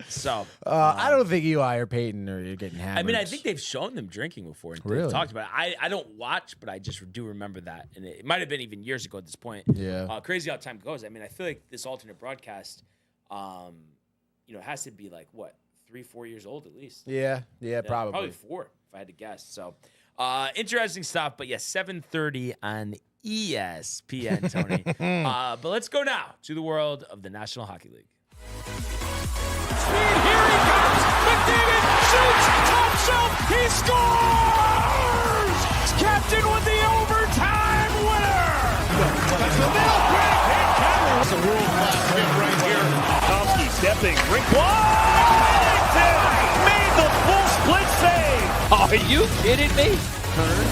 [SPEAKER 1] So
[SPEAKER 4] I don't think Eli or Peyton are getting hammered.
[SPEAKER 1] I mean, I think they've shown them drinking before. And
[SPEAKER 4] Really?
[SPEAKER 1] They've talked about it. I don't watch, but I just do remember that. And it might have been even years ago at this point.
[SPEAKER 4] Yeah.
[SPEAKER 1] Crazy how time goes. I mean, I feel like this alternate broadcast, has to be like, 3-4 years old at least.
[SPEAKER 4] Yeah, probably.
[SPEAKER 1] Probably 4, if I had to guess. So interesting stuff. But 7:30 on ESPN, Tony. But let's go now to the world of the National Hockey League.
[SPEAKER 5] Speed, here he comes! McDavid shoots! Top shelf! He scores! Captain with the overtime winner! That's the nail break! That's a world-class hit right here. Tomsky stepping, rink wide! Made the full split save!
[SPEAKER 3] Are you kidding me?
[SPEAKER 5] Turn,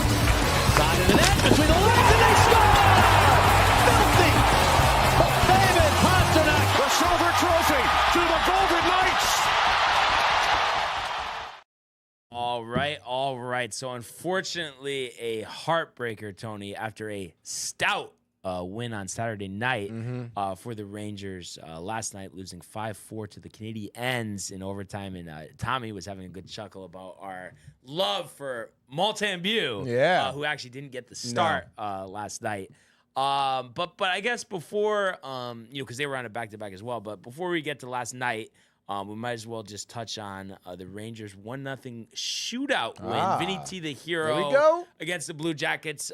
[SPEAKER 5] side of the net, between the legs, and they score! Filthy! David Pastrnak, the silver trophy to the Golden Knights!
[SPEAKER 1] All right. So unfortunately, a heartbreaker, Tony, after a stout win on Saturday night for the Rangers last night, losing 5-4 to the Canadiens in overtime. And Tommy was having a good chuckle about our love for Montembeault, who actually didn't get the start last night. But I guess before, because they were on a back-to-back as well, but before we get to last night, we might as well just touch on the Rangers 1-0 shootout win. Vinny T, the hero,
[SPEAKER 4] there we go.
[SPEAKER 1] against the Blue Jackets.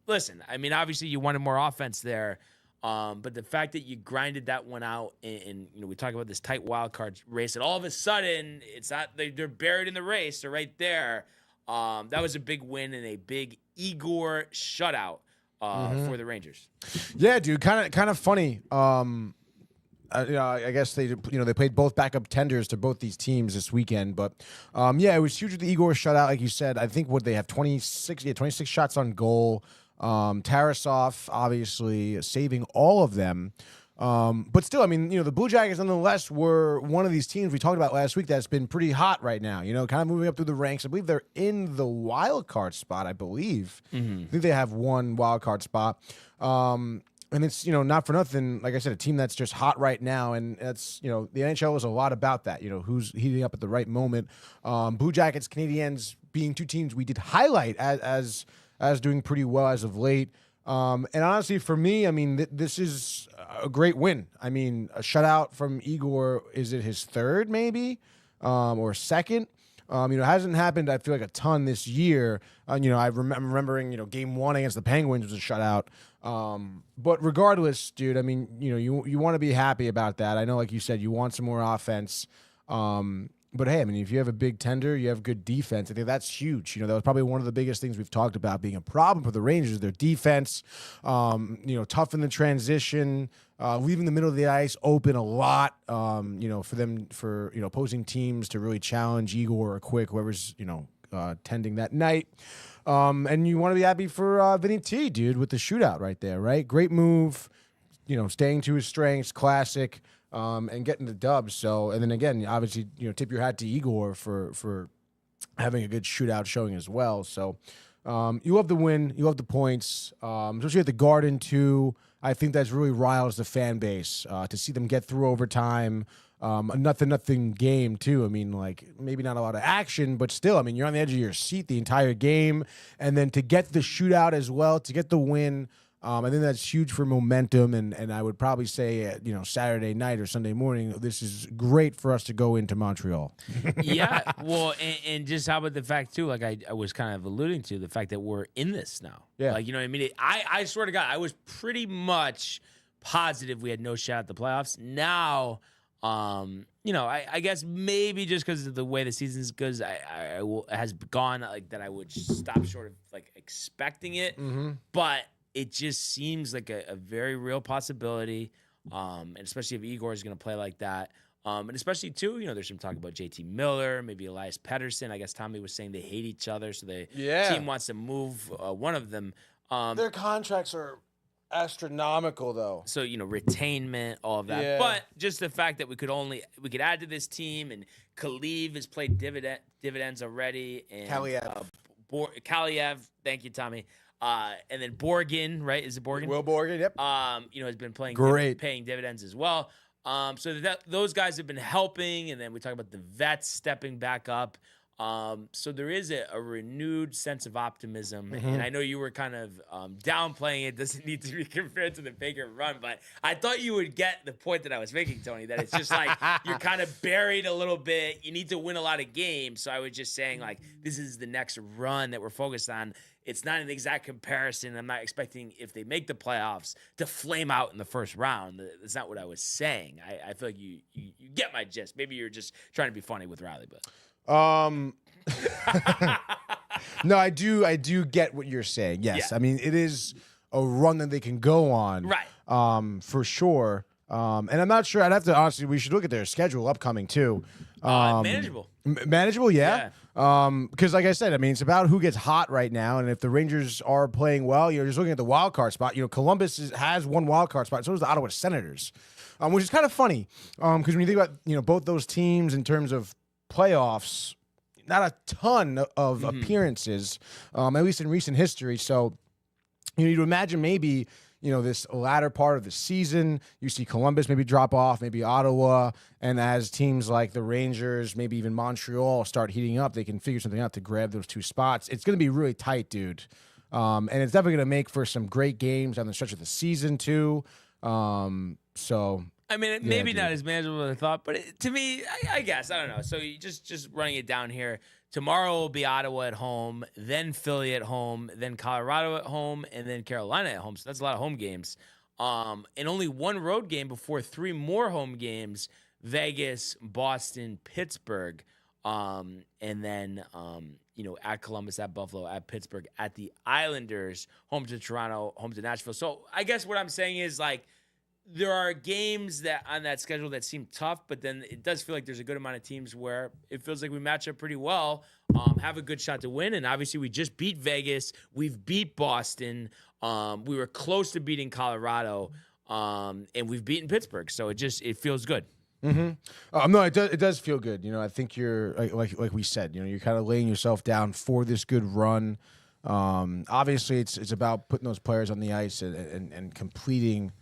[SPEAKER 1] Listen, I mean, obviously you wanted more offense there, but the fact that you grinded that one out, and we talk about this tight wild card race, and all of a sudden it's not they're buried in the race. They're right there. That was a big win and a big Igor shutout for the Rangers.
[SPEAKER 4] Yeah, dude, kind of funny. I guess they played both backup tenders to both these teams this weekend, but it was huge with the Igor shutout, like you said. I think they have 26 shots on goal. Tarasov obviously saving all of them. But still, I mean, the Blue Jackets nonetheless were one of these teams we talked about last week that's been pretty hot right now, kind of moving up through the ranks. I believe they're in the wild card spot, I believe. I think they have one wild card spot. And it's, not for nothing, like I said, a team that's just hot right now. And that's, the NHL is a lot about that, who's heating up at the right moment. Blue Jackets, Canadiens being two teams we did highlight as doing pretty well as of late. And honestly, for me, I mean, this is a great win. I mean, a shutout from Igor, is it his third maybe or second? It hasn't happened, I feel like, a ton this year. I'm remembering, game 1 against the Penguins was a shutout. But regardless, dude, I mean, you want to be happy about that. I know, like you said, you want some more offense. But hey, I mean, if you have a big tender, you have good defense. I think that's huge. That was probably one of the biggest things we've talked about being a problem for the Rangers, their defense, tough in the transition, leaving the middle of the ice open a lot, for opposing teams to really challenge Igor or Quick, whoever's, tending that night. And you want to be happy for Vinny T, dude, with the shootout right there, right? Great move, staying to his strengths, classic. And getting the dubs. So, and then again, obviously, tip your hat to Igor for having a good shootout showing as well. So, you love the win, you love the points, especially at the Garden too. I think that's really riles the fan base to see them get through overtime. A nothing game too. I mean, like maybe not a lot of action, but still, I mean, you're on the edge of your seat the entire game, and then to get the shootout as well, to get the win. I think that's huge for momentum, and I would probably say, Saturday night or Sunday morning, this is great for us to go into Montreal.
[SPEAKER 1] Yeah, well, and just how about the fact, too, like I was kind of alluding to, the fact that we're in this now.
[SPEAKER 4] Yeah.
[SPEAKER 1] Like, I mean? I swear to God, I was pretty much positive we had no shot at the playoffs. Now, I guess maybe just because of the way the season's goes, has gone, like, that I would stop short of, like, expecting it.
[SPEAKER 4] Mm-hmm.
[SPEAKER 1] But it just seems like a very real possibility, and especially if Igor is going to play like that. And especially, too, there's some talk about JT Miller, maybe Elias Pettersson. I guess Tommy was saying they hate each other, so the team wants to move one of them.
[SPEAKER 4] Their contracts are astronomical, though.
[SPEAKER 1] So, retainment, all of that.
[SPEAKER 4] Yeah.
[SPEAKER 1] But just the fact that we could add to this team, and Kaliv has played dividends already. And Kaliev, thank you, Tommy. And then Borgen, right? Is it Borgen?
[SPEAKER 4] Will Borgen, yep.
[SPEAKER 1] Has been playing paying dividends as well. So those guys have been helping, and then we talk about the vets stepping back up. So there is a renewed sense of optimism, and I know you were kind of downplaying it. Doesn't need to be compared to the Baker run, but I thought you would get the point that I was making, Tony, that it's just like you're kind of buried a little bit. You need to win a lot of games. So I was just saying, like, this is the next run that we're focused on. It's not an exact comparison. I'm not expecting, if they make the playoffs, to flame out in the first round. That's not what I was saying. I feel like you get my gist. Maybe you're just trying to be funny with Riley, but
[SPEAKER 4] no, I do get what you're saying. Yes.
[SPEAKER 1] Yeah.
[SPEAKER 4] I mean, it is a run that they can go on.
[SPEAKER 1] Right.
[SPEAKER 4] For sure. And I'm not sure. I'd have to, honestly, we should look at their schedule upcoming too.
[SPEAKER 1] Manageable.
[SPEAKER 4] Manageable, yeah. Because like I said, I mean, it's about who gets hot right now, and if the Rangers are playing well, you're just looking at the wild card spot. Columbus has one wild card spot, so does the Ottawa Senators, which is kind of funny. Because when you think about both those teams in terms of playoffs, not a ton of appearances, at least in recent history. So you'd imagine maybe this latter part of the season, you see Columbus maybe drop off, maybe Ottawa, and as teams like the Rangers, maybe even Montreal start heating up, they can figure something out to grab those two spots. It's going to be really tight, dude. And it's definitely going to make for some great games on the stretch of the season, too. So...
[SPEAKER 1] I mean, maybe not as manageable as I thought, but to me, I guess, I don't know. So you just running it down here. Tomorrow will be Ottawa at home, then Philly at home, then Colorado at home, and then Carolina at home. So that's a lot of home games. And only one road game before 3 more home games: Vegas, Boston, Pittsburgh, and then at Columbus, at Buffalo, at Pittsburgh, at the Islanders, home to Toronto, home to Nashville. So I guess what I'm saying is, like, there are games that on that schedule that seem tough, but then it does feel like there's a good amount of teams where it feels like we match up pretty well, have a good shot to win. And obviously we just beat Vegas. We've beat Boston. We were close to beating Colorado, and we've beaten Pittsburgh. So it feels good.
[SPEAKER 4] Mm-hmm. No, it does feel good. I think you're like we said, you're kind of laying yourself down for this good run. Obviously it's about putting those players on the ice and completing.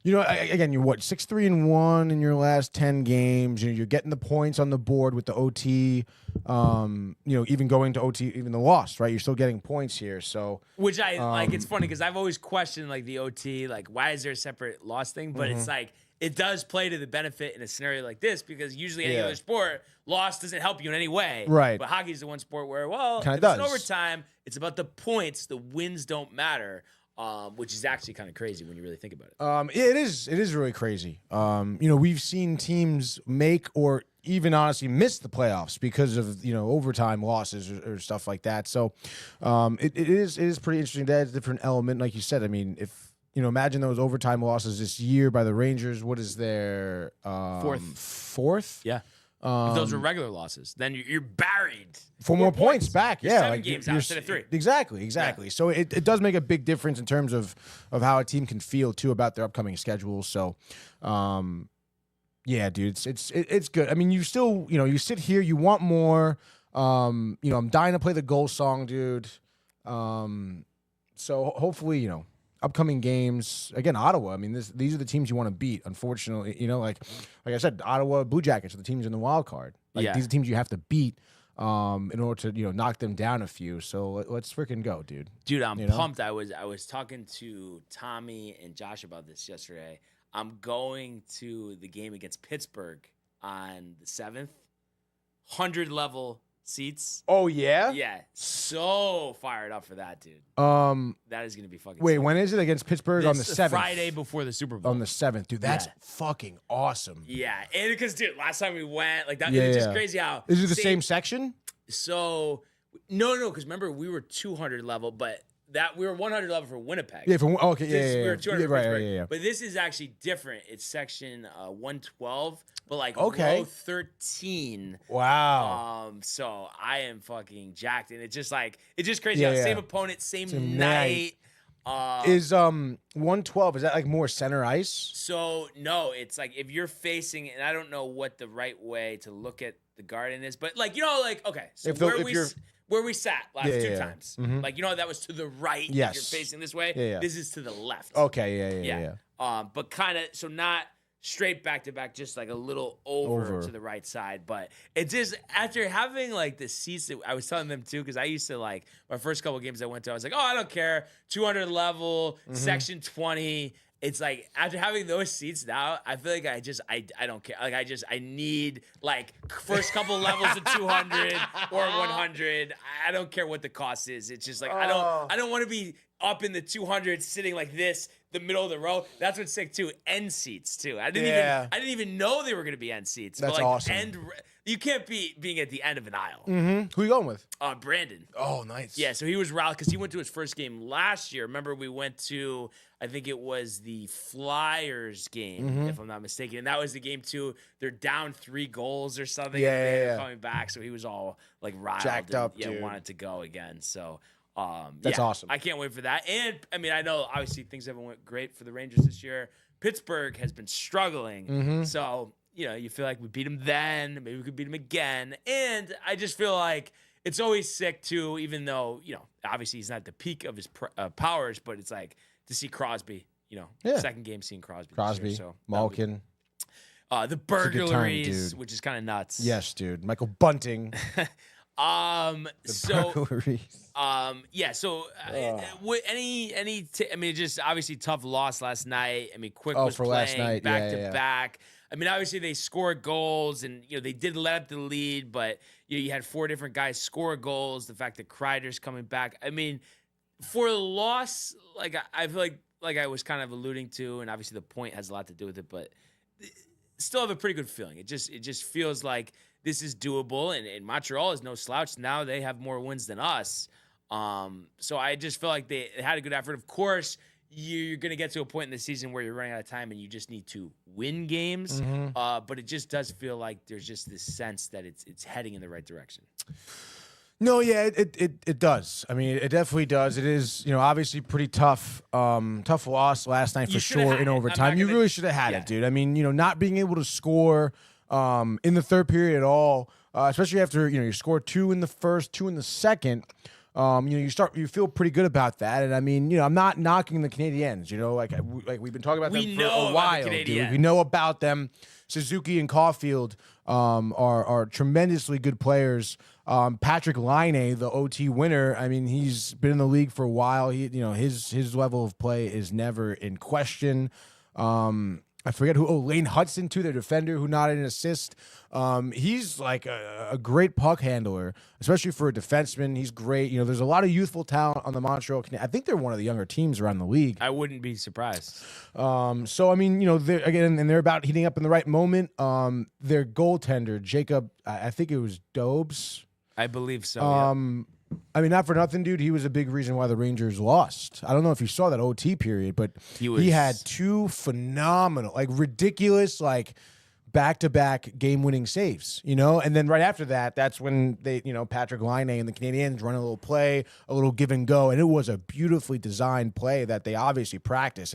[SPEAKER 4] Again, you're 6-3-1 in your last 10 games. You're getting the points on the board with the OT. Even going to OT, even the loss, right? You're still getting points here. So,
[SPEAKER 1] which I like. It's funny because I've always questioned like the OT, like why is there a separate loss thing? But it's like it does play to the benefit in a scenario like this because usually any other sport, loss doesn't help you in any way.
[SPEAKER 4] Right.
[SPEAKER 1] But hockey's the one sport where if
[SPEAKER 4] does.
[SPEAKER 1] it's in overtime, it's about the points. The wins don't matter. Which is actually kind of crazy when you really think about it.
[SPEAKER 4] It is really crazy. We've seen teams make or even honestly miss the playoffs because of overtime losses or stuff like that. So it is pretty interesting. That is a different element, like you said. I mean, if imagine those overtime losses this year by the Rangers. What is their fourth?
[SPEAKER 1] Yeah. If those are regular losses, then you're buried.
[SPEAKER 4] 4 more points back.
[SPEAKER 1] You're 7 games out instead of 3.
[SPEAKER 4] Exactly.
[SPEAKER 1] Yeah.
[SPEAKER 4] So it does make a big difference in terms of how a team can feel too about their upcoming schedule. So, yeah, dude, it's good. I mean, you still you sit here, you want more. I'm dying to play the goal song, dude. So hopefully upcoming games again, Ottawa. I mean, these are the teams you want to beat. Unfortunately, like I said, Ottawa Blue Jackets are the teams in the wild card. These are teams you have to beat in order to knock them down a few. So let's freaking go, dude.
[SPEAKER 1] Dude, I'm pumped. I was talking to Tommy and Josh about this yesterday. I'm going to the game against Pittsburgh on the 7th. 100 level seats.
[SPEAKER 4] Oh yeah?
[SPEAKER 1] Yeah. So fired up for that, dude. That is gonna be fucking
[SPEAKER 4] Wait,
[SPEAKER 1] sick.
[SPEAKER 4] when is it against Pittsburgh? On the 7th.
[SPEAKER 1] Friday before the Super Bowl.
[SPEAKER 4] On the 7th, dude. That's fucking awesome.
[SPEAKER 1] Yeah. And because dude, last time we went, like that it's just crazy how
[SPEAKER 4] is it the same section?
[SPEAKER 1] So no, because remember we were 200 level, but that we were 100 level for Winnipeg.
[SPEAKER 4] Yeah, okay,
[SPEAKER 1] We were 200 for
[SPEAKER 4] right,
[SPEAKER 1] Pittsburgh.
[SPEAKER 4] yeah.
[SPEAKER 1] But this is actually different. It's section 112, but like
[SPEAKER 4] Okay.
[SPEAKER 1] row 13.
[SPEAKER 4] Wow.
[SPEAKER 1] So I am fucking jacked, and it's just crazy.
[SPEAKER 4] Yeah,
[SPEAKER 1] Same
[SPEAKER 4] yeah.
[SPEAKER 1] opponent, same
[SPEAKER 4] Same
[SPEAKER 1] night.
[SPEAKER 4] Is 112, is that like more center ice?
[SPEAKER 1] So no, it's like if you're facing, and I don't know what the right way to look at the Garden is, but like okay, so where we sat last two times, like that was to the right.
[SPEAKER 4] Yes.
[SPEAKER 1] If you're facing this way.
[SPEAKER 4] Yeah.
[SPEAKER 1] This is to the left.
[SPEAKER 4] Okay, yeah.
[SPEAKER 1] But kind of so not straight back to back, just like a little over to the right side. But it just after having like the seats that I was telling them too, because I used to like my first couple games I went to, I was like, oh, I don't care, 200 level, section 20. It's like after having those seats now, I feel like I don't care. Like I need like first couple levels of 200 or 100. I don't care what the cost is. It's just like I don't want to be up in the 200 sitting like this, the middle of the row. That's what's sick too. End seats too. I didn't even know they were gonna be end seats.
[SPEAKER 4] That's
[SPEAKER 1] but like
[SPEAKER 4] awesome.
[SPEAKER 1] You can't be being at the end of an aisle.
[SPEAKER 4] Who you going with?
[SPEAKER 1] Brandon.
[SPEAKER 4] Oh, nice.
[SPEAKER 1] Yeah, so he was rallied because he went to his first game last year. Remember, we went to, I think it was the Flyers game, if I'm not mistaken. And that was the game too. They're down 3 goals or something. They're coming back. So he was all like riled.
[SPEAKER 4] Jacked up,
[SPEAKER 1] dude.
[SPEAKER 4] dude.
[SPEAKER 1] Wanted to go again. So
[SPEAKER 4] that's awesome.
[SPEAKER 1] I can't wait for that. And I mean, I know obviously things haven't went great for the Rangers this year. Pittsburgh has been struggling. So, you feel like we beat them then. Maybe we could beat them again. And I just feel like it's always sick too, even though, obviously he's not at the peak of his powers, but it's like to see Crosby, second game seeing Crosby.
[SPEAKER 4] Crosby,
[SPEAKER 1] this year, so
[SPEAKER 4] Malkin.
[SPEAKER 1] The burglaries, which is kind of nuts.
[SPEAKER 4] Yes, dude. Michael Bunting.
[SPEAKER 1] Burglaries. Just obviously tough loss last night. I mean, Quick was playing
[SPEAKER 4] last night.
[SPEAKER 1] back to back. I mean, obviously they scored goals, and they did let up the lead, but you had 4 different guys score goals. The fact that Kreider's coming back. I mean, for a loss, like I feel like I was kind of alluding to, and obviously the point has a lot to do with it, but still have a pretty good feeling. It just feels like this is doable, and Montreal is no slouch. Now they have more wins than us. So I just feel like they had a good effort. Of course, you're going to get to a point in the season where you're running out of time and you just need to win games. But it just does feel like there's just this sense that it's heading in the right direction.
[SPEAKER 4] No, yeah, it does. I mean, it definitely does. It is, obviously pretty tough loss last night for sure in overtime. You really should have had it, dude. I mean, not being able to score in the third period at all, especially after, you score 2 in the first, 2 in the second. You feel pretty good about that. And I mean, I'm not knocking the Canadiens, like we've been talking about them for a while, dude. We know about them. Suzuki and Caulfield are tremendously good players. Patrick Laine, the OT winner, I mean, he's been in the league for a while. His level of play is never in question. I forget who. Lane Hudson, too, their defender, who nodded an assist. He's like a great puck handler, especially for a defenseman. He's great. There's a lot of youthful talent on the Montreal Canadiens. I think they're one of the younger teams around the league.
[SPEAKER 1] I wouldn't be surprised.
[SPEAKER 4] So, I mean, they're about heating up in the right moment. Their goaltender, Jacob, I think it was Dobes.
[SPEAKER 1] I believe so. Yeah.
[SPEAKER 4] I mean, not for nothing, dude. He was a big reason why the Rangers lost. I don't know if you saw that OT period, but he had 2 phenomenal, like ridiculous, like back-to-back game-winning saves, And then right after that, that's when they, Patrick Laine and the Canadiens run a little play, a little give and go, and it was a beautifully designed play that they obviously practice,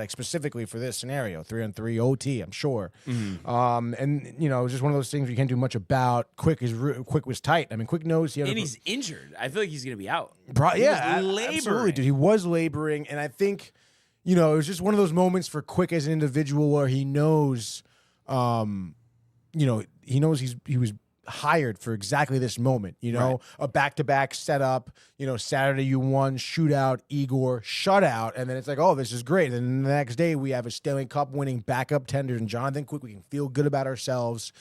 [SPEAKER 4] specifically for this scenario, 3-on-3 OT, I'm sure. And it was just one of those things you can't do much about. Quick was tight. I mean, Quick knows
[SPEAKER 1] he's injured. I feel like he's gonna be out.
[SPEAKER 4] Absolutely, dude. He was laboring, and I think it was just one of those moments for Quick as an individual where he knows. He knows he was hired for exactly this moment,
[SPEAKER 1] Right.
[SPEAKER 4] A back-to-back setup, Saturday you won, shootout, Igor, shutout, and then it's like, oh, this is great. And then the next day we have a Stanley Cup winning backup tender and Jonathan Quick. We can feel good about ourselves.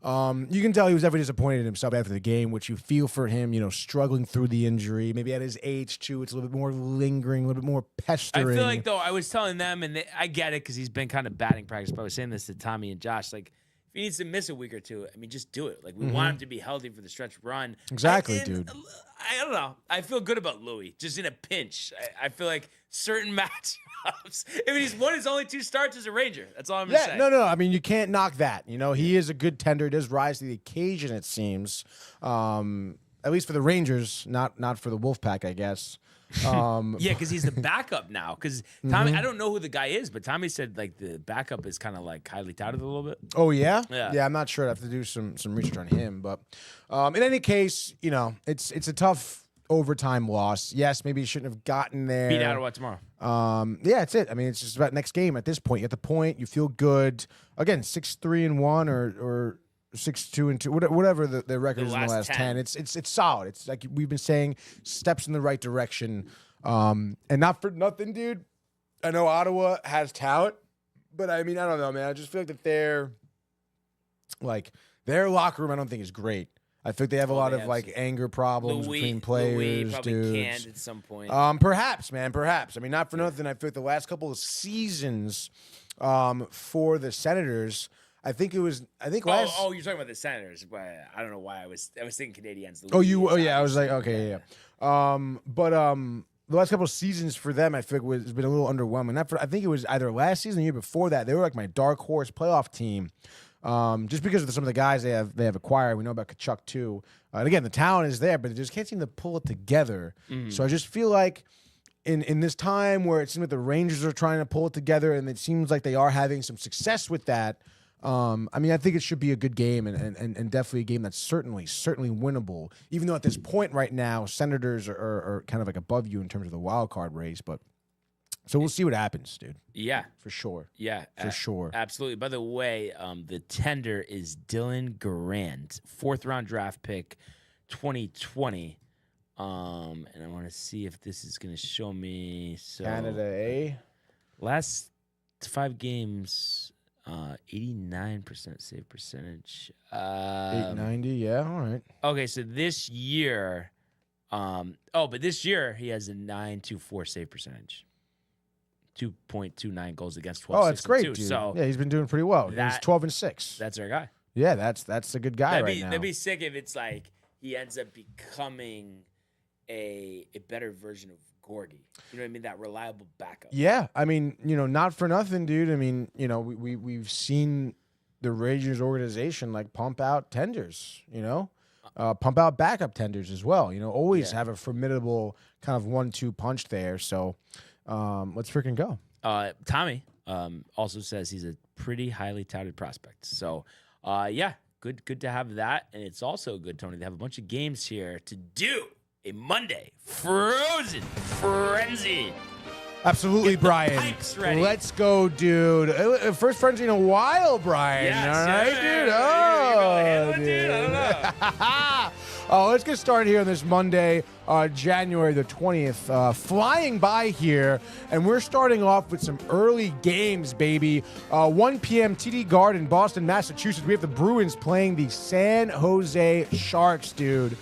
[SPEAKER 4] You can tell he was definitely disappointed in himself after the game, which you feel for him, struggling through the injury. Maybe at his age, too, it's a little bit more lingering, a little bit more pestering.
[SPEAKER 1] I feel like, though, I was telling them, and I get it because he's been kind of batting practice, but I was saying this to Tommy and Josh, like, he needs to miss a week or two, I mean, just do it. Like, we want him to be healthy for the stretch run.
[SPEAKER 4] Exactly, dude.
[SPEAKER 1] I don't know. I feel good about Louis, just in a pinch. I feel like certain matchups. I mean, he's won his only 2 starts as a Ranger. That's all I'm going to say.
[SPEAKER 4] No. I mean, you can't knock that. You know, he is a good tender. He does rise to the occasion, it seems. At least for the Rangers, not for the Wolfpack, I guess.
[SPEAKER 1] Yeah, because he's the backup now. Because Tommy, I don't know who the guy is, but Tommy said like the backup is kind of like highly touted a little bit.
[SPEAKER 4] Oh yeah?
[SPEAKER 1] Yeah.
[SPEAKER 4] I'm not sure. I have to do some research on him, but in any case, you know, it's a tough overtime loss. Yes, maybe you shouldn't have gotten there.
[SPEAKER 1] Beat Ottawa tomorrow.
[SPEAKER 4] Yeah, that's it. I mean, it's just about next game at this point. You at the point, you feel good. Again, 6-3-1 or 6-2-2, whatever the record is in the last 10. It's solid. It's like we've been saying, steps in the right direction. And not for nothing, dude. I know Ottawa has talent, but I mean, I don't know, man. I just feel like that their locker room, I don't think is great. I think they have a lot of like anger problems between players.
[SPEAKER 1] Louis probably
[SPEAKER 4] dudes.
[SPEAKER 1] canned at some point.
[SPEAKER 4] Perhaps, man. Perhaps. I mean, not for nothing. I feel like the last couple of seasons for the Senators. I think last.
[SPEAKER 1] Oh, you're talking about the Senators. But I don't know why I was thinking Canadiens.
[SPEAKER 4] Yeah. I was like, okay, yeah. But the last couple of seasons for them, I feel like has been a little underwhelming. I think it was either last season or the year before that. They were like my dark horse playoff team. Just because of some of the guys they have acquired. We know about Kachuk too. And again, the talent is there, but they just can't seem to pull it together. So I just feel like in this time where it seems like the Rangers are trying to pull it together, and it seems like they are having some success with that. I mean, I think it should be a good game and definitely a game that's certainly winnable. Even though at this point right now, Senators are kind of like above you in terms of the wild card race, but. So we'll see what happens, dude.
[SPEAKER 1] Yeah.
[SPEAKER 4] For sure.
[SPEAKER 1] Yeah.
[SPEAKER 4] For sure.
[SPEAKER 1] Absolutely. By the way, the tender is Dylan Garand, 4th-round draft pick, 2020. And I want to see if this is going to show me. So
[SPEAKER 4] Canada, eh?
[SPEAKER 1] Last 5 games, 89% save percentage.
[SPEAKER 4] 890, yeah, all right.
[SPEAKER 1] Okay, so this year, but this year he has a 924 save percentage. 2.29 goals against 12.
[SPEAKER 4] Oh, that's great, dude.
[SPEAKER 1] So
[SPEAKER 4] yeah, he's been doing pretty well. He's 12-6.
[SPEAKER 1] That's our guy.
[SPEAKER 4] Yeah, that's a good guy right now.
[SPEAKER 1] That'd be sick if it's like he ends up becoming a better version of Gorgie. You know what I mean? That reliable backup.
[SPEAKER 4] Yeah, I mean, you know, not for nothing, dude. I mean, you know, we've seen the Rangers organization like pump out tenders. You know, pump out backup tenders as well. You know, always have a formidable kind of 1-2 punch there. So. Let's freaking go.
[SPEAKER 1] Tommy also says he's a pretty highly touted prospect. So, yeah, good to have that. And it's also good, Tony, to have a bunch of games here to do a Monday Frozen Frenzy.
[SPEAKER 4] Absolutely, Brian.
[SPEAKER 1] Pipes ready.
[SPEAKER 4] Let's go, dude. First frenzy in a while, Brian.
[SPEAKER 1] Yes,
[SPEAKER 4] all right, dude.
[SPEAKER 1] Dude. I don't know.
[SPEAKER 4] Let's get started here on this Monday, January the 20th. Flying by here, and we're starting off with some early games, baby. 1 p.m. TD Garden, Boston, Massachusetts. We have the Bruins playing the San Jose Sharks, dude.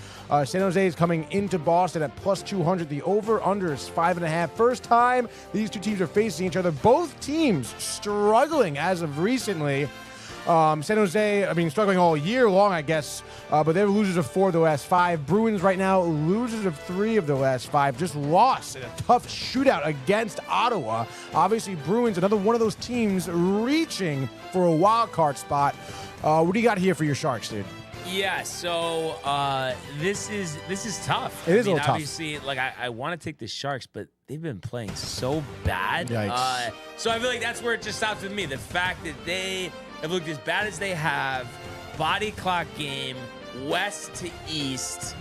[SPEAKER 4] San Jose is coming into Boston at plus 200. The over-under is 5.5. First time these two teams are facing each other. Both teams struggling as of recently. San Jose, I mean, struggling all year long, I guess, but they're losers of 4 of the last 5. Bruins right now, losers of 3 of the last 5. Just lost in a tough shootout against Ottawa. Obviously, Bruins, another one of those teams reaching for a wild card spot. What do you got here for your Sharks, dude?
[SPEAKER 1] Yeah, so this is tough.
[SPEAKER 4] It is a little tough.
[SPEAKER 1] Obviously, like I want to take the Sharks, but they've been playing so bad.
[SPEAKER 4] Yikes.
[SPEAKER 1] So I feel like that's where it just stops with me. The fact that they have looked as bad as they have, body clock game, west to east,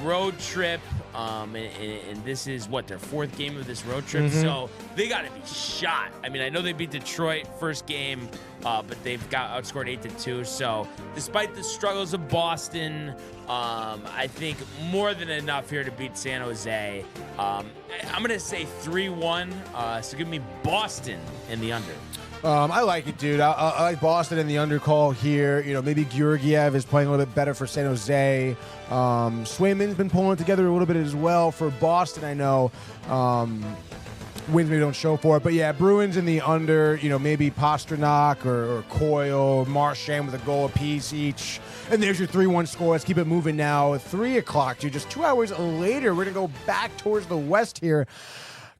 [SPEAKER 1] road trip, and this is their 4th game of this road trip. So they got to be shot. I mean, I know they beat Detroit first game, but they've got outscored 8-2. So despite the struggles of Boston, I think more than enough here to beat San Jose. I'm gonna say 3-1. So give me Boston in the under.
[SPEAKER 4] I like it, dude. I like Boston in the undercall here. You know, maybe Georgiev is playing a little bit better for San Jose. Swayman's been pulling it together a little bit as well for Boston, I know. wins maybe don't show for it. But yeah, Bruins in the under, maybe Pasternak or Coyle, Marchand with a goal apiece each. And there's your 3-1 score. Let's keep it moving now. 3 o'clock, dude. Just 2 hours later, we're going to go back towards the west here.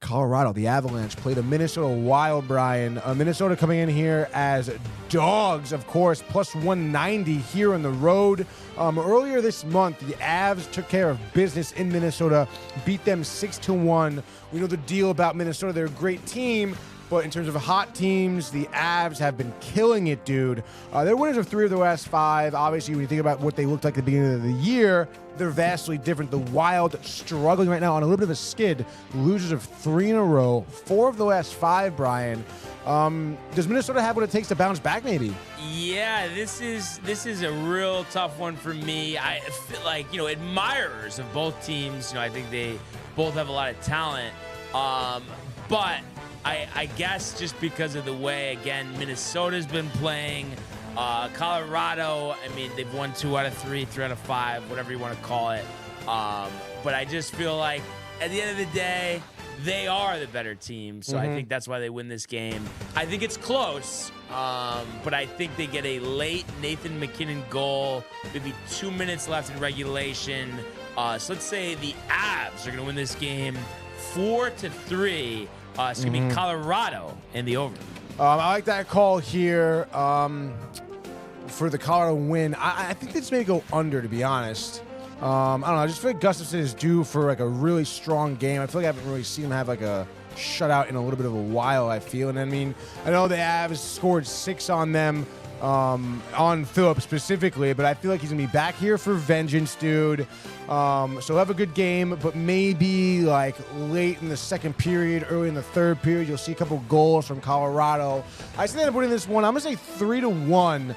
[SPEAKER 4] Colorado, the Avalanche, play the Minnesota Wild, Brian. Minnesota coming in here as dogs, of course, plus 190 here on the road. Earlier this month, the Avs took care of business in Minnesota, beat them 6-1. We know the deal about Minnesota. They're a great team, but in terms of hot teams, the Avs have been killing it, dude. They're winners of 3 of their last 5. Obviously, when you think about what they looked like at the beginning of the year, they're vastly different. The Wild struggling right now on a little bit of a skid. Losers of 3 in a row. 4 of the last 5, Brian. Does Minnesota have what it takes to bounce back, maybe?
[SPEAKER 1] Yeah, this is a real tough one for me. I feel like, admirers of both teams, I think they both have a lot of talent. But I guess just because of the way, again, Minnesota's been playing, Colorado, they've won 2 out of 3, 3 out of 5, whatever you want to call it. But I just feel like at the end of the day, they are the better team. So I think that's why they win this game. I think it's close, but I think they get a late Nathan McKinnon goal, maybe 2 minutes left in regulation. So let's say the Avs are going to win this game 4-3. It's going to be Colorado in the over.
[SPEAKER 4] I like that call here for the Colorado win. I think this may go under, to be honest. I don't know. I just feel like Gustafsson is due for like a really strong game. I feel like I haven't really seen him have like a shutout in a little bit of a while, I feel. And I know the Avs scored 6 on them, on Phillips specifically, but I feel like he's going to be back here for vengeance, dude. So he'll have a good game, but maybe like late in the second period, early in the third period, you'll see a couple goals from Colorado. I say that winning this one. I'm going to say 3-1.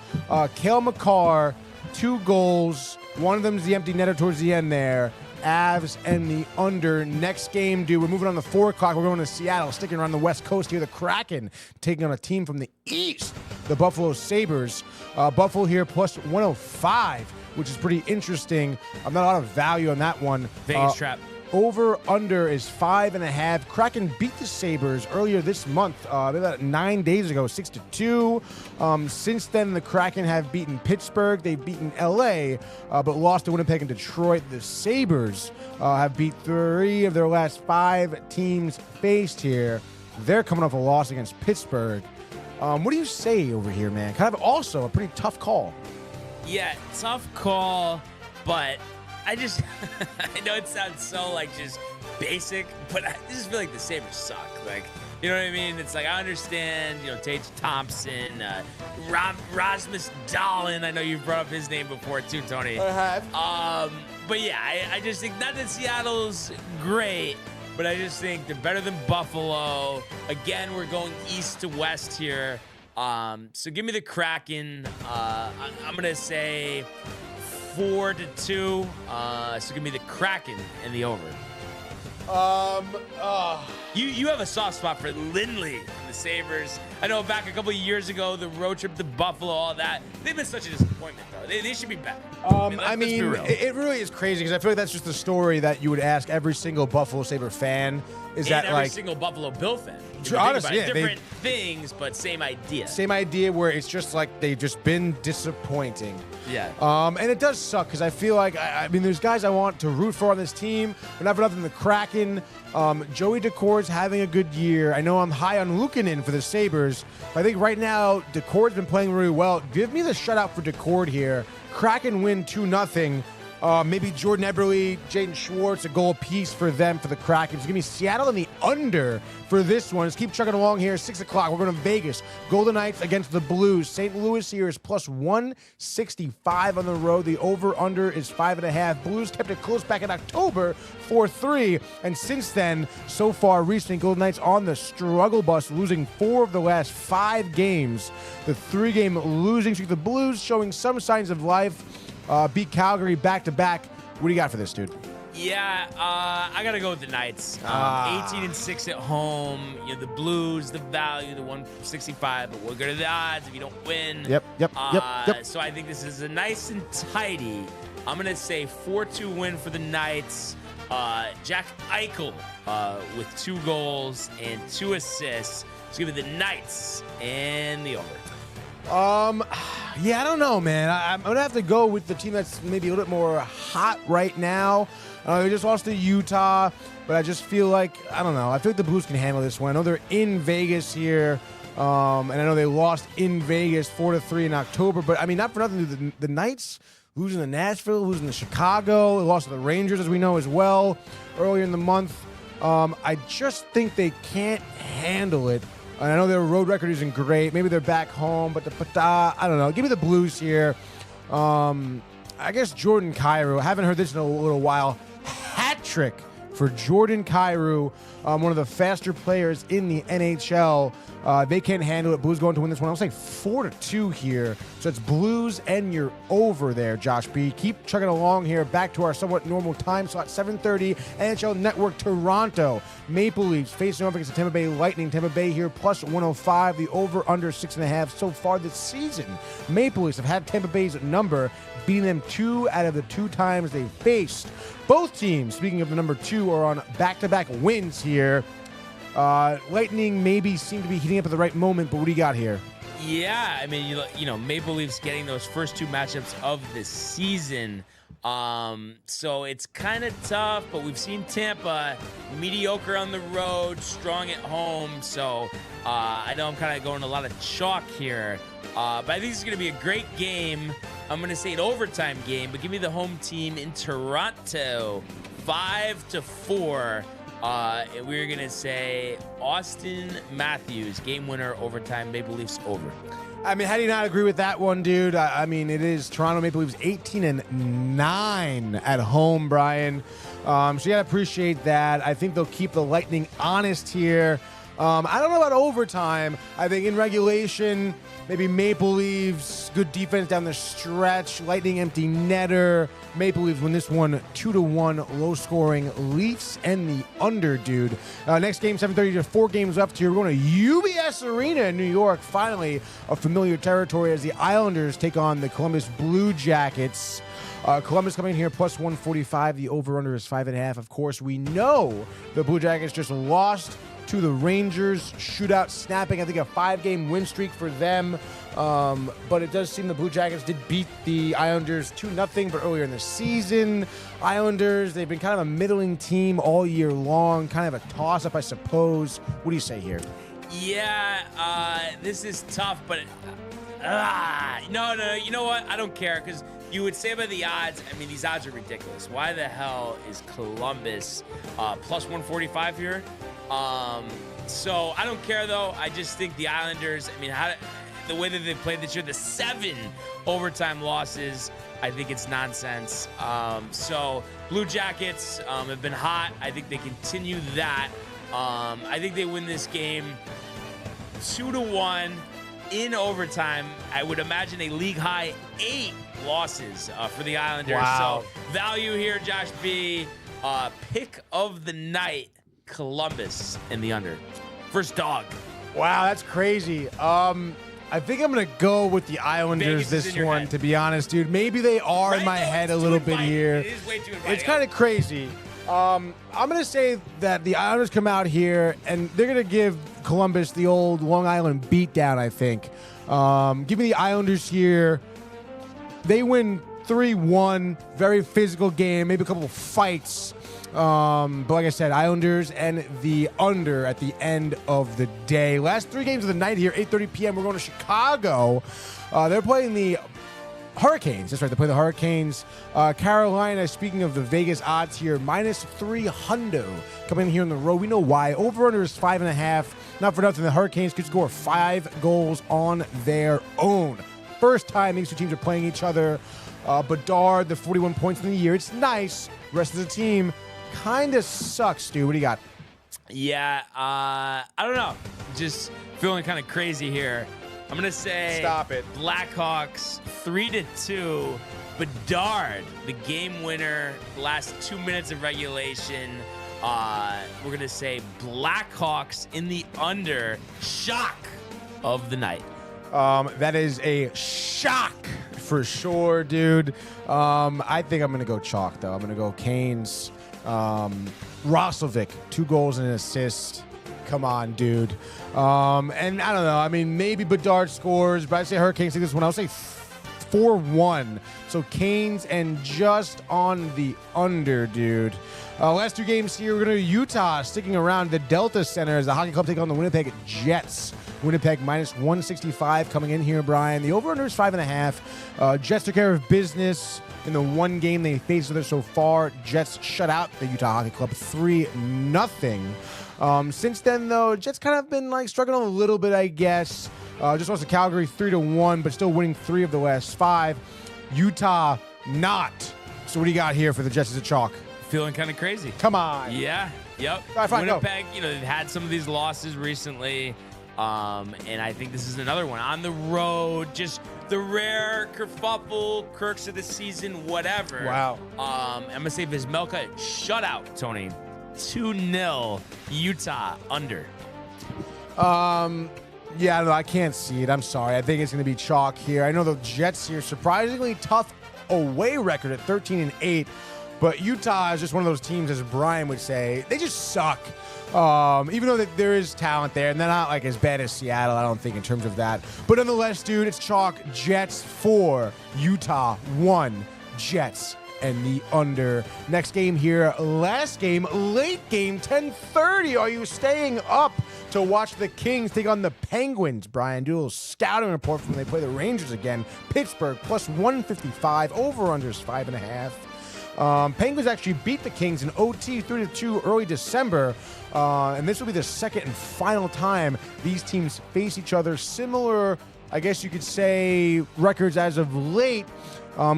[SPEAKER 4] Cale Makar, 2 goals. One of them is the empty netter towards the end there. Avs and the under. Next game, dude, we're moving on to 4 o'clock. We're going to Seattle, sticking around the West Coast here. The Kraken taking on a team from the East, the Buffalo Sabres. Buffalo here plus 105, which is pretty interesting. Not a lot of value on that one.
[SPEAKER 1] Vegas trap.
[SPEAKER 4] Over under is 5.5. Kraken beat the Sabres earlier this month. About 9 days ago, 6-2. Since then, the Kraken have beaten Pittsburgh. They've beaten LA, but lost to Winnipeg and Detroit. The Sabres have beat 3 of their last 5 teams faced here. They're coming off a loss against Pittsburgh. What do you say over here, man? Kind of also a pretty tough call.
[SPEAKER 1] Yeah, tough call, but I just, I know it sounds so just basic, but I just feel like the Sabres suck. You know what I mean? It's I understand, Tage Thompson, Rasmus Dahlin. I know you've brought up his name before too, Tony.
[SPEAKER 4] I have.
[SPEAKER 1] But yeah, I just think not that Seattle's great, but I just think they're better than Buffalo. Again, we're going east to west here. So give me the Kraken. I'm going to say 4-2. So give me the Kraken and the over. You have a soft spot for Lindley and the Sabres. I know back a couple of years ago, the road trip to Buffalo, all that. They've been such a disappointment, though. They should be back.
[SPEAKER 4] It really is crazy because I feel like that's just the story that you would ask every single Buffalo Sabre fan. Is
[SPEAKER 1] and
[SPEAKER 4] that
[SPEAKER 1] every single Buffalo Bill fan.
[SPEAKER 4] Honestly, yeah,
[SPEAKER 1] different things, but same idea.
[SPEAKER 4] Same idea where it's just like they've just been disappointing.
[SPEAKER 1] Yeah.
[SPEAKER 4] And it does suck because I feel like, there's guys I want to root for on this team, but not for nothing, the Kraken. Joey Decor's having a good year. I know I'm high on Luukkonen for the Sabres, but I think right now Decor's been playing really well. Give me the shutout for Decor here. Kraken win 2-0. Maybe Jordan Eberle, Jaden Schwartz, a goal apiece for them, for the Kraken. So give me Seattle in the under for this one. Let's keep chugging along here. 6 o'clock. We're going to Vegas. Golden Knights against the Blues. St. Louis here is plus 165 on the road. The over-under is 5.5. Blues kept it close back in October, 4-3. And since then, so far recently, Golden Knights on the struggle bus, losing 4 of the last 5 games. The 3-game losing streak. The Blues showing some signs of life. Beat Calgary back-to-back. What do you got for this, dude?
[SPEAKER 1] Yeah, I got to go with the Knights. 18-6 at home. The Blues, the value, the 165, but we're good at the odds if you don't win.
[SPEAKER 4] Yep.
[SPEAKER 1] So I think this is a nice and tidy I'm going to say 4-2 win for the Knights. Jack Eichel with 2 goals and 2 assists. Let's give it the Knights and the over.
[SPEAKER 4] Yeah, I don't know, man. I'm gonna have to go with the team that's maybe a little bit more hot right now. They just lost to Utah, but I just feel like, I don't know. I feel like the Blues can handle this one. I know they're in Vegas here, and I know they lost in Vegas 4-3 in October. But I mean, not for nothing, the Knights losing to Nashville, losing to Chicago, they lost to the Rangers, as we know as well, earlier in the month. I just think they can't handle it. And I know their road record isn't great. Maybe they're back home, but I don't know. Give me the Blues here. I guess Jordan Kyrou. I haven't heard this in a little while. Hat trick for Jordan Kyrou, one of the faster players in the NHL. They can't handle it. Blues going to win this one. I'll say 4-2 here. So it's Blues and you're over there, Josh B. Keep chugging along here. Back to our somewhat normal time slot. 7:30 NHL Network Toronto. Maple Leafs facing off against the Tampa Bay Lightning. Tampa Bay here plus 105. The over under 6.5 so far this season. Maple Leafs have had Tampa Bay's number, beating them 2 out of the 2 times they faced. Both teams, speaking of the number 2, are on back-to-back wins here. Lightning maybe seem to be heating up at the right moment, but what do you got here?
[SPEAKER 1] Yeah, I mean, you know, Maple Leafs getting those first 2 matchups of the season. So it's kind of tough, but we've seen Tampa mediocre on the road, strong at home. So I know I'm kind of going a lot of chalk here, but I think it's going to be a great game. I'm going to say an overtime game, but give me the home team in Toronto, 5-4. We're going to say Austin Matthews, game winner, overtime, Maple Leafs over.
[SPEAKER 4] I mean, how do you not agree with that one, dude? I mean, it is Toronto Maple Leafs 18-9 at home, Brian. So you got to appreciate that. I think they'll keep the Lightning honest here. I don't know about overtime. I think in regulation, maybe Maple Leafs, good defense down the stretch, Lightning empty netter. Maple Leafs win this one 2-1, low scoring. Leafs and the under, dude. Next game, 7:30 to 4 games left here. We're going to UBS Arena in New York. Finally, a familiar territory as the Islanders take on the Columbus Blue Jackets. Columbus coming in here plus 145. The over-under is 5.5. Of course, we know the Blue Jackets just lost to the Rangers. Shootout snapping, I think, a 5-game win streak for them. But it does seem the Blue Jackets did beat the Islanders 2-0, but earlier in the season. Islanders, they've been kind of a middling team all year long, kind of a toss-up, I suppose. What do you say here?
[SPEAKER 1] Yeah, this is tough, but no, you know what? I don't care, because you would say about the odds, I mean, these odds are ridiculous. Why the hell is Columbus plus 145 here? So I don't care, though. I just think the Islanders, I mean, the way that they played this year, the 7 overtime losses, I think it's nonsense. So Blue Jackets have been hot. I think they continue that. I think they win this game 2-1 in overtime. I would imagine a league-high 8 losses for the Islanders.
[SPEAKER 4] Wow.
[SPEAKER 1] So value here, Josh B. Pick of the night, Columbus in the under. First dog.
[SPEAKER 4] Wow, that's crazy. I think I'm going to go with the Islanders this one, to be honest, dude. Maybe they are in my head a little bit here.
[SPEAKER 1] It is way too inviting.
[SPEAKER 4] It's kind of crazy. I'm going to say that the Islanders come out here, and they're going to give Columbus the old Long Island beatdown, I think. Give me the Islanders here. They win 3-1. Very physical game, maybe a couple of fights. But like I said, Islanders and the under at the end of the day. Last 3 games of the night here, 8:30 p.m. We're going to Chicago. They're playing the Hurricanes. That's right, they play the Hurricanes. Carolina, speaking of the Vegas odds here, minus 300 coming in here on the road. We know why. Over-under is 5.5. Not for nothing, the Hurricanes could score 5 goals on their own. First time these 2 teams are playing each other. Bedard, the 41 points in the year. It's nice. Rest of the team kind of sucks, dude. What do you got?
[SPEAKER 1] Yeah, I don't know. Just feeling kind of crazy here. I'm going to say
[SPEAKER 4] Stop it.
[SPEAKER 1] Blackhawks 3-2. Bedard, the game winner, last 2 minutes of regulation. We're going to say Blackhawks in the under. Shock of the night.
[SPEAKER 4] That is a shock for sure, dude. I think I'm going to go chalk, though. I'm going to go Canes. Roslovic, 2 goals and an assist. Come on, dude. And I don't know. I mean, maybe Bedard scores, but I'd say Hurricanes take this one. I'll say 4-1. So Canes and just on the under, dude. Last 2 games here, we're going to Utah sticking around the Delta Center as the Hockey Club take on the Winnipeg Jets. Winnipeg minus 165 coming in here, Brian. The over-under is 5.5. Jets took care of business in the 1 game they faced with it so far. Jets shut out the Utah Hockey Club 3-0. Since then, though, Jets kind of been like struggling a little bit, I guess. Just lost to Calgary 3-1, but still winning 3 of the last 5. Utah not. So what do you got here for the Jets as a chalk?
[SPEAKER 1] Feeling kind of crazy.
[SPEAKER 4] Come on.
[SPEAKER 1] Yeah. Yep.
[SPEAKER 4] All right, fine,
[SPEAKER 1] Winnipeg, they've had some of these losses recently. And I think this is another one on the road. Just the rare kerfuffle, Kirks of the season, whatever.
[SPEAKER 4] Wow.
[SPEAKER 1] I'm going to say Vizmelka shutout, Tony. 2-0 Utah under.
[SPEAKER 4] Yeah, no, I can't see it. I'm sorry. I think it's going to be chalk here. I know the Jets here, surprisingly tough away record at 13-8, but Utah is just one of those teams, as Brian would say, they just suck. Even though there is talent there, and they're not like as bad as Seattle, I don't think, in terms of that. But nonetheless, dude, it's chalk. Jets 4, Utah 1, Jets and the under. Next game here, last game, late game, 10:30. Are you staying up to watch the Kings take on the Penguins? Brian, do a little scouting report from when they play the Rangers again. Pittsburgh plus 155, over-unders 5.5. Penguins actually beat the Kings in OT 3-2 early December, and this will be the second and final time these teams face each other. Similar, I guess you could say, records as of late.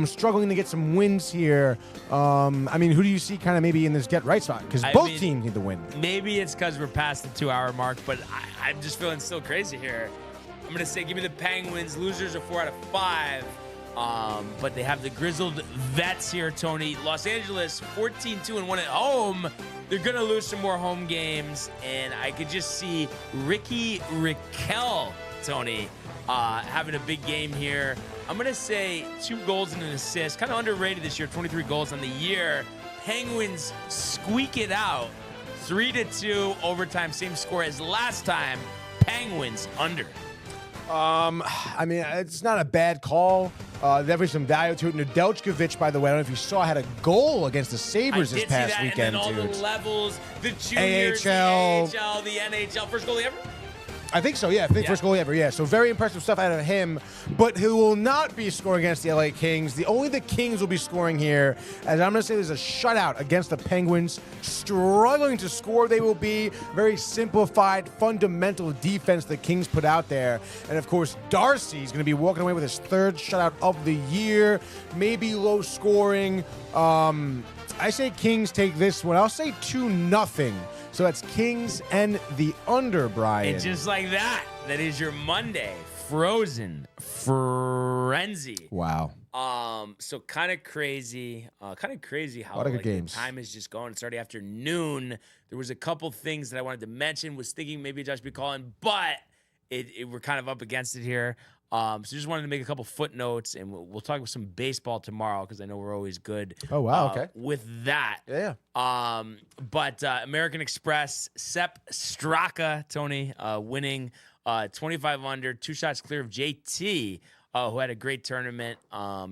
[SPEAKER 4] Struggling to get some wins here. I mean, who do you see kind of maybe in this get-right spot? Because both teams need to win.
[SPEAKER 1] Maybe it's because we're past the 2-hour mark, but I'm just feeling still crazy here. I'm going to say give me the Penguins. Losers are 4 out of 5. But they have the grizzled vets here, Tony. Los Angeles, 14-2-1 at home. They're going to lose some more home games, and I could just see Ricky Raquel, Tony, having a big game here. I'm going to say 2 goals and an assist. Kind of underrated this year, 23 goals on the year. Penguins squeak it out. 3-2, overtime, same score as last time. Penguins under.
[SPEAKER 4] I mean, it's not a bad call. Definitely some value to it. Nedeljkovic, by the way, I don't know if you saw, had a goal against the Sabres this past weekend,
[SPEAKER 1] and then all
[SPEAKER 4] dude.
[SPEAKER 1] the levels, the juniors,
[SPEAKER 4] AHL.
[SPEAKER 1] the AHL, the NHL. First goalie ever?
[SPEAKER 4] I think so, yeah. First goal ever, yeah. So very impressive stuff out of him. But he will not be scoring against the LA Kings. Only the Kings will be scoring here. As I'm going to say, there's a shutout against the Penguins. Struggling to score, they will be. Very simplified, fundamental defense the Kings put out there. And, of course, Darcy's going to be walking away with his 3rd shutout of the year. Maybe low scoring. I say Kings take this one. I'll say 2-0. So that's Kings and the under, Brian.
[SPEAKER 1] And just like that, that is your Monday Frozen Frenzy.
[SPEAKER 4] Wow.
[SPEAKER 1] So kind of crazy how
[SPEAKER 4] a lot of good games.
[SPEAKER 1] The time is just going. It's already after noon. There was a couple things that I wanted to mention. Was thinking maybe Josh be calling, but we're kind of up against it here. So just wanted to make a couple footnotes, and we'll talk about some baseball tomorrow because I know we're always good.
[SPEAKER 4] Oh, wow, okay.
[SPEAKER 1] With that.
[SPEAKER 4] Yeah.
[SPEAKER 1] But American Express, Sepp Straka, Tony, winning 25 under, 2 shots clear of JT, who had a great tournament.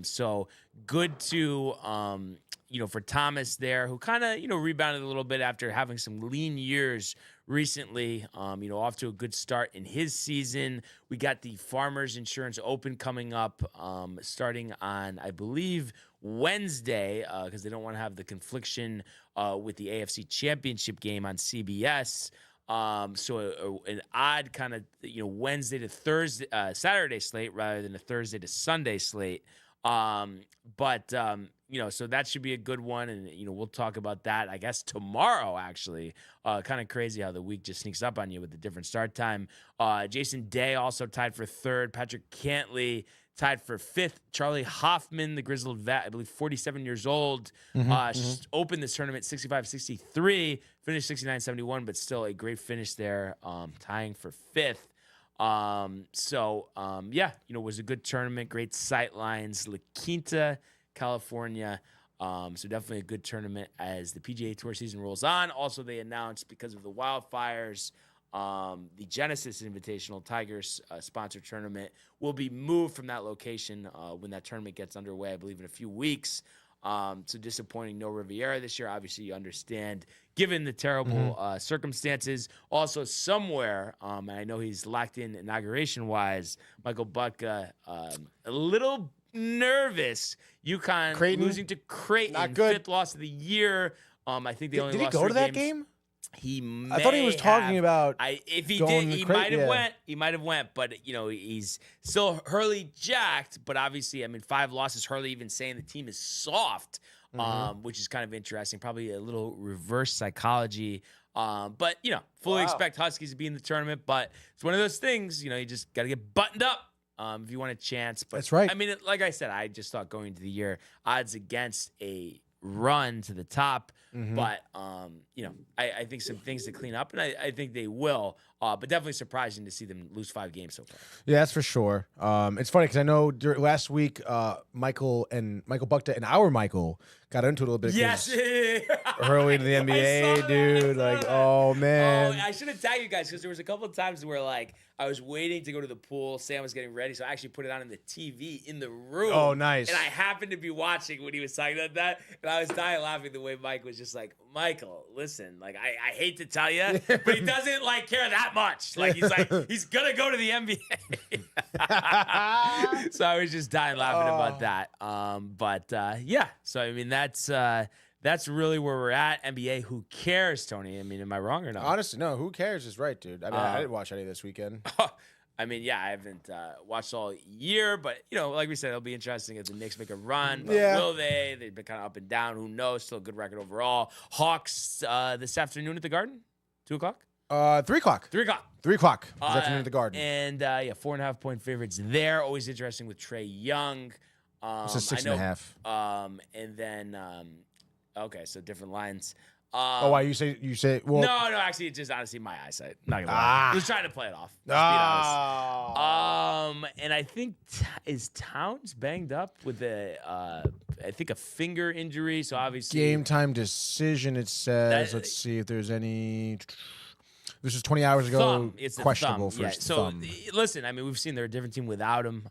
[SPEAKER 1] So good to, for Thomas there, who kind of, rebounded a little bit after having some lean years recently, off to a good start in his season. We got the Farmers Insurance Open coming up, starting on, I believe, Wednesday, because they don't want to have the confliction with the AFC Championship game on CBS. So an odd kind of, Wednesday to Thursday, Saturday slate rather than a Thursday to Sunday slate. So that should be a good one. And, we'll talk about that, I guess, tomorrow, actually. Kind of crazy how the week just sneaks up on you with the different start time. Jason Day also tied for 3rd. Patrick Cantley tied for 5th. Charlie Hoffman, the grizzled vet, I believe 47 years old, opened this tournament 65-63, finished 69-71, but still a great finish there, tying for 5th. Yeah, it was a good tournament. Great sight lines. La Quinta, California. So definitely a good tournament as the PGA Tour season rolls on. Also, they announced because of the wildfires, the Genesis Invitational Tigers sponsored tournament will be moved from that location when that tournament gets underway, I believe in a few weeks. So disappointing, no Riviera this year. Obviously, you understand, given the terrible circumstances. Also, somewhere, I know he's locked in inauguration-wise, Michael Butka, a little nervous. UConn
[SPEAKER 4] Creighton?
[SPEAKER 1] losing to Creighton,
[SPEAKER 4] Not good.
[SPEAKER 1] 5th loss of the year. I think they only
[SPEAKER 4] Did he
[SPEAKER 1] lost
[SPEAKER 4] go
[SPEAKER 1] 3
[SPEAKER 4] to that
[SPEAKER 1] games.
[SPEAKER 4] game?
[SPEAKER 1] He may
[SPEAKER 4] I thought he was talking
[SPEAKER 1] have.
[SPEAKER 4] about
[SPEAKER 1] If he
[SPEAKER 4] going
[SPEAKER 1] did,
[SPEAKER 4] to
[SPEAKER 1] he
[SPEAKER 4] Creighton,
[SPEAKER 1] might have
[SPEAKER 4] yeah.
[SPEAKER 1] went. He might have went, but he's still Hurley jacked. But obviously, 5 losses. Hurley even saying the team is soft, which is kind of interesting. Probably a little reverse psychology. But fully expect Huskies to be in the tournament. But it's one of those things. You just got to get buttoned up if you want a chance. But
[SPEAKER 4] That's right.
[SPEAKER 1] Like I said, I just thought going into the year, odds against a run to the top. But, I think some things to clean up, and I think they will. But definitely surprising to see them lose 5 games so far.
[SPEAKER 4] Yeah, that's for sure. It's funny because I know last week, Michael Buckta and our Michael got into it a little bit.
[SPEAKER 1] Yes.
[SPEAKER 4] Early into the NBA, dude. Oh, man.
[SPEAKER 1] I should have tagged you guys because there was a couple of times where, I was waiting to go to the pool. Sam was getting ready, so I actually put it on in the TV in the room.
[SPEAKER 4] Oh, nice.
[SPEAKER 1] And I happened to be watching when he was talking about that, and I was dying laughing the way Mike was just like, Michael, listen, I hate to tell you, but he doesn't, care that much. He's going to go to the NBA. So I was just dying laughing about that. Yeah. So, that's really where we're at. NBA, who cares, Tony? Am I wrong or not?
[SPEAKER 4] Honestly, no. Who cares is right, dude. I didn't watch any this weekend.
[SPEAKER 1] Yeah, I haven't watched all year, but, like we said, it'll be interesting if the Knicks make a run. But
[SPEAKER 4] Yeah.
[SPEAKER 1] will they? They've been kind of up and down. Who knows? Still a good record overall. Hawks this afternoon at the Garden? 2 o'clock?
[SPEAKER 4] 3 o'clock.
[SPEAKER 1] 3 o'clock.
[SPEAKER 4] 3 o'clock. This afternoon at the Garden.
[SPEAKER 1] And, 4.5-point favorites there. Always interesting with Trae Young.
[SPEAKER 4] It's a 6.5.
[SPEAKER 1] And then, okay, so different lines.
[SPEAKER 4] Why you say? Well,
[SPEAKER 1] No, actually, it's just honestly my eyesight. Not gonna lie. I was trying to play it off. Just being honest. And I think is Towns banged up with I think a finger injury. So obviously,
[SPEAKER 4] game time decision. It says. Let's see if there's any. This was 20 hours ago.
[SPEAKER 1] Thumb. It's the
[SPEAKER 4] questionable
[SPEAKER 1] thumb.
[SPEAKER 4] for
[SPEAKER 1] Yeah.
[SPEAKER 4] his
[SPEAKER 1] So
[SPEAKER 4] thumb.
[SPEAKER 1] listen, we've seen they're a different team without him.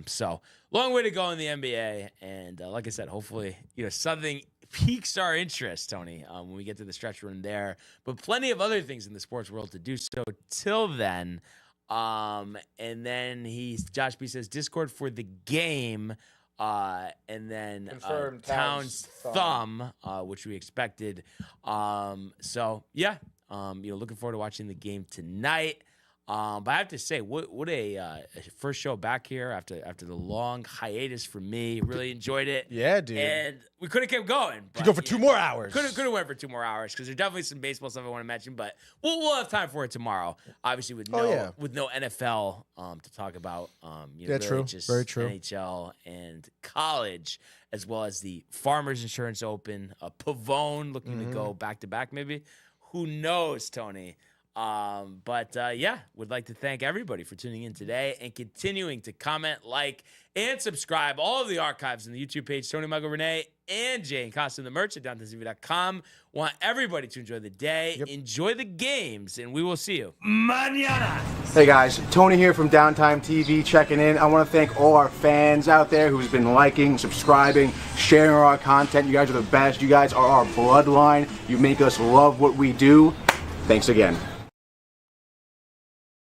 [SPEAKER 1] So long way to go in the NBA. And like I said, hopefully, something piques our interest, Tony, when we get to the stretch run there. But plenty of other things in the sports world to do so till then. And then Josh B says Discord for the game. And then
[SPEAKER 4] Confirmed
[SPEAKER 1] Towns'
[SPEAKER 4] Towns'
[SPEAKER 1] thumb, which we expected. So yeah, looking forward to watching the game tonight. But I have to say, what a first show back here after the long hiatus for me. Really enjoyed it.
[SPEAKER 4] Yeah, dude.
[SPEAKER 1] And we could have kept going.
[SPEAKER 4] Could go for 2 more hours.
[SPEAKER 1] Could have went for 2 more hours because there's definitely some baseball stuff I want to mention. But we'll have time for it tomorrow. Obviously, with no NFL to talk about.
[SPEAKER 4] That's true.
[SPEAKER 1] Just
[SPEAKER 4] Very true.
[SPEAKER 1] NHL and college, as well as the Farmers Insurance Open, Pavone looking to go back to back. Maybe who knows, Tony. Would like to thank everybody for tuning in today and continuing to comment, like, and subscribe. All of the archives in the YouTube page, Tony, Michael, Renee, and Jay and Costa, the merch at downtowntv.com. Want everybody to enjoy the day, enjoy the games, and we will see you mañana.
[SPEAKER 7] Hey guys, Tony here from Downtime TV checking in. I want to thank all our fans out there who's been liking, subscribing, sharing our content. You guys are the best. You guys are our bloodline. You make us love what we do. Thanks again.